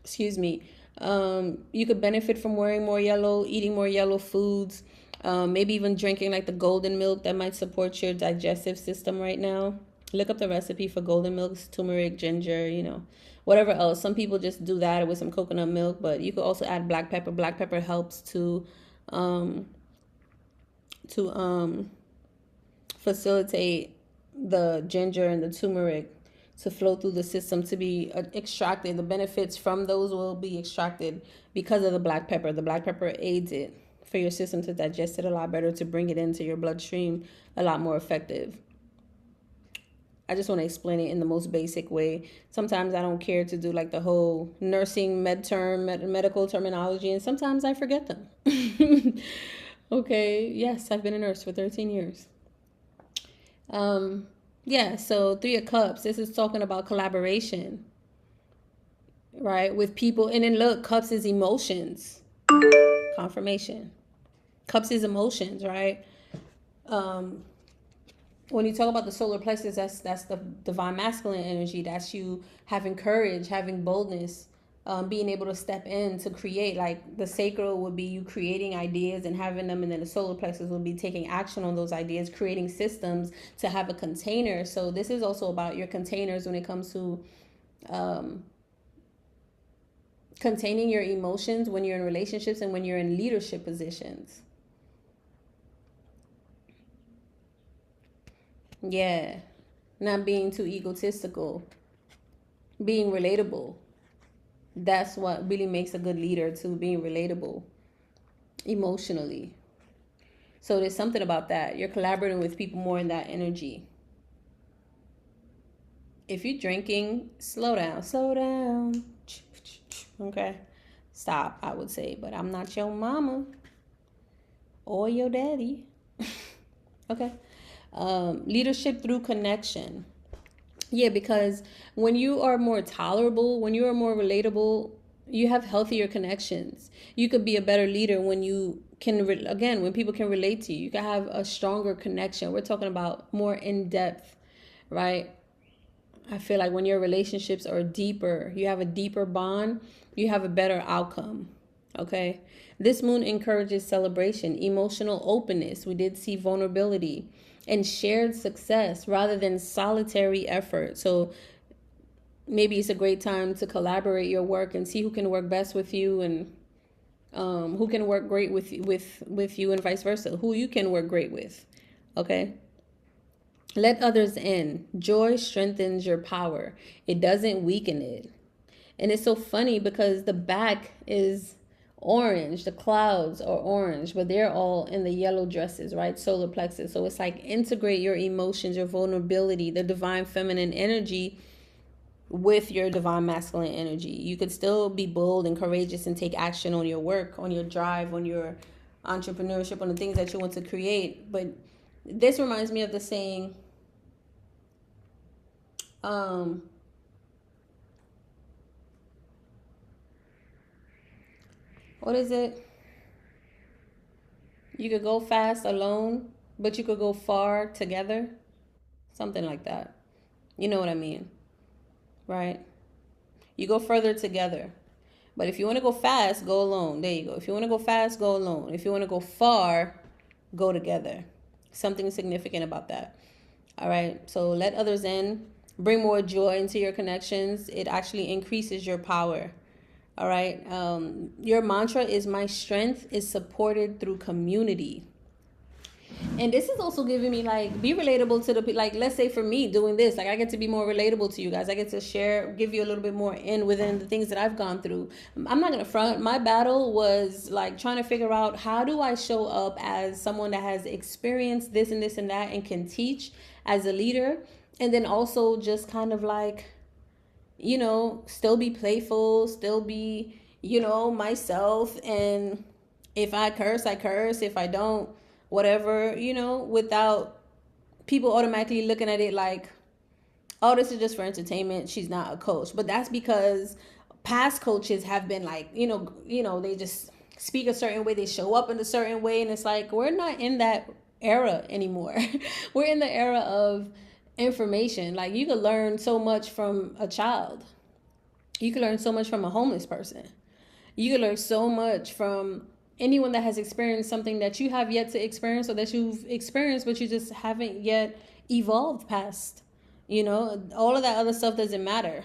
Excuse me. You could benefit from wearing more yellow, eating more yellow foods, maybe even drinking like the golden milk that might support your digestive system right now. Look up the recipe for golden milk, turmeric, ginger, whatever else. Some people just do that with some coconut milk, but you could also add black pepper. Black pepper helps to facilitate the ginger and the turmeric to flow through the system to be extracted. The benefits from those will be extracted because of the black pepper. The black pepper aids it for your system to digest it a lot better, to bring it into your bloodstream a lot more effective. I just want to explain it in the most basic way. Sometimes I don't care to do like the whole nursing medical terminology, and sometimes I forget them. Okay, yes, I've been a nurse for 13 years. Yeah, so Three of Cups, this is talking about collaboration, right, with people. And then look, Cups is emotions. Confirmation. Cups is emotions, right? When you talk about the solar plexus, that's the divine masculine energy. That's you having courage, having boldness, being able to step in to create. Like the sacral would be you creating ideas and having them, and then the solar plexus would be taking action on those ideas, creating systems to have a container. So this is also about your containers when it comes to containing your emotions when you're in relationships and when you're in leadership positions. Yeah, not being too egotistical, being relatable. That's what really makes a good leader, too, being relatable emotionally. So there's something about that. You're collaborating with people more in that energy. If you're drinking, slow down. Okay, stop, I would say, but I'm not your mama or your daddy. Okay. Leadership through connection. Yeah, because when you are more tolerable, when you are more relatable, you have healthier connections. You could be a better leader when you can, when people can relate to you. You can have a stronger connection. We're talking about more in depth, right? I feel like when your relationships are deeper, you have a deeper bond, you have a better outcome. Okay. This moon encourages celebration, emotional openness. We did see vulnerability and shared success rather than solitary effort. So maybe it's a great time to collaborate your work and see who can work best with you, and who can work great with you, and vice versa, who you can work great with. Okay. Let others in. Joy strengthens your power. It doesn't weaken it. And it's so funny because the back is orange. The clouds are orange, but they're all in the yellow dresses, right? Solar plexus. So it's like integrate your emotions, your vulnerability, the divine feminine energy with your divine masculine energy. You could still be bold and courageous and take action on your work, on your drive, on your entrepreneurship, on the things that you want to create. But this reminds me of the saying, what is it? You could go fast alone, but you could go far together. Something like that. You know what I mean, right? You go further together. But if you want to go fast, go alone. There you go. If you want to go fast, go alone. If you want to go far, go together. Something significant about that. All right. So let others in. Bring more joy into your connections. It actually increases your power. All right. Your mantra is my strength is supported through community. And this is also giving me like, be relatable to the, like, let's say for me doing this, like I get to be more relatable to you guys. I get to share, give you a little bit more in within the things that I've gone through. I'm not going to front. My battle was like trying to figure out how do I show up as someone that has experienced this and this and that and can teach as a leader. And then also just kind of like, you know, still be playful, still be, you know, myself. And if I curse, I curse. If I don't, whatever, you know, without people automatically looking at it like, oh, this is just for entertainment. She's not a coach. But that's because past coaches have been like, you know, they just speak a certain way. They show up in a certain way. And it's like, we're not in that era anymore. We're in the era of information. Like you could learn so much from a child. You could learn so much from a homeless person. You could learn so much from anyone that has experienced something that you have yet to experience or that you've experienced, but you just haven't yet evolved past. You know, all of that other stuff doesn't matter.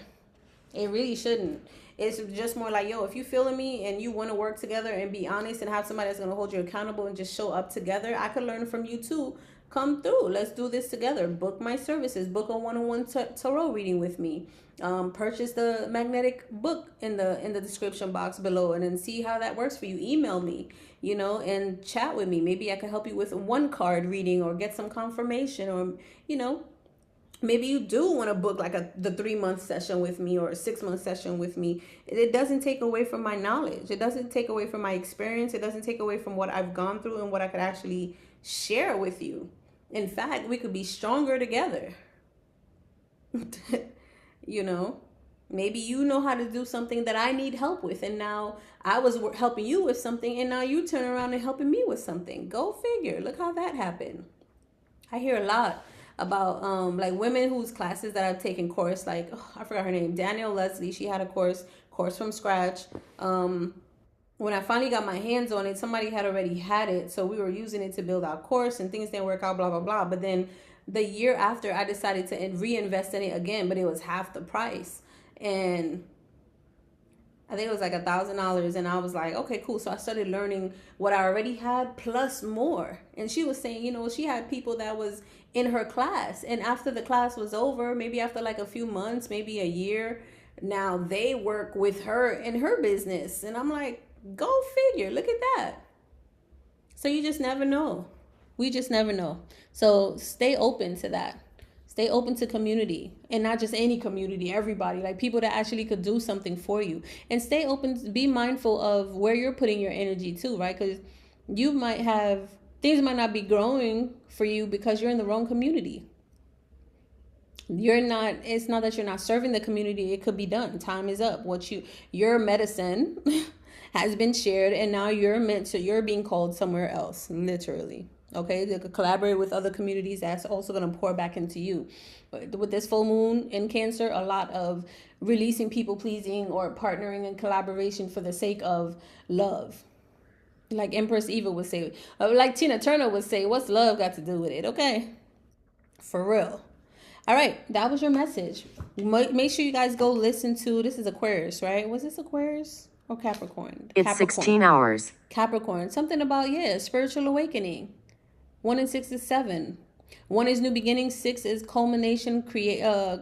It really shouldn't. It's just more like, yo, if you feeling me and you want to work together and be honest and have somebody that's going to hold you accountable and just show up together, I could learn from you too. Come through. Let's do this together. Book my services. Book a one-on-one tarot reading with me. Purchase the magnetic book in the description box below and then see how that works for you. Email me, you know, and chat with me. Maybe I can help you with one card reading or get some confirmation, or, you know, maybe you do want to book like the 3-month session with me or a 6-month session with me. It doesn't take away from my knowledge. It doesn't take away from my experience. It doesn't take away from what I've gone through and what I could actually share with you. In fact, we could be stronger together. You know, maybe you know how to do something that I need help with. And now I was helping you with something. And now you turn around and helping me with something. Go figure. Look how that happened. I hear a lot about like women whose classes that I've taken course, like, oh, I forgot her name, Danielle Leslie. She had a course from scratch. When I finally got my hands on it, somebody had already had it. So we were using it to build our course and things didn't work out, blah, blah, blah. But then the year after, I decided to reinvest in it again, but it was half the price. And I think it was like $1,000. And I was like, okay, cool. So I started learning what I already had plus more. And she was saying, you know, she had people that was in her class. And after the class was over, maybe after like a few months, maybe a year, now they work with her in her business. And I'm like, go figure. Look at that. So you just never know. We just never know. So stay open to that. Stay open to community, and not just any community, everybody, like people that actually could do something for you. And stay open, be mindful of where you're putting your energy too, right? Because you might have, things might not be growing for you because you're in the wrong community. It's not that you're not serving the community. It could be done. Time is up. Your medicine has been shared, and now you're being called somewhere else, literally. Okay, they could collaborate with other communities. That's also going to pour back into you. But with this full moon in Cancer, a lot of releasing people pleasing or partnering in collaboration for the sake of love. Like Empress Eva would say, like Tina Turner would say, what's love got to do with it? Okay, for real. All right, that was your message. Make sure you guys go listen to, this is Aquarius, right? Was this Aquarius or Capricorn? It's Capricorn. 16 hours. Capricorn. Something about, spiritual awakening. 1 and 6 is 7. 1 is new beginning. 6 is culmination,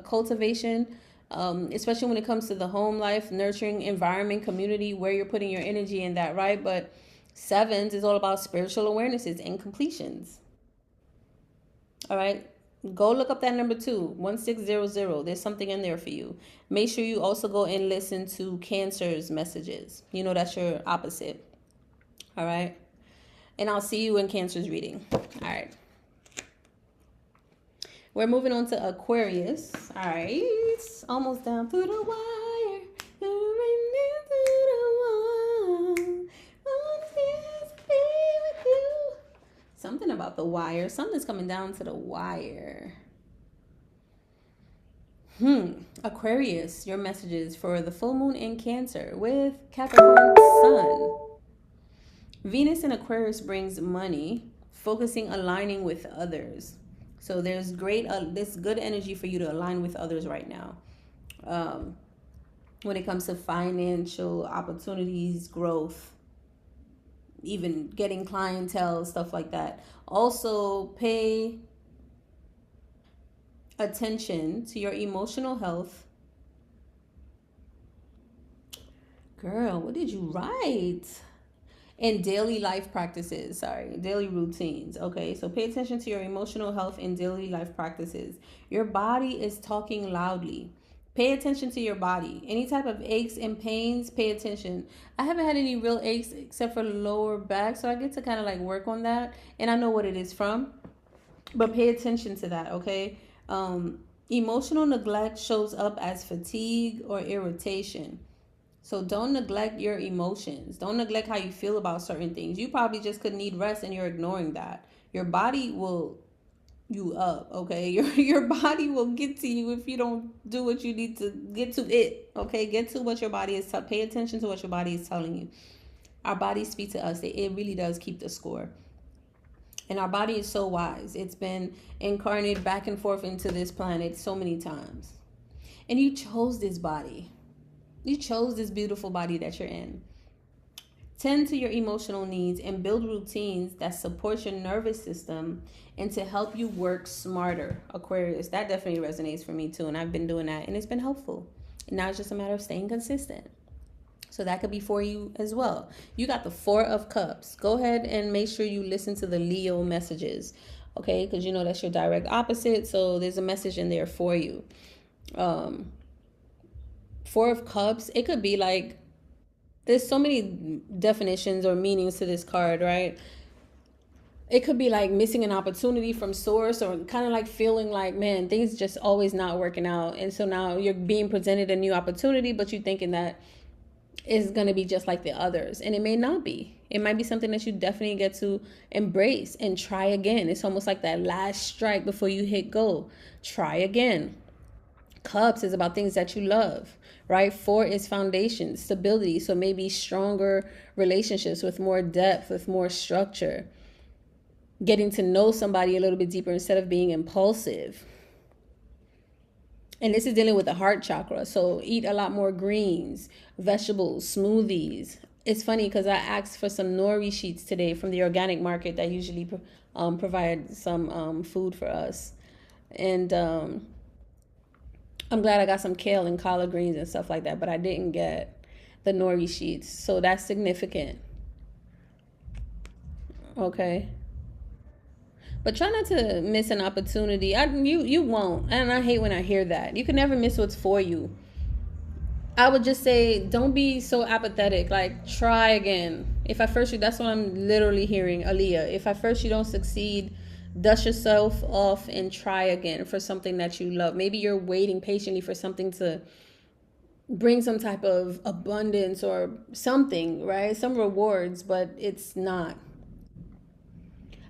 cultivation, especially when it comes to the home life, nurturing environment, community, where you're putting your energy in that, right? But sevens is all about spiritual awarenesses and completions. All right. Go look up that number 21600. There's something in there for you. Make sure you also go and listen to Cancer's messages. You know, that's your opposite. All right. And I'll see you in Cancer's reading. All right. We're moving on to Aquarius. All right. Almost down through the wire. Something about the wire. Something's coming down to the wire. Aquarius, your messages for the full moon in Cancer with Capricorn Sun. Venus in Aquarius brings money, focusing, aligning with others. So there's this good energy for you to align with others right now. When it comes to financial opportunities, growth, even getting clientele, stuff like that. Also, pay attention to your emotional health. Girl, what did you write? And daily life practices, daily routines. Okay, so pay attention to your emotional health and daily life practices. Your body is talking loudly. Pay attention to your body. Any type of aches and pains, pay attention. I haven't had any real aches except for lower back, so I get to kind of like work on that, and I know what it is from. But pay attention to that, okay? Emotional neglect shows up as fatigue or irritation. So don't neglect your emotions. Don't neglect how you feel about certain things. You probably just could need rest and you're ignoring that. Your body will you up, okay? Your body will get to you if you don't do what you need to get to it, okay? Get to what your body is pay attention to what your body is telling you. Our bodies speak to us. It really does keep the score. And our body is so wise. It's been incarnated back and forth into this planet so many times. And you chose this body. You chose this beautiful body that you're in. Tend to your emotional needs and build routines that support your nervous system and to help you work smarter, Aquarius. That definitely resonates for me too, and I've been doing that, and it's been helpful. And now it's just a matter of staying consistent. So that could be for you as well. You got the 4 of Cups. Go ahead and make sure you listen to the Leo messages, okay? Because you know that's your direct opposite, so there's a message in there for you. 4 of Cups, it could be like, there's so many definitions or meanings to this card, right? It could be like missing an opportunity from source, or kind of like feeling like, man, things just always not working out. And so now you're being presented a new opportunity, but you're thinking that it's going to be just like the others. And it may not be. It might be something that you definitely get to embrace and try again. It's almost like that last strike before you hit go. Try again. Cups is about things that you love, right? 4 is foundation, stability. So maybe stronger relationships with more depth, with more structure. Getting to know somebody a little bit deeper instead of being impulsive. And this is dealing with the heart chakra. So eat a lot more greens, vegetables, smoothies. It's funny because I asked for some nori sheets today from the organic market that usually provide some food for us. And I'm glad I got some kale and collard greens and stuff like that, but I didn't get the nori sheets. So that's significant. Okay. But try not to miss an opportunity. You won't. And I hate when I hear that. You can never miss what's for you. I would just say, don't be so apathetic. Like, try again. If at first that's what I'm literally hearing, Aaliyah. If at first you don't succeed, dust yourself off and try again for something that you love. Maybe you're waiting patiently for something to bring some type of abundance or something, right? Some rewards, but it's not.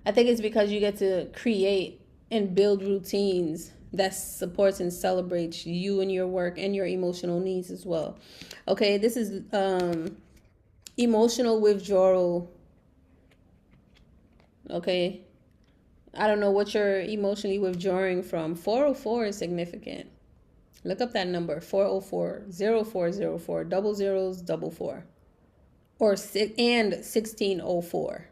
I think it's because you get to create and build routines that supports and celebrates you and your work and your emotional needs as well. Okay, this is emotional withdrawal. Okay, I don't know what you're emotionally withdrawing from. 404 is significant. Look up that number, 404, 0404, 0044, or 1604.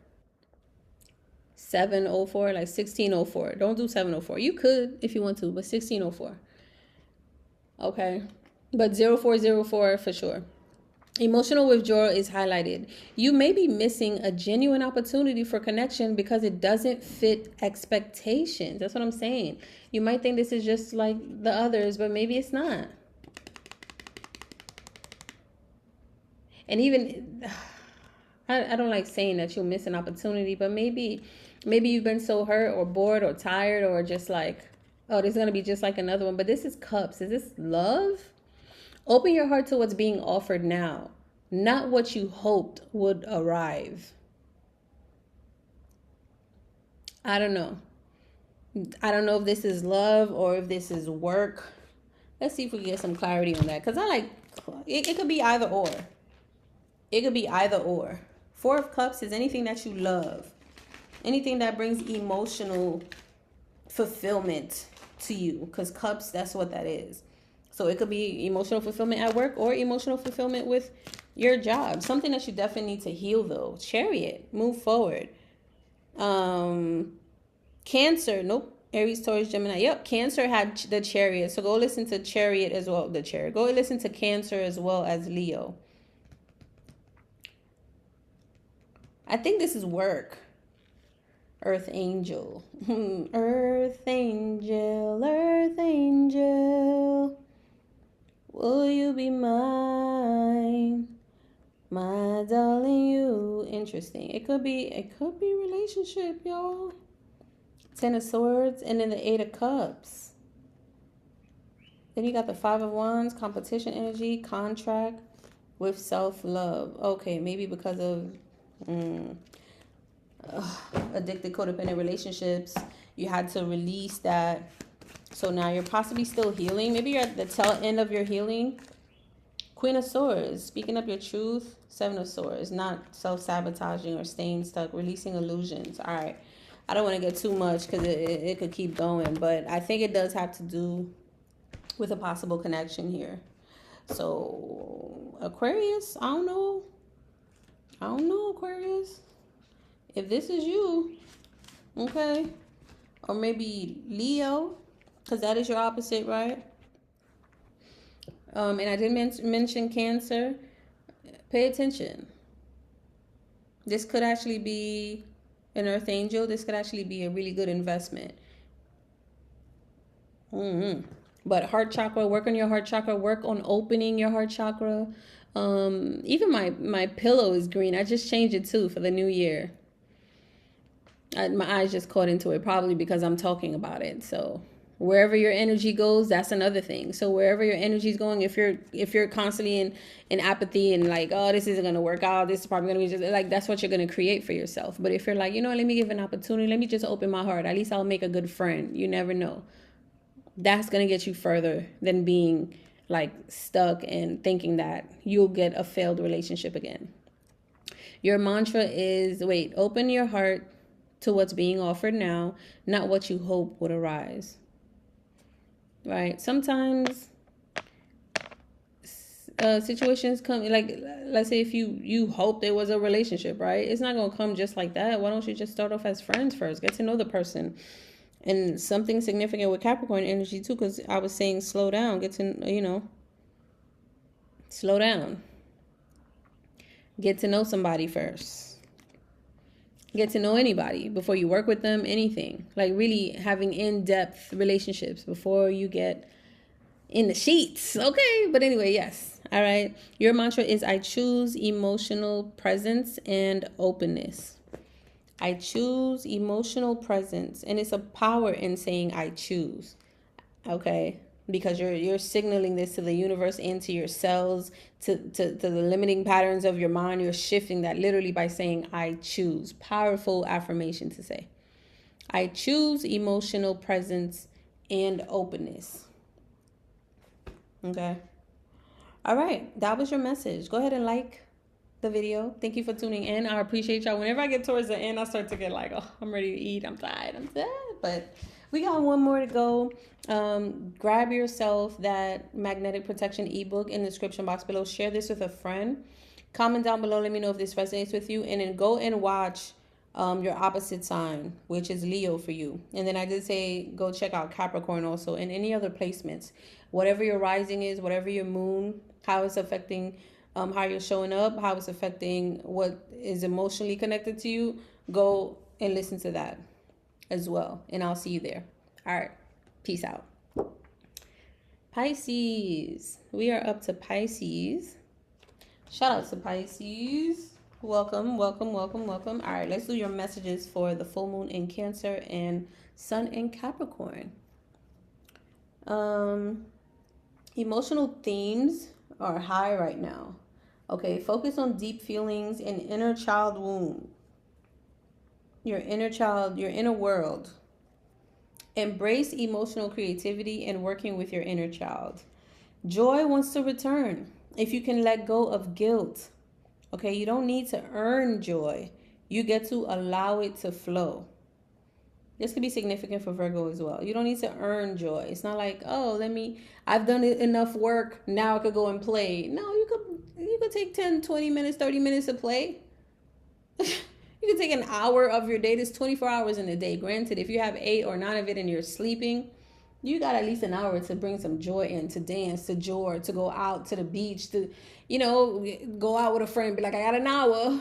704, like 1604. Don't do 704. You could if you want to, but 1604. Okay. But 0404 for sure. Emotional withdrawal is highlighted. You may be missing a genuine opportunity for connection because it doesn't fit expectations. That's what I'm saying. You might think this is just like the others, but maybe it's not. And even, I don't like saying that you'll miss an opportunity, but maybe you've been so hurt or bored or tired or just like, oh, this is going to be just like another one. But this is cups. Is this love? Open your heart to what's being offered now, not what you hoped would arrive. I don't know. I don't know if this is love or if this is work. Let's see if we can get some clarity on that. Because I like, it could be either or. It could be either or. Four of Cups is anything that you love. Anything that brings emotional fulfillment to you. Because Cups, that's what that is. So it could be emotional fulfillment at work or emotional fulfillment with your job. Something that you definitely need to heal though. Chariot, move forward. Cancer, nope. Aries, Taurus, Gemini. Yep, Cancer had the Chariot. So go listen to Chariot as well, the Chariot. Go listen to Cancer as well as Leo. I think this is work. Earth Angel. Earth Angel, Earth Angel. Will you be mine, my darling? You interesting. It could be relationship, y'all. 10 of Swords, and then the 8 of Cups. Then you got the 5 of Wands, competition energy, contract with self-love. Okay, maybe because of addicted, codependent relationships, you had to release that. So now you're possibly still healing. Maybe you're at the tail end of your healing. Queen of Swords, speaking up your truth. 7 of Swords, not self-sabotaging or staying stuck, releasing illusions. All right. I don't want to get too much because it could keep going. But I think it does have to do with a possible connection here. So Aquarius, I don't know, Aquarius. If this is you, okay. Or maybe Leo. Because that is your opposite, right? And I did mention Cancer. Pay attention. This could actually be an Earth Angel. This could actually be a really good investment. But heart chakra, work on your heart chakra. Work on opening your heart chakra. Even my pillow is green. I just changed it too for the new year. My eyes just caught into it, probably because I'm talking about it. So wherever your energy goes, that's another thing. So wherever your energy is going, if you're constantly in apathy and like, oh, this isn't gonna work out, this is probably gonna be just like, that's what you're gonna create for yourself. But if you're like, you know, let me give an opportunity, let me just open my heart, at least I'll make a good friend. You never know. That's gonna get you further than being like stuck and thinking that you'll get a failed relationship again. Your mantra is, open your heart to what's being offered now, not what you hope would arise. Right? Sometimes situations come, like, let's say if you hope there was a relationship, right? It's not going to come just like that. Why don't you just start off as friends first? Get to know the person. And something significant with Capricorn energy too, because I was saying slow down. Get to, slow down. Get to know somebody first. Get to know anybody before you work with them, anything. Like really having in-depth relationships before you get in the sheets. Okay, but anyway, yes. All right. Your mantra is, I choose emotional presence and openness. I choose emotional presence. And it's a power in saying I choose. Okay. Because you're signaling this to the universe and to your cells, to the limiting patterns of your mind. You're shifting that literally by saying, I choose. Powerful affirmation to say. I choose emotional presence and openness. Okay. All right. That was your message. Go ahead and like the video. Thank you for tuning in. I appreciate y'all. Whenever I get towards the end, I start to get like, oh, I'm ready to eat. I'm tired. But we got one more to go. Grab yourself that magnetic protection ebook in the description box below. Share this with a friend. Comment down below. Let me know if this resonates with you. And then go and watch your opposite sign, which is Leo for you. And then I did say go check out Capricorn also, and any other placements. Whatever your rising is, whatever your moon, how it's affecting how you're showing up, how it's affecting what is emotionally connected to you, go and listen to that as well. And I'll see you there. All right. Peace out. Pisces. We are up to Pisces. Shout out to Pisces. Welcome, welcome, welcome, welcome. All right, let's do your messages for the full moon in Cancer and Sun in Capricorn. Emotional themes are high right now. Okay, focus on deep feelings and inner child wound. Your inner child, your inner world. Embrace emotional creativity and working with your inner child. Joy wants to return. If you can let go of guilt. Okay, you don't need to earn joy. You get to allow it to flow. This could be significant for Virgo as well. You don't need to earn joy. It's not like, oh, I've done enough work, now I could go and play. No, you could take 10, 20 minutes, 30 minutes to play. You can take an hour of your day. There's 24 hours in a day. Granted, if you have 8 or 9 of it and you're sleeping, you got at least an hour to bring some joy in, to dance, to joy, to go out to the beach, to, go out with a friend, be like, I got an hour.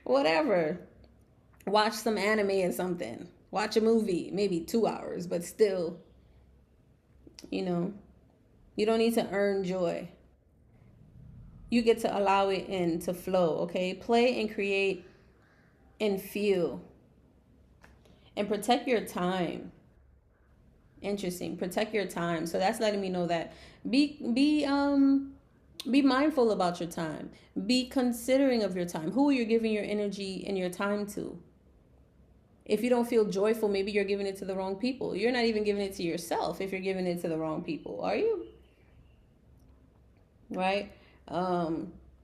Whatever. Watch some anime or something. Watch a movie, maybe 2 hours, but still, you don't need to earn joy. You get to allow it in to flow, okay? Play and create and feel. And protect your time. Interesting. Protect your time. So that's letting me know that be mindful about your time. Be considering of your time. Who you're giving your energy and your time to. If you don't feel joyful, maybe you're giving it to the wrong people. You're not even giving it to yourself if you're giving it to the wrong people, are you? Right?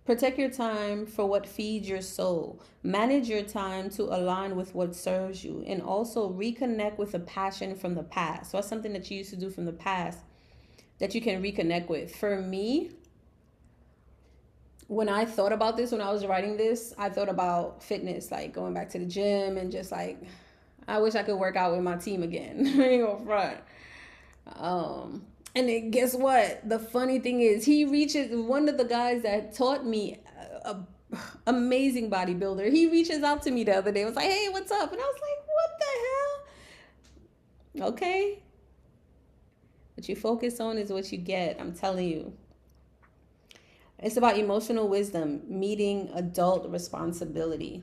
Protect your time for what feeds your soul. Manage your time to align with what serves you, and also reconnect with a passion from the past. So that's something that you used to do from the past that you can reconnect with. For me, when I thought about this, when I was writing this, I thought about fitness, like going back to the gym and just like, I wish I could work out with my team again. I ain't gonna front. And then guess what? The funny thing is, one of the guys that taught me, amazing bodybuilder, he reaches out to me the other day. I was like, hey, what's up? And I was like, what the hell? Okay. What you focus on is what you get. I'm telling you. It's about emotional wisdom, meeting adult responsibility.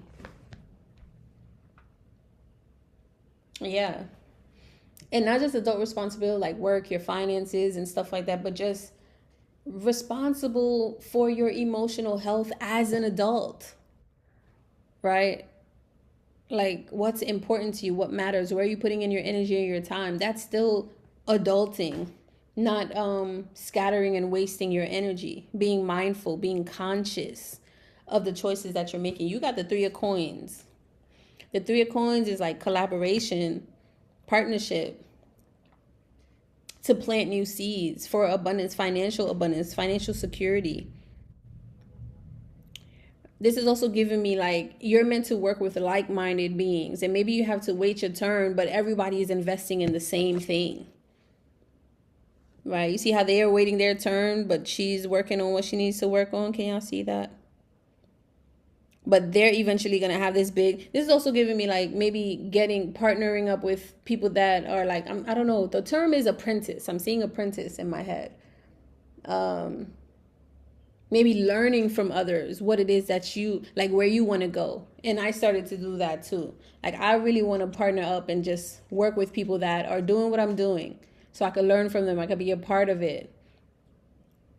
Yeah. And not just adult responsibility like work, your finances and stuff like that, but just responsible for your emotional health as an adult, right? Like what's important to you, what matters, where are you putting in your energy and your time? That's still adulting, not scattering and wasting your energy, being mindful, being conscious of the choices that you're making. You got the 3 of coins. The 3 of coins is like collaboration, partnership, to plant new seeds for abundance, financial security. This is also giving me like you're meant to work with like-minded beings, and maybe you have to wait your turn, but everybody is investing in the same thing, right? You see how they are waiting their turn, but she's working on what she needs to work on. Can y'all see that? But they're eventually going to have this big. This is also giving me like maybe partnering up with people that are like, I don't know. The term is apprentice. I'm seeing apprentice in my head. Maybe learning from others what it is that you like, where you want to go. And I started to do that too. Like I really want to partner up and just work with people that are doing what I'm doing, so I could learn from them. I could be a part of it.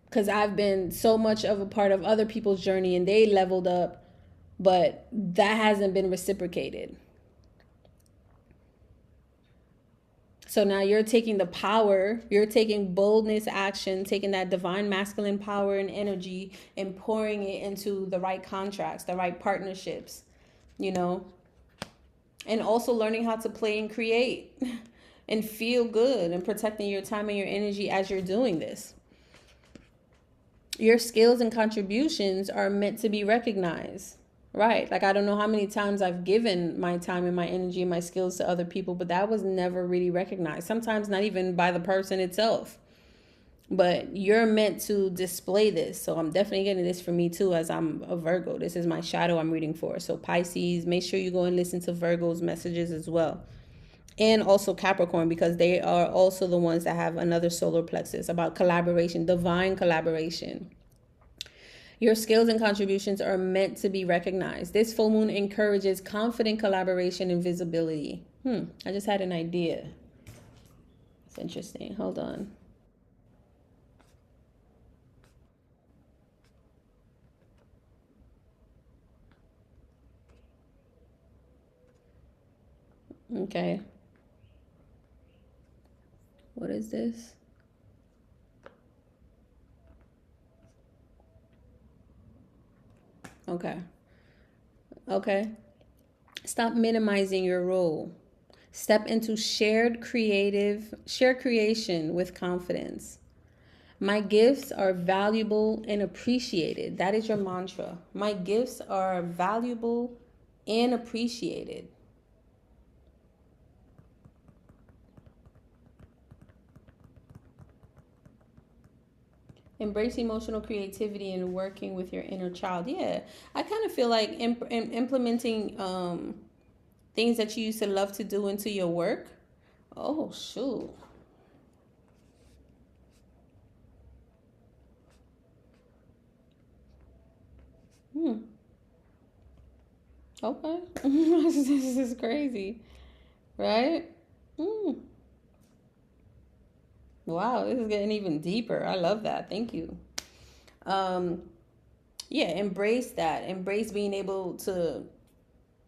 Because I've been so much of a part of other people's journey and they leveled up. But that hasn't been reciprocated. So now you're taking the power, you're taking boldness, action, taking that divine masculine power and energy and pouring it into the right contracts, the right partnerships, and also learning how to play and create and feel good and protecting your time and your energy as you're doing this. Your skills and contributions are meant to be recognized. Right. Like, I don't know how many times I've given my time and my energy and my skills to other people, but that was never really recognized. Sometimes not even by the person itself. But you're meant to display this. So I'm definitely getting this for me too, as I'm a Virgo. This is my shadow I'm reading for. So Pisces, make sure you go and listen to Virgo's messages as well. And also Capricorn, because they are also the ones that have another solar plexus about collaboration, divine collaboration. Your skills and contributions are meant to be recognized. This full moon encourages confident collaboration and visibility. I just had an idea. It's interesting. Hold on. Okay. What is this? Okay. Okay. Stop minimizing your role. Step into shared creation with confidence. My gifts are valuable and appreciated. That is your mantra. My gifts are valuable and appreciated. Embrace emotional creativity and working with your inner child. Yeah, I kind of feel like implementing things that you used to love to do into your work. Oh, shoot. Okay. This is crazy, right? Wow, this is getting even deeper. I love that. Thank you. Yeah, embrace that. Embrace being able to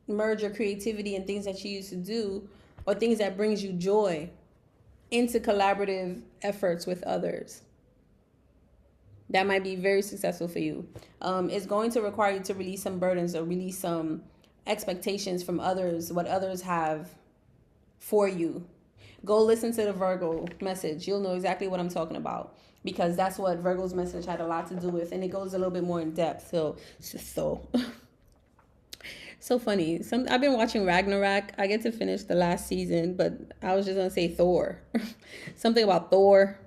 merge your creativity and things that you used to do or things that brings you joy into collaborative efforts with others. That might be very successful for you. It's going to require you to release some burdens or release some expectations from others, what others have for you. Go listen to the Virgo message. You'll know exactly what I'm talking about, because that's what Virgo's message had a lot to do with, and it goes a little bit more in depth. So funny. I've been watching Ragnarok. I get to finish the last season, but I was just gonna say Thor. Something about Thor.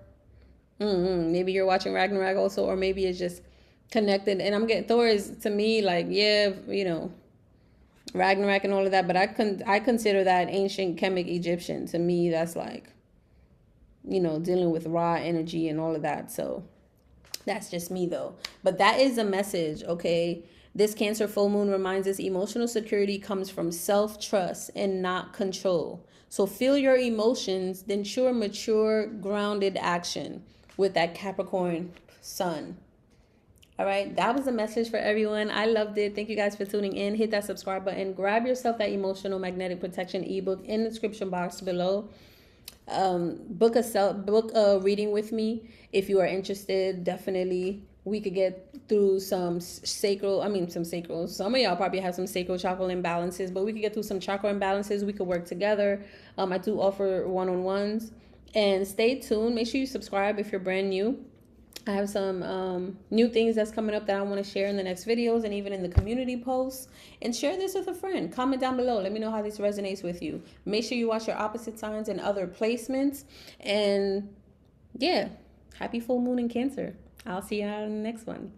Maybe you're watching Ragnarok also, or maybe it's just connected. And I'm getting Thor is to me like, yeah, Ragnarok and all of that, but I consider that ancient Kemet Egyptian. To me, that's like, dealing with raw energy and all of that. So that's just me though. But that is a message, okay? This Cancer full moon reminds us emotional security comes from self-trust and not control. So feel your emotions, then ensure mature, grounded action with that Capricorn sun. All right, that was the message for everyone. I loved it. Thank you guys for tuning in. Hit that subscribe button. Grab yourself that emotional magnetic protection ebook in the description box below. Book a reading with me if you are interested. Definitely, we could get through some sacral. Some of y'all probably have some sacral chakra imbalances, but we could get through some chakra imbalances. We could work together. I do offer one-on-ones, and stay tuned. Make sure you subscribe if you're brand new. I have some new things that's coming up that I want to share in the next videos and even in the community posts. And share this with a friend. Comment down below. Let me know how this resonates with you. Make sure you watch your opposite signs and other placements. And yeah, happy full moon in Cancer. I'll see you on the next one.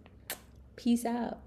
Peace out.